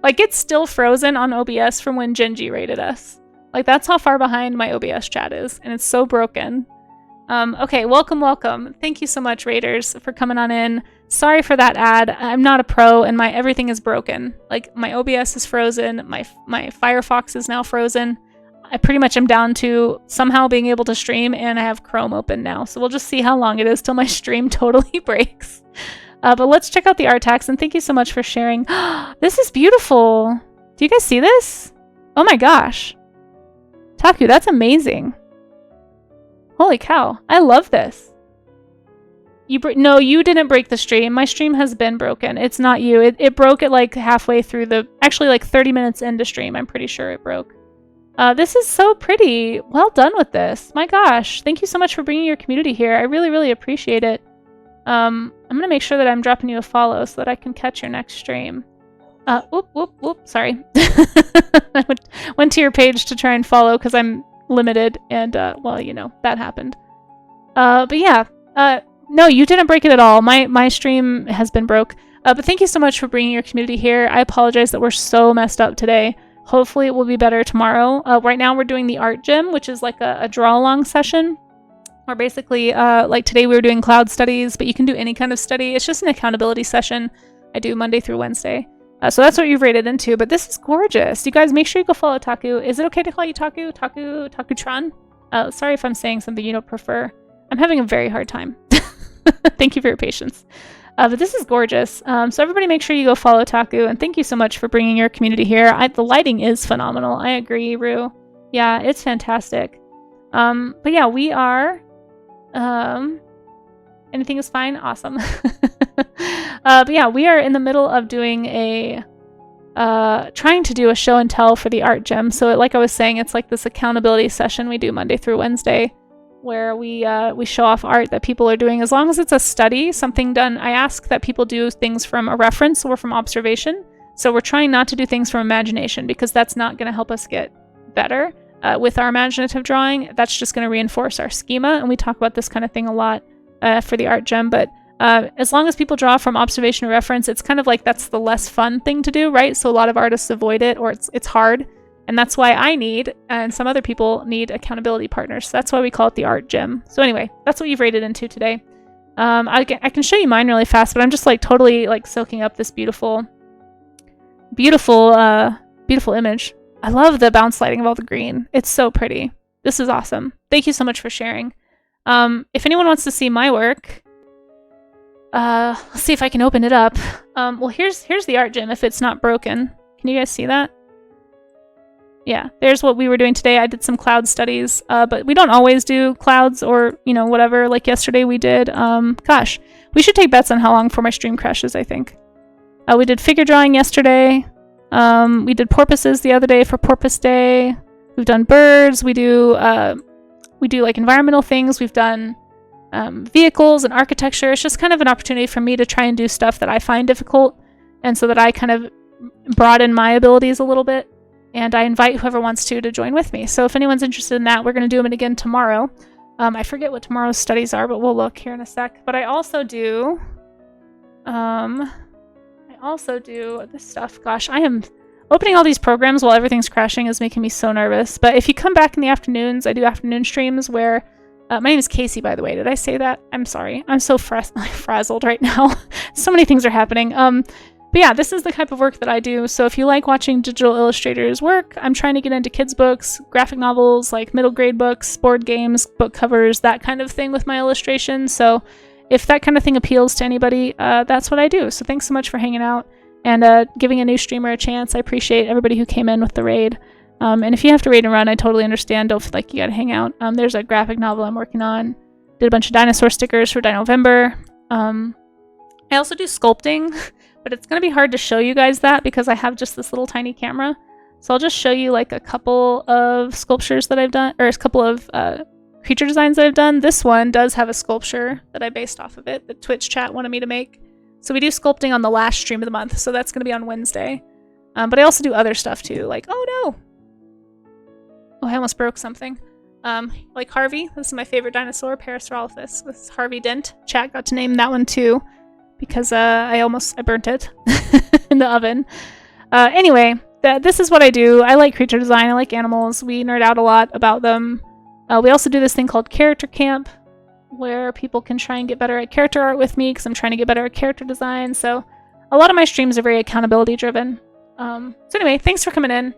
Like, it's still frozen on OBS from when Genji rated us. Like, that's how far behind my OBS chat is, and it's so broken. Okay, welcome. Thank you so much, Raiders, for coming on in. Sorry for that ad. I'm not a pro, and everything is broken. Like, my OBS is frozen, my Firefox is now frozen. I pretty much am down to somehow being able to stream, and I have Chrome open now. So we'll just see how long it is till my stream totally breaks. But let's check out the art tags, and thank you so much for sharing. This is beautiful. Do you guys see this? Oh my gosh. Taku, that's amazing. Holy cow. I love this. No, you didn't break the stream. My stream has been broken. It's not you. It broke it like halfway through actually like 30 minutes into stream. I'm pretty sure it broke. This is so pretty. Well done with this. My gosh. Thank you so much for bringing your community here. I really, really appreciate it. I'm going to make sure that I'm dropping you a follow so that I can catch your next stream. Whoop, sorry. I went to your page to try and follow because I'm limited and, well, you know, that happened. But yeah, no, you didn't break it at all. My stream has been broke. But thank you so much for bringing your community here. I apologize that we're so messed up today. Hopefully it will be better tomorrow. Right now we're doing the art gym, which is like a draw along session. Or basically, like today we were doing cloud studies, but you can do any kind of study. It's just an accountability session I do Monday through Wednesday. So that's what you've rated into, but this is gorgeous. You guys, make sure you go follow Taku. Is it okay to call you Taku? Taku-tron? Sorry if I'm saying something you don't prefer. I'm having a very hard time. Thank you for your patience. But this is gorgeous. So everybody make sure you go follow Taku, and thank you so much for bringing your community here. The lighting is phenomenal. I agree, Rue. Yeah, it's fantastic. But yeah, we are... anything is fine? Awesome. But yeah, we are in the middle of doing trying to do a show and tell for the art gym. So like I was saying, it's like this accountability session we do Monday through Wednesday, where we show off art that people are doing. As long as it's a study, something done, I ask that people do things from a reference or from observation. So we're trying not to do things from imagination because that's not going to help us get better with our imaginative drawing. That's just going to reinforce our schema, and we talk about this kind of thing a lot for the art gym. But as long as people draw from observation or reference, it's kind of like that's the less fun thing to do, right? So a lot of artists avoid it, or it's hard. And that's why I need, and some other people need, accountability partners. So that's why we call it the art gym. So anyway, that's what you've rated into today. I can show you mine really fast, but I'm just like totally like soaking up this beautiful image. I love the bounce lighting of all the green. It's so pretty. This is awesome. Thank you so much for sharing. If anyone wants to see my work, let's see if I can open it up. Well, here's the art gym if it's not broken. Can you guys see that? Yeah, there's what we were doing today. I did some cloud studies, but we don't always do clouds or, you know, whatever. Like yesterday we did, gosh, we should take bets on how long before my stream crashes, I think. We did figure drawing yesterday. We did porpoises the other day for Porpoise Day. We've done birds. We do like environmental things. We've done vehicles and architecture. It's just kind of an opportunity for me to try and do stuff that I find difficult, and so that I kind of broaden my abilities a little bit. And I invite whoever wants to join with me. So if anyone's interested in that, we're going to do them again tomorrow. I forget what tomorrow's studies are, but we'll look here in a sec. But I also do this stuff. Gosh, I am opening all these programs while everything's crashing is making me so nervous. But if you come back in the afternoons, I do afternoon streams where my name is Casey, by the way. Did I say that? I'm sorry. I'm so frazzled right now. So many things are happening. But yeah, this is the type of work that I do. So if you like watching digital illustrators work, I'm trying to get into kids' books, graphic novels, like middle grade books, board games, book covers, that kind of thing with my illustrations. So if that kind of thing appeals to anybody, that's what I do. So thanks so much for hanging out and giving a new streamer a chance. I appreciate everybody who came in with the raid. And if you have to raid and run, I totally understand. Don't feel like you gotta hang out. There's a graphic novel I'm working on. Did a bunch of dinosaur stickers for Dinovember. I also do sculpting. But it's going to be hard to show you guys that because I have just this little tiny camera. So I'll just show you like a couple of sculptures that I've done, or a couple of creature designs that I've done. This one does have a sculpture that I based off of it that Twitch chat wanted me to make. So we do sculpting on the last stream of the month. So that's going to be on Wednesday. But I also do other stuff too. Like, oh no. Oh, I almost broke something. Like Harvey. This is my favorite dinosaur, Parasaurolophus. This is Harvey Dent. Chat got to name that one too. Because I burnt it in the oven. Anyway, this is what I do. I like creature design. I like animals. We nerd out a lot about them. We also do this thing called Character Camp, where people can try and get better at character art with me because I'm trying to get better at character design. So a lot of my streams are very accountability driven. So anyway, thanks for coming in.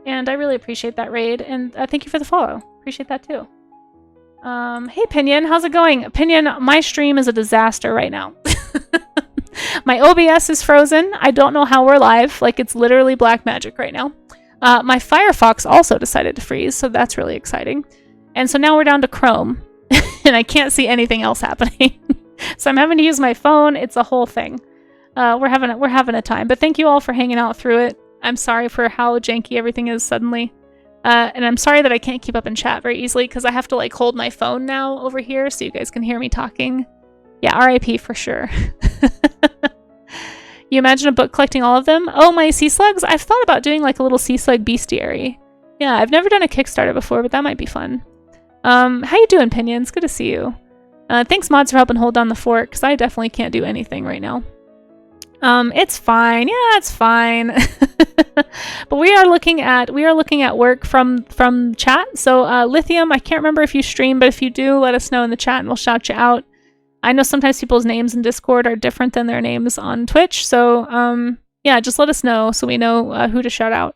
And I really appreciate that raid. And thank you for the follow. Appreciate that too. Hey Pinion, how's it going? Pinion, my stream is a disaster right now. My OBS is frozen. I don't know how we're live. Like, it's literally black magic right now. My Firefox also decided to freeze, so that's really exciting. And so now we're down to Chrome, and I can't see anything else happening. So I'm having to use my phone. It's a whole thing. We're having a time. But thank you all for hanging out through it. I'm sorry for how janky everything is suddenly. And I'm sorry that I can't keep up in chat very easily because I have to like hold my phone now over here so you guys can hear me talking. Yeah, RIP for sure. You imagine a book collecting all of them? Oh, my sea slugs? I've thought about doing like a little sea slug bestiary. Yeah, I've never done a Kickstarter before, but that might be fun. How you doing, Pinions? Good to see you. Thanks, mods, for helping hold down the fort, because I definitely can't do anything right now. It's fine. Yeah, it's fine. But we are looking at work from chat. So Lithium, I can't remember if you stream, but if you do, let us know in the chat and we'll shout you out. I know sometimes people's names in Discord are different than their names on Twitch, so yeah, just let us know so we know who to shout out.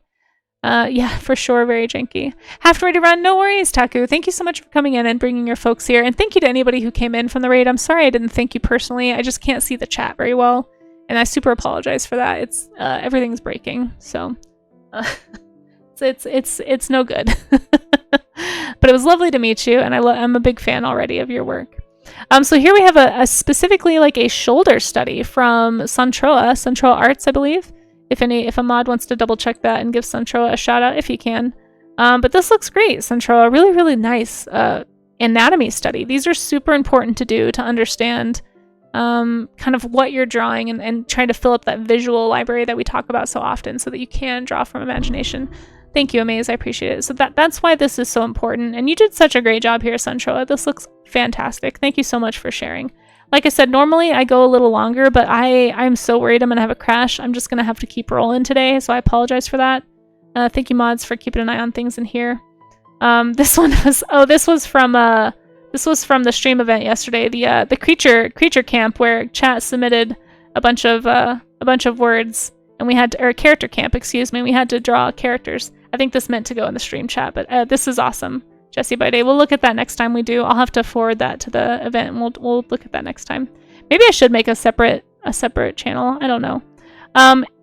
Yeah, for sure, very janky. Half ready to run, no worries, Taku. Thank you so much for coming in and bringing your folks here, and thank you to anybody who came in from the raid. I'm sorry I didn't thank you personally. I just can't see the chat very well, and I super apologize for that. It's everything's breaking, so it's no good. But it was lovely to meet you, and I'm a big fan already of your work. So here we have a specifically like a shoulder study from Suntroa Arts, I believe. If a mod wants to double check that and give Suntroa a shout out, if you can. But this looks great, Suntroa. Really, really nice anatomy study. These are super important to do to understand kind of what you're drawing and try to fill up that visual library that we talk about so often so that you can draw from imagination. Thank you, Amaze. I appreciate it. So that's why this is so important. And you did such a great job here, Suntroa. This looks fantastic. Thank you so much for sharing. Like I said, normally I go a little longer, but I'm so worried I'm going to have a crash. I'm just going to have to keep rolling today, so I apologize for that. Thank you, mods, for keeping an eye on things in here. This was from the stream event yesterday, the creature camp where chat submitted a bunch of words, and we had to, or character camp, excuse me, we had to draw characters. I think this meant to go in the stream chat, but this is awesome. Jesse by Day. We'll look at that next time we do. I'll have to forward that to the event, and we'll look at that next time. Maybe I should make a separate channel. I don't know.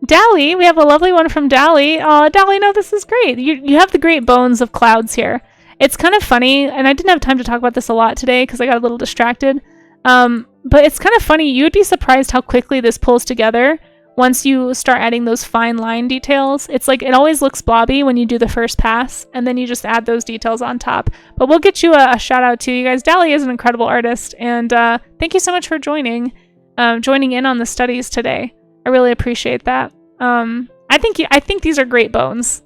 Dally, we have a lovely one from Dally. Dally, no, this is great. You have the great bones of clouds here. It's kind of funny, and I didn't have time to talk about this a lot today because I got a little distracted. But it's kind of funny. You would be surprised how quickly this pulls together once you start adding those fine line details. It's like it always looks blobby when you do the first pass, and then you just add those details on top. But we'll get you a shout out to you guys. Dally is an incredible artist, and thank you so much for joining in on the studies today. I really appreciate that. I think these are great bones.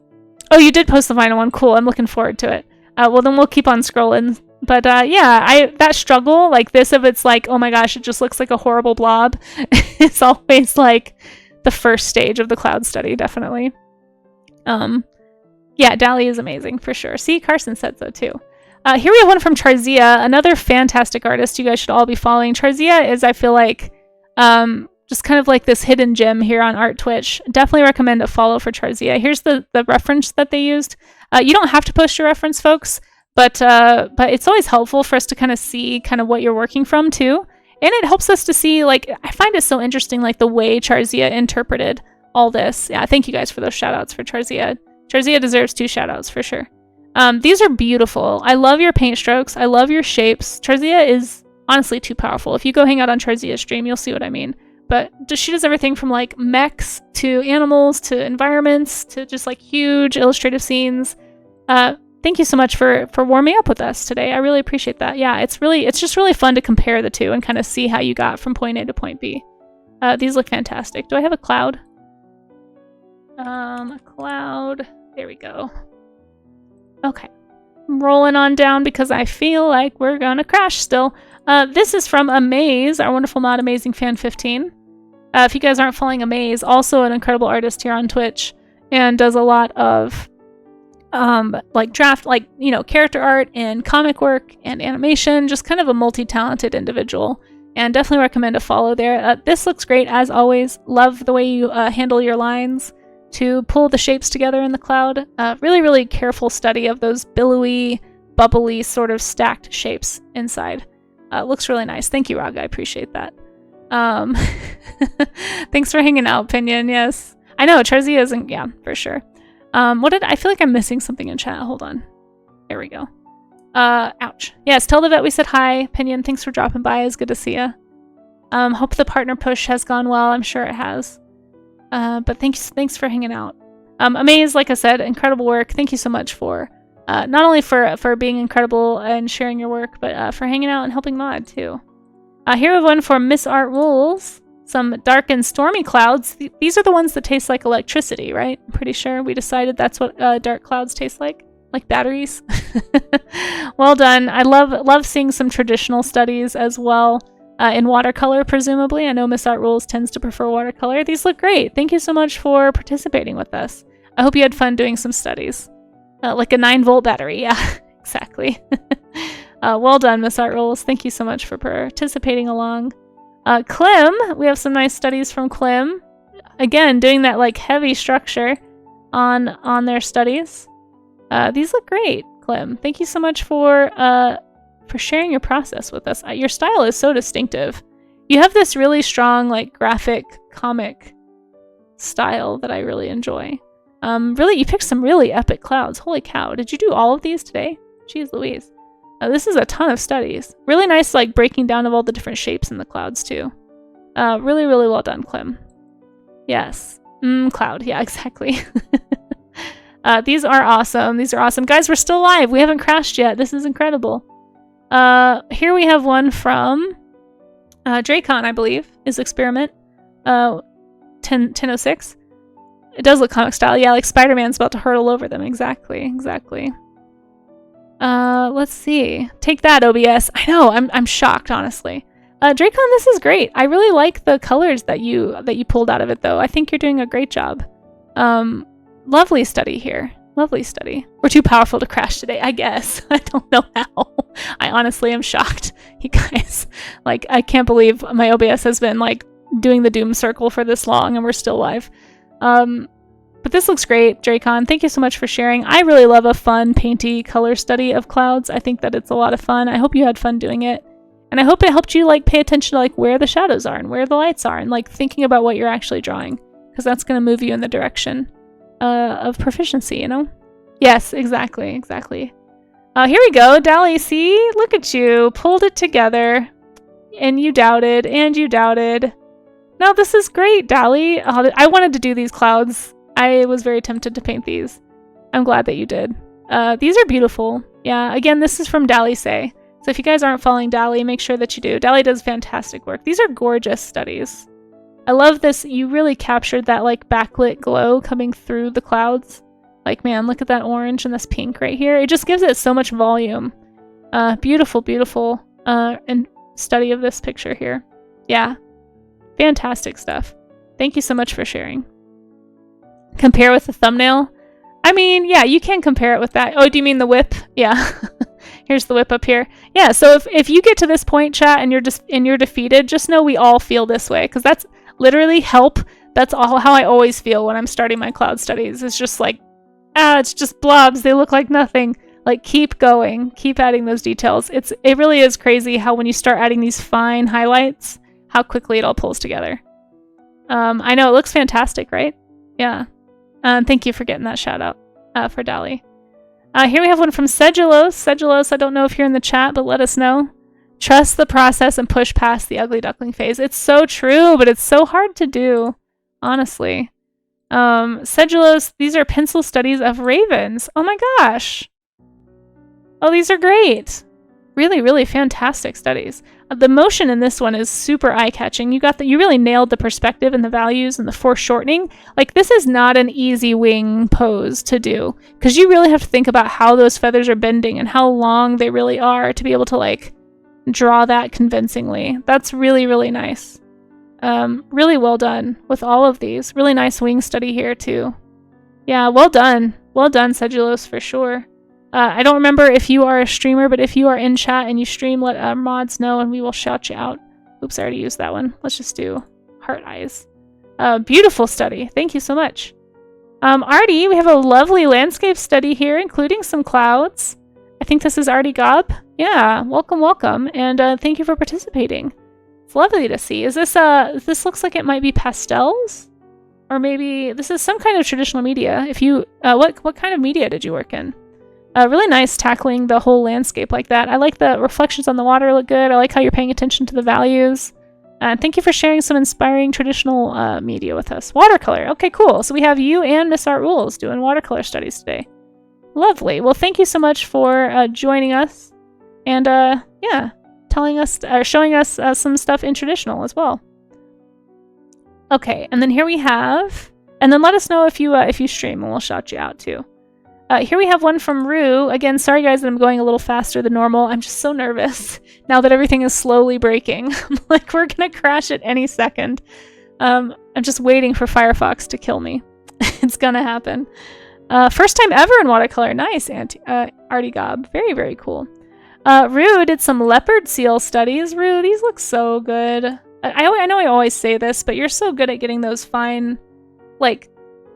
Oh, you did post the final one. Cool. I'm looking forward to it. Well, then we'll keep on scrolling. But yeah, that struggle like this of it's like, oh my gosh, it just looks like a horrible blob. It's always like the first stage of the cloud study, definitely. Yeah, Dally is amazing for sure. See, Carson said so too. Here we have one from Charzia, another fantastic artist you guys should all be following. Charzia is, I feel like, just kind of like this hidden gem here on Art Twitch. Definitely recommend a follow for Charzia. Here's the reference that they used. You don't have to post your reference, folks, but it's always helpful for us to kind of see kind of what you're working from too. And it helps us to see, like, I find it so interesting, like the way Charzia interpreted all this. Yeah, thank you guys for those shout outs for Charzia. Charzia deserves 2 shout outs for sure. These are beautiful. I love your paint strokes. I love your shapes. Charzia is honestly too powerful. If you go hang out on Charzia's stream, you'll see what I mean. But she does everything from like mechs to animals to environments to just like huge illustrative scenes. Thank you so much for warming up with us today. I really appreciate that. Yeah, it's just really fun to compare the two and kind of see how you got from point A to point B. These look fantastic. Do I have a cloud? A cloud. There we go. Okay. I'm rolling on down because I feel like we're gonna crash still. This is from Amaze, our wonderful mod Amazing Fan 15. If you guys aren't following Amaze, also an incredible artist here on Twitch, and does a lot of like character art and comic work and animation, just kind of a multi-talented individual, and definitely recommend a follow there. This looks great as always. Love the way you handle your lines to pull the shapes together in the cloud. Really, really careful study of those billowy, bubbly sort of stacked shapes inside. Looks really nice. Thank you, Raga. I appreciate that. Thanks for hanging out, Pinion. Yes, I know Charzia isn't. Yeah, for sure. I feel like I'm missing something in chat. Hold on. There we go. Ouch. Yes, tell the vet we said hi. Pinion, thanks for dropping by. It's good to see you. Hope the partner push has gone well. I'm sure it has. But thanks for hanging out. Amaze, like I said, incredible work. Thank you so much for not only for being incredible and sharing your work, but for hanging out and helping mod too. Here we have one for Miss Art Rules. Some dark and stormy clouds. These are the ones that taste like electricity, right? I'm pretty sure we decided that's what dark clouds taste like batteries. Well done. I love seeing some traditional studies as well. In watercolor, presumably. I know Miss Art Rules tends to prefer watercolor. These look great. Thank you so much for participating with us. I hope you had fun doing some studies. Like a 9-volt battery. Yeah, exactly. Well done, Miss Art Rules. Thank you so much for participating along. Clem, we have some nice studies from Clem. Again, doing that like heavy structure on their studies. These look great, Clem. Thank you so much for sharing your process with us. Your style is so distinctive. You have this really strong, like, graphic comic style that I really enjoy. Really, you picked some really epic clouds. Holy cow. Did you do all of these today? Jeez Louise. This is a ton of studies. Really nice, like, breaking down of all the different shapes in the clouds, too. Really, really well done, Clem. Yes. Cloud. Yeah, exactly. These are awesome. These are awesome. Guys, we're still live. We haven't crashed yet. This is incredible. Here we have one from Dracon, I believe, is Experiment 1006. It does look comic style. Yeah, like Spider-Man's about to hurtle over them. Exactly. Let's see. Take that, OBS. I know, I'm shocked, honestly. Dracon, this is great. I really like the colors that you pulled out of it, though. I think you're doing a great job. Lovely study here. Lovely study. We're too powerful to crash today, I guess. I don't know how. I honestly am shocked. You guys, like, I can't believe my OBS has been, like, doing the doom circle for this long and we're still live. But this looks great, Dracon. Thank you so much for sharing. I really love a fun, painty color study of clouds. I think that it's a lot of fun. I hope you had fun doing it. And I hope it helped you, like, pay attention to, like, where the shadows are and where the lights are and, like, thinking about what you're actually drawing. Because that's going to move you in the direction of proficiency, you know? Yes, exactly. Here we go, Dally. See? Look at you. Pulled it together. And you doubted. No, this is great, Dally. I wanted to do these clouds. I was very tempted to paint these. I'm glad that you did. These are beautiful. Yeah, again, this is from Dally Say. So if you guys aren't following Dally, make sure that you do. Dally does fantastic work. These are gorgeous studies. I love this. You really captured that, like, backlit glow coming through the clouds. Like, man, look at that orange and this pink right here. It just gives it so much volume. Beautiful and study of this picture here. Yeah. Fantastic stuff. Thank you so much for sharing. Compare with the thumbnail? I mean, yeah, you can compare it with that. Oh, do you mean the whip? Yeah. Here's the whip up here. Yeah, so if you get to this point, chat, and you're defeated, just know we all feel this way, because that's literally help. That's all how I always feel when I'm starting my cloud studies. It's just like, it's just blobs. They look like nothing. Like, keep going. Keep adding those details. It really is crazy how when you start adding these fine highlights, how quickly it all pulls together. I know, it looks fantastic, right? Yeah. Thank you for getting that shout out for Dally. Here we have one from Sedulos. Sedulos, I don't know if you're in the chat, but let us know. Trust the process and push past the ugly duckling phase. It's so true, but it's so hard to do, honestly. Sedulos, these are pencil studies of ravens. Oh my gosh. Oh, these are great. Really, really fantastic studies. The motion in this one is super eye-catching. You really nailed the perspective and the values and the foreshortening. Like, this is not an easy wing pose to do, because you really have to think about how those feathers are bending and how long they really are to be able to, like, draw that convincingly. That's really, really nice. Really well done with all of these. Really nice wing study here, too. Yeah, well done. Well done, Sedulos, for sure. I don't remember if you are a streamer, but if you are in chat and you stream, let our mods know and we will shout you out. Oops, I already used that one. Let's just do heart eyes. Beautiful study. Thank you so much. Artie, we have a lovely landscape study here, including some clouds. I think this is Artie Gob. Yeah, welcome, and thank you for participating. It's lovely to see. Is this, this looks like it might be pastels? Or maybe this is some kind of traditional media. If you, what kind of media did you work in? Really nice tackling the whole landscape like that. I like the reflections on the water look good. I like how you're paying attention to the values. Thank you for sharing some inspiring traditional media with us. Watercolor. Okay, cool. So we have you and Miss Art Rules doing watercolor studies today. Lovely. Well, thank you so much for joining us and yeah, telling us or showing us some stuff in traditional as well. Okay, and then here we have, and then let us know if you stream, and we'll shout you out too. Here we have one from Rue. Again, sorry guys that I'm going a little faster than normal. I'm just so nervous now that everything is slowly breaking. I'm like, we're gonna crash at any second. I'm just waiting for Firefox to kill me. It's gonna happen. First time ever in watercolor. Nice, Artie Gob. Very, very cool. Rue did some leopard seal studies. Rue, these look so good. I know I always say this, but you're so good at getting those fine, like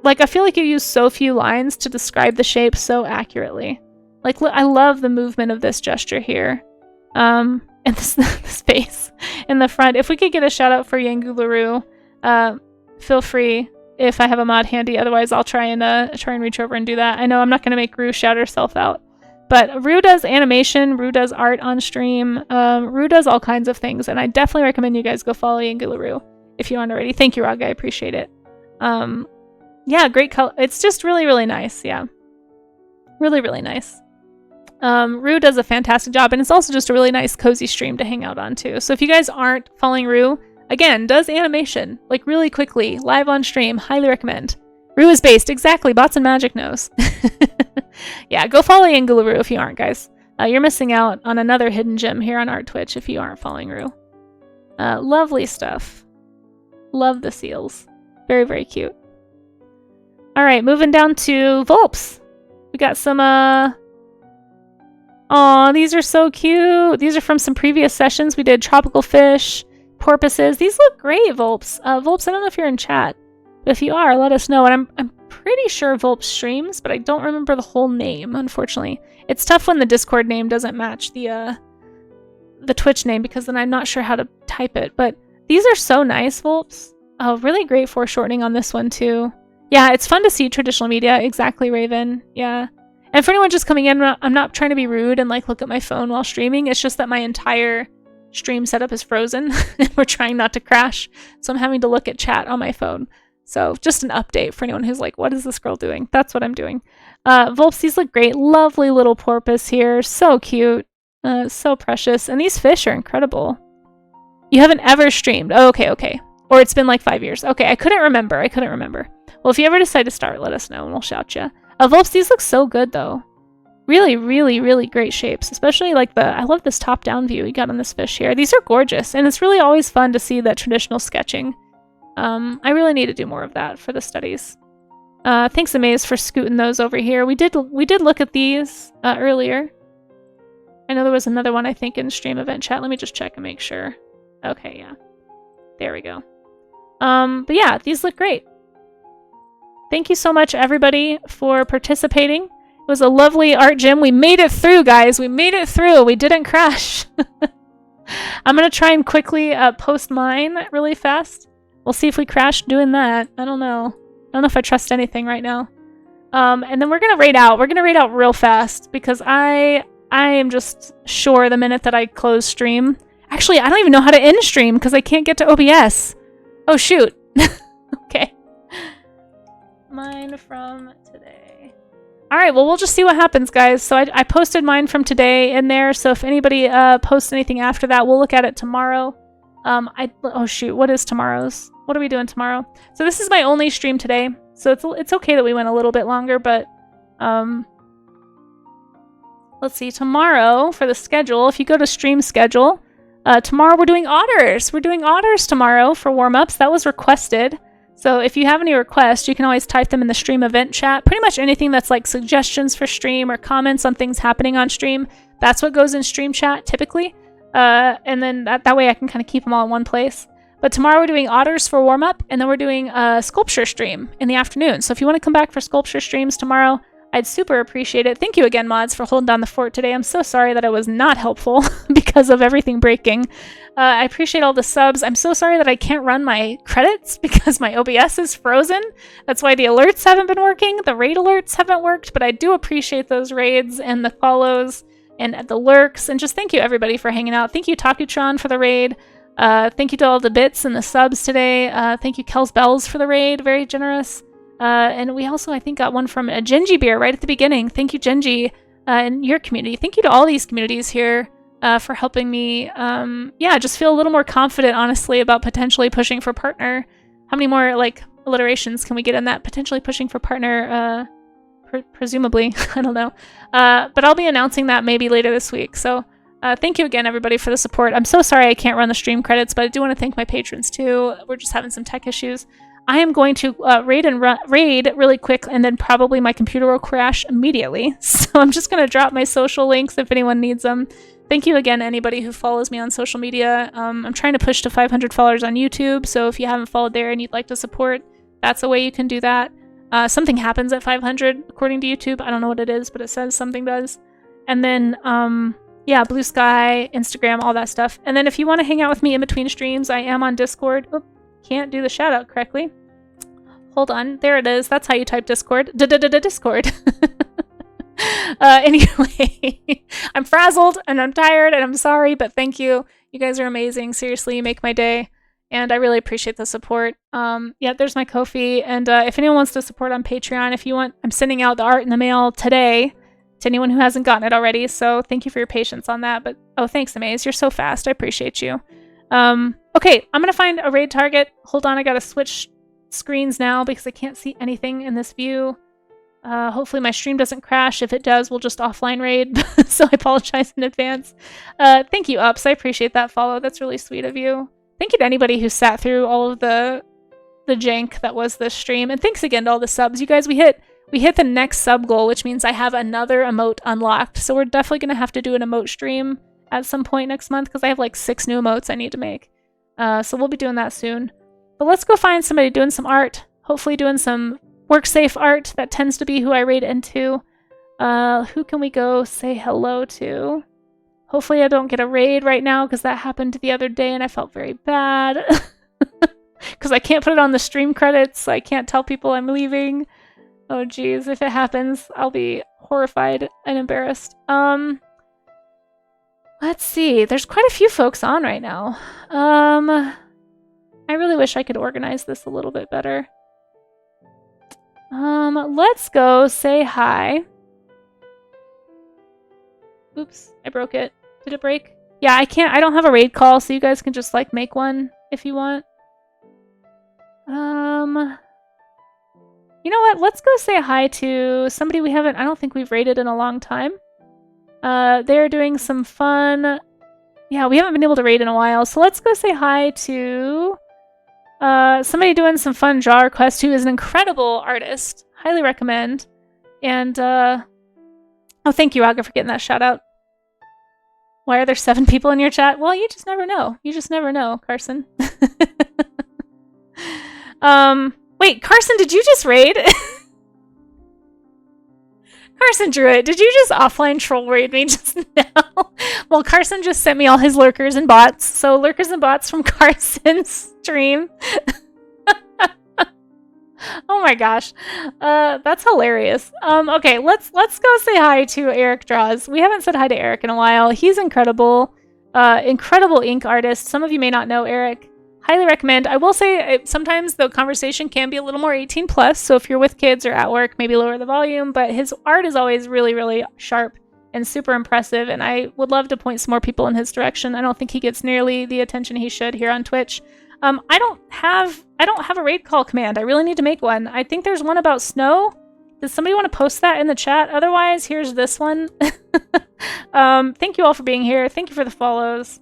I feel like you use so few lines to describe the shape so accurately. Like, look, I love the movement of this gesture here. And this face in the front. If we could get a shout out for Yangularu, feel free if I have a mod handy. Otherwise, I'll try and reach over and do that. I know I'm not going to make Rue shout herself out. But Rue does animation, Rue does art on stream, Rue does all kinds of things, and I definitely recommend you guys go follow Yangularu if you aren't already. Thank you, Rog, I appreciate it. Yeah, great color. It's just really, really nice, yeah. Really, really nice. Rue does a fantastic job, and it's also just a really nice, cozy stream to hang out on, too. So if you guys aren't following Rue, again, does animation, like really quickly, live on stream, highly recommend. Rue is based, exactly, Bots and Magic knows. Yeah, go follow Yangularu if you aren't, guys. You're missing out on another hidden gem here on Art Twitch if you aren't following Rue. Lovely stuff. Love the seals. Very, very cute. Alright, moving down to Volps. We got some, Aw, these are so cute. These are from some previous sessions. We did tropical fish, porpoises. These look great, Volps. Volps, I don't know if you're in chat. But if you are, let us know. And I'm pretty sure Volp streams, but I don't remember the whole name, unfortunately. It's tough when the Discord name doesn't match the Twitch name, because then I'm not sure how to type it. But these are so nice, Volps. Oh, really great foreshortening on this one, too. Yeah, it's fun to see traditional media. Exactly, Raven. Yeah. And for anyone just coming in, I'm not trying to be rude and like look at my phone while streaming. It's just that my entire stream setup is frozen and we're trying not to crash. So I'm having to look at chat on my phone. So just an update for anyone who's like, what is this girl doing? That's what I'm doing. Volps, these look great. Lovely little porpoise here. So cute. So precious. And these fish are incredible. You haven't ever streamed. Oh, okay. Or it's been like 5 years. Okay, I couldn't remember. Well, if you ever decide to start, let us know and we'll shout you. Volps, these look so good though. Really, really, really great shapes. Especially like I love this top-down view you got on this fish here. These are gorgeous. And it's really always fun to see that traditional sketching. I really need to do more of that for the studies. Thanks, Amaze, for scooting those over here. We did look at these earlier. I know there was another one, I think, in stream event chat. Let me just check and make sure. Okay, yeah. There we go. But yeah, these look great. Thank you so much, everybody, for participating. It was a lovely art gym. We made it through, guys. We made it through. We didn't crash. I'm going to try and quickly post mine really fast. We'll see if we crash doing that. I don't know. I don't know if I trust anything right now. And then we're going to raid out. We're going to raid out real fast because I am just sure the minute that I close stream. Actually, I don't even know how to end stream because I can't get to OBS. Oh, shoot. Okay. Mine from today. All right, well, we'll just see what happens, guys. So I posted mine from today in there. So if anybody posts anything after that, we'll look at it tomorrow. Oh, shoot. What is tomorrow's? What are we doing tomorrow? So this is my only stream today. So it's okay that we went a little bit longer, but let's see. Tomorrow for the schedule, if you go to stream schedule, tomorrow we're doing otters. We're doing otters tomorrow for warm-ups. That was requested. So if you have any requests, you can always type them in the stream event chat. Pretty much anything that's like suggestions for stream or comments on things happening on stream, that's what goes in stream chat typically. And then that way I can kind of keep them all in one place. But tomorrow we're doing otters for warm-up, and then we're doing a sculpture stream in the afternoon. So if you want to come back for sculpture streams tomorrow, I'd super appreciate it. Thank you again, mods, for holding down the fort today. I'm so sorry that it was not helpful because of everything breaking. I appreciate all the subs. I'm so sorry that I can't run my credits because my OBS is frozen. That's why the alerts haven't been working. The raid alerts haven't worked, but I do appreciate those raids and the follows and the lurks. And just thank you, everybody, for hanging out. Thank you, Takutron, for the raid. Thank you to all the bits and the subs today. Thank you, Kels Bells, for the raid. Very generous. And we also, I think, got one from a Genji Beer right at the beginning. Thank you, Genji, and your community. Thank you to all these communities here for helping me, just feel a little more confident, honestly, about potentially pushing for partner. How many more, alliterations can we get in that? Potentially pushing for partner, presumably. I don't know. But I'll be announcing that maybe later this week. So thank you again, everybody, for the support. I'm so sorry I can't run the stream credits, but I do want to thank my patrons, too. We're just having some tech issues. I am going to raid really quick, and then probably my computer will crash immediately. So I'm just going to drop my social links if anyone needs them. Thank you again, anybody who follows me on social media. I'm trying to push to 500 followers on YouTube, so if you haven't followed there and you'd like to support, that's a way you can do that. Something happens at 500, according to YouTube. I don't know what it is, but it says something does. And then, Blue Sky, Instagram, all that stuff. And then if you want to hang out with me in between streams, I am on Discord. Oop, can't do the shout out correctly. Hold on, there it is. That's how you type Discord. Discord. Anyway, I'm frazzled and I'm tired and I'm sorry, but thank you. You guys are amazing. Seriously, you make my day. And I really appreciate the support. There's my Ko-fi. And if anyone wants to support on Patreon, if you want, I'm sending out the art in the mail today to anyone who hasn't gotten it already. So thank you for your patience on that. But thanks, Amaze. You're so fast. I appreciate you. Okay, I'm going to find a raid target. Hold on, I got to switch screens now because I can't see anything in this view. Hopefully my stream doesn't crash. If it does, we'll just offline raid. So I apologize in advance. Thank you, Ups. I appreciate that follow. That's really sweet of you. Thank you to anybody who sat through all of the jank that was this stream. And thanks again to all the subs. You guys, we hit the next sub goal, which means I have another emote unlocked. So we're definitely going to have to do an emote stream at some point next month because I have 6 new emotes I need to make. So we'll be doing that soon. But let's go find somebody doing some art. Hopefully doing some work safe art. That tends to be who I raid into. Who can we go say hello to? Hopefully I don't get a raid right now because that happened the other day and I felt very bad. Because I can't put it on the stream credits. I can't tell people I'm leaving. Oh geez, if it happens, I'll be horrified and embarrassed. Let's see. There's quite a few folks on right now. I really wish I could organize this a little bit better. Let's go say hi. Oops, I broke it. Did it break? Yeah, I don't have a raid call, so you guys can just make one if you want. You know what? Let's go say hi to somebody I don't think we've raided in a long time. They're doing some fun. Yeah, we haven't been able to raid in a while, so let's go say hi to somebody doing some fun draw requests who is an incredible artist. Highly recommend. And, thank you, Aga, for getting that shout out. Why are there 7 people in your chat? Well, you just never know. You just never know, Carson. Wait, Carson, did you just raid? Carson Druid, did you just offline troll raid me just now? Well, Carson just sent me all his lurkers and bots. So lurkers and bots from Carson's stream. Oh my gosh. That's hilarious. Okay, let's go say hi to Eric Draws. We haven't said hi to Eric in a while. He's incredible. Incredible ink artist. Some of you may not know Eric. Highly recommend. I will say sometimes the conversation can be a little more 18 plus, so if you're with kids or at work, maybe lower the volume, but his art is always really, really sharp and super impressive, and I would love to point some more people in his direction. I don't think he gets nearly the attention he should here on Twitch. I don't have a raid call command. I really need to make one. I think there's one about snow. Does somebody want to post that in the chat? Otherwise, here's this one. Thank you all for being here. Thank you for the follows.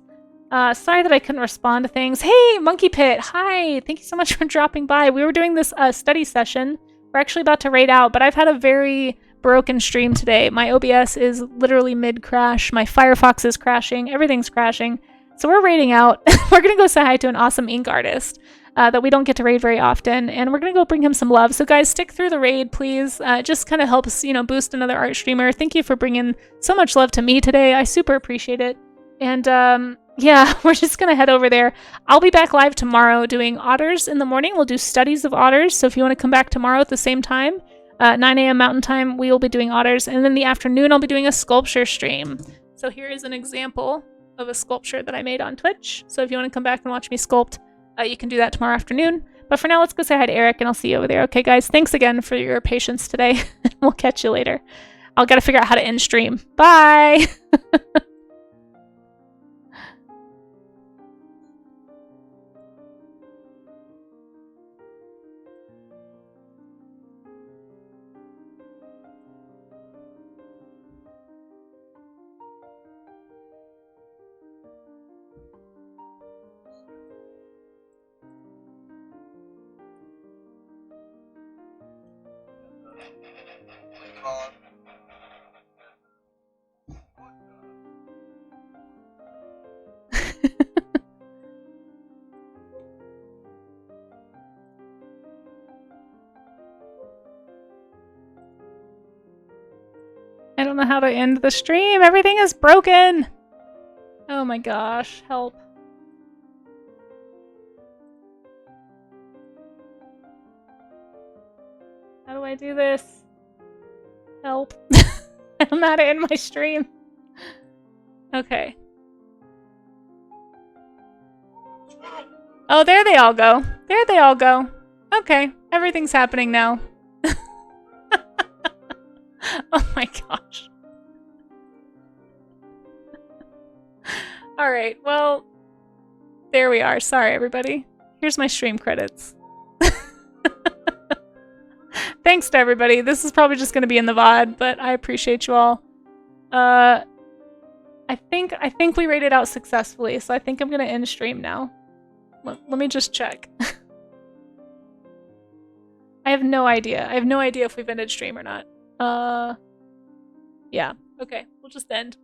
Sorry that I couldn't respond to things. Hey, Monkey Pit. Hi. Thank you so much for dropping by. We were doing this study session. We're actually about to raid out, but I've had a very broken stream today. My OBS is literally mid-crash. My Firefox is crashing. Everything's crashing. So we're raiding out. We're going to go say hi to an awesome ink artist that we don't get to raid very often, and we're going to go bring him some love. So guys, stick through the raid, please. It just kind of helps, boost another art streamer. Thank you for bringing so much love to me today. I super appreciate it. And yeah, we're just going to head over there. I'll be back live tomorrow doing otters in the morning. We'll do studies of otters. So if you want to come back tomorrow at the same time, 9 a.m. Mountain Time, we will be doing otters. And then in the afternoon, I'll be doing a sculpture stream. So here is an example of a sculpture that I made on Twitch. So if you want to come back and watch me sculpt, you can do that tomorrow afternoon. But for now, let's go say hi to Eric, and I'll see you over there. Okay, guys, thanks again for your patience today. We'll catch you later. I'll gotta figure out how to end stream. Bye! I don't know how to end the stream. Everything is broken. Oh my gosh, help. How do I do this? Help. I don't know how to end my stream. Okay. Oh, there they all go. There they all go. Okay, everything's happening now. Oh my gosh. Alright, well, there we are. Sorry, everybody. Here's my stream credits. Thanks to everybody. This is probably just going to be in the VOD, but I appreciate you all. I think we rated out successfully, so I think I'm going to end stream now. Let me just check. I have no idea. I have no idea if we've ended stream or not. Yeah. Okay, we'll just end.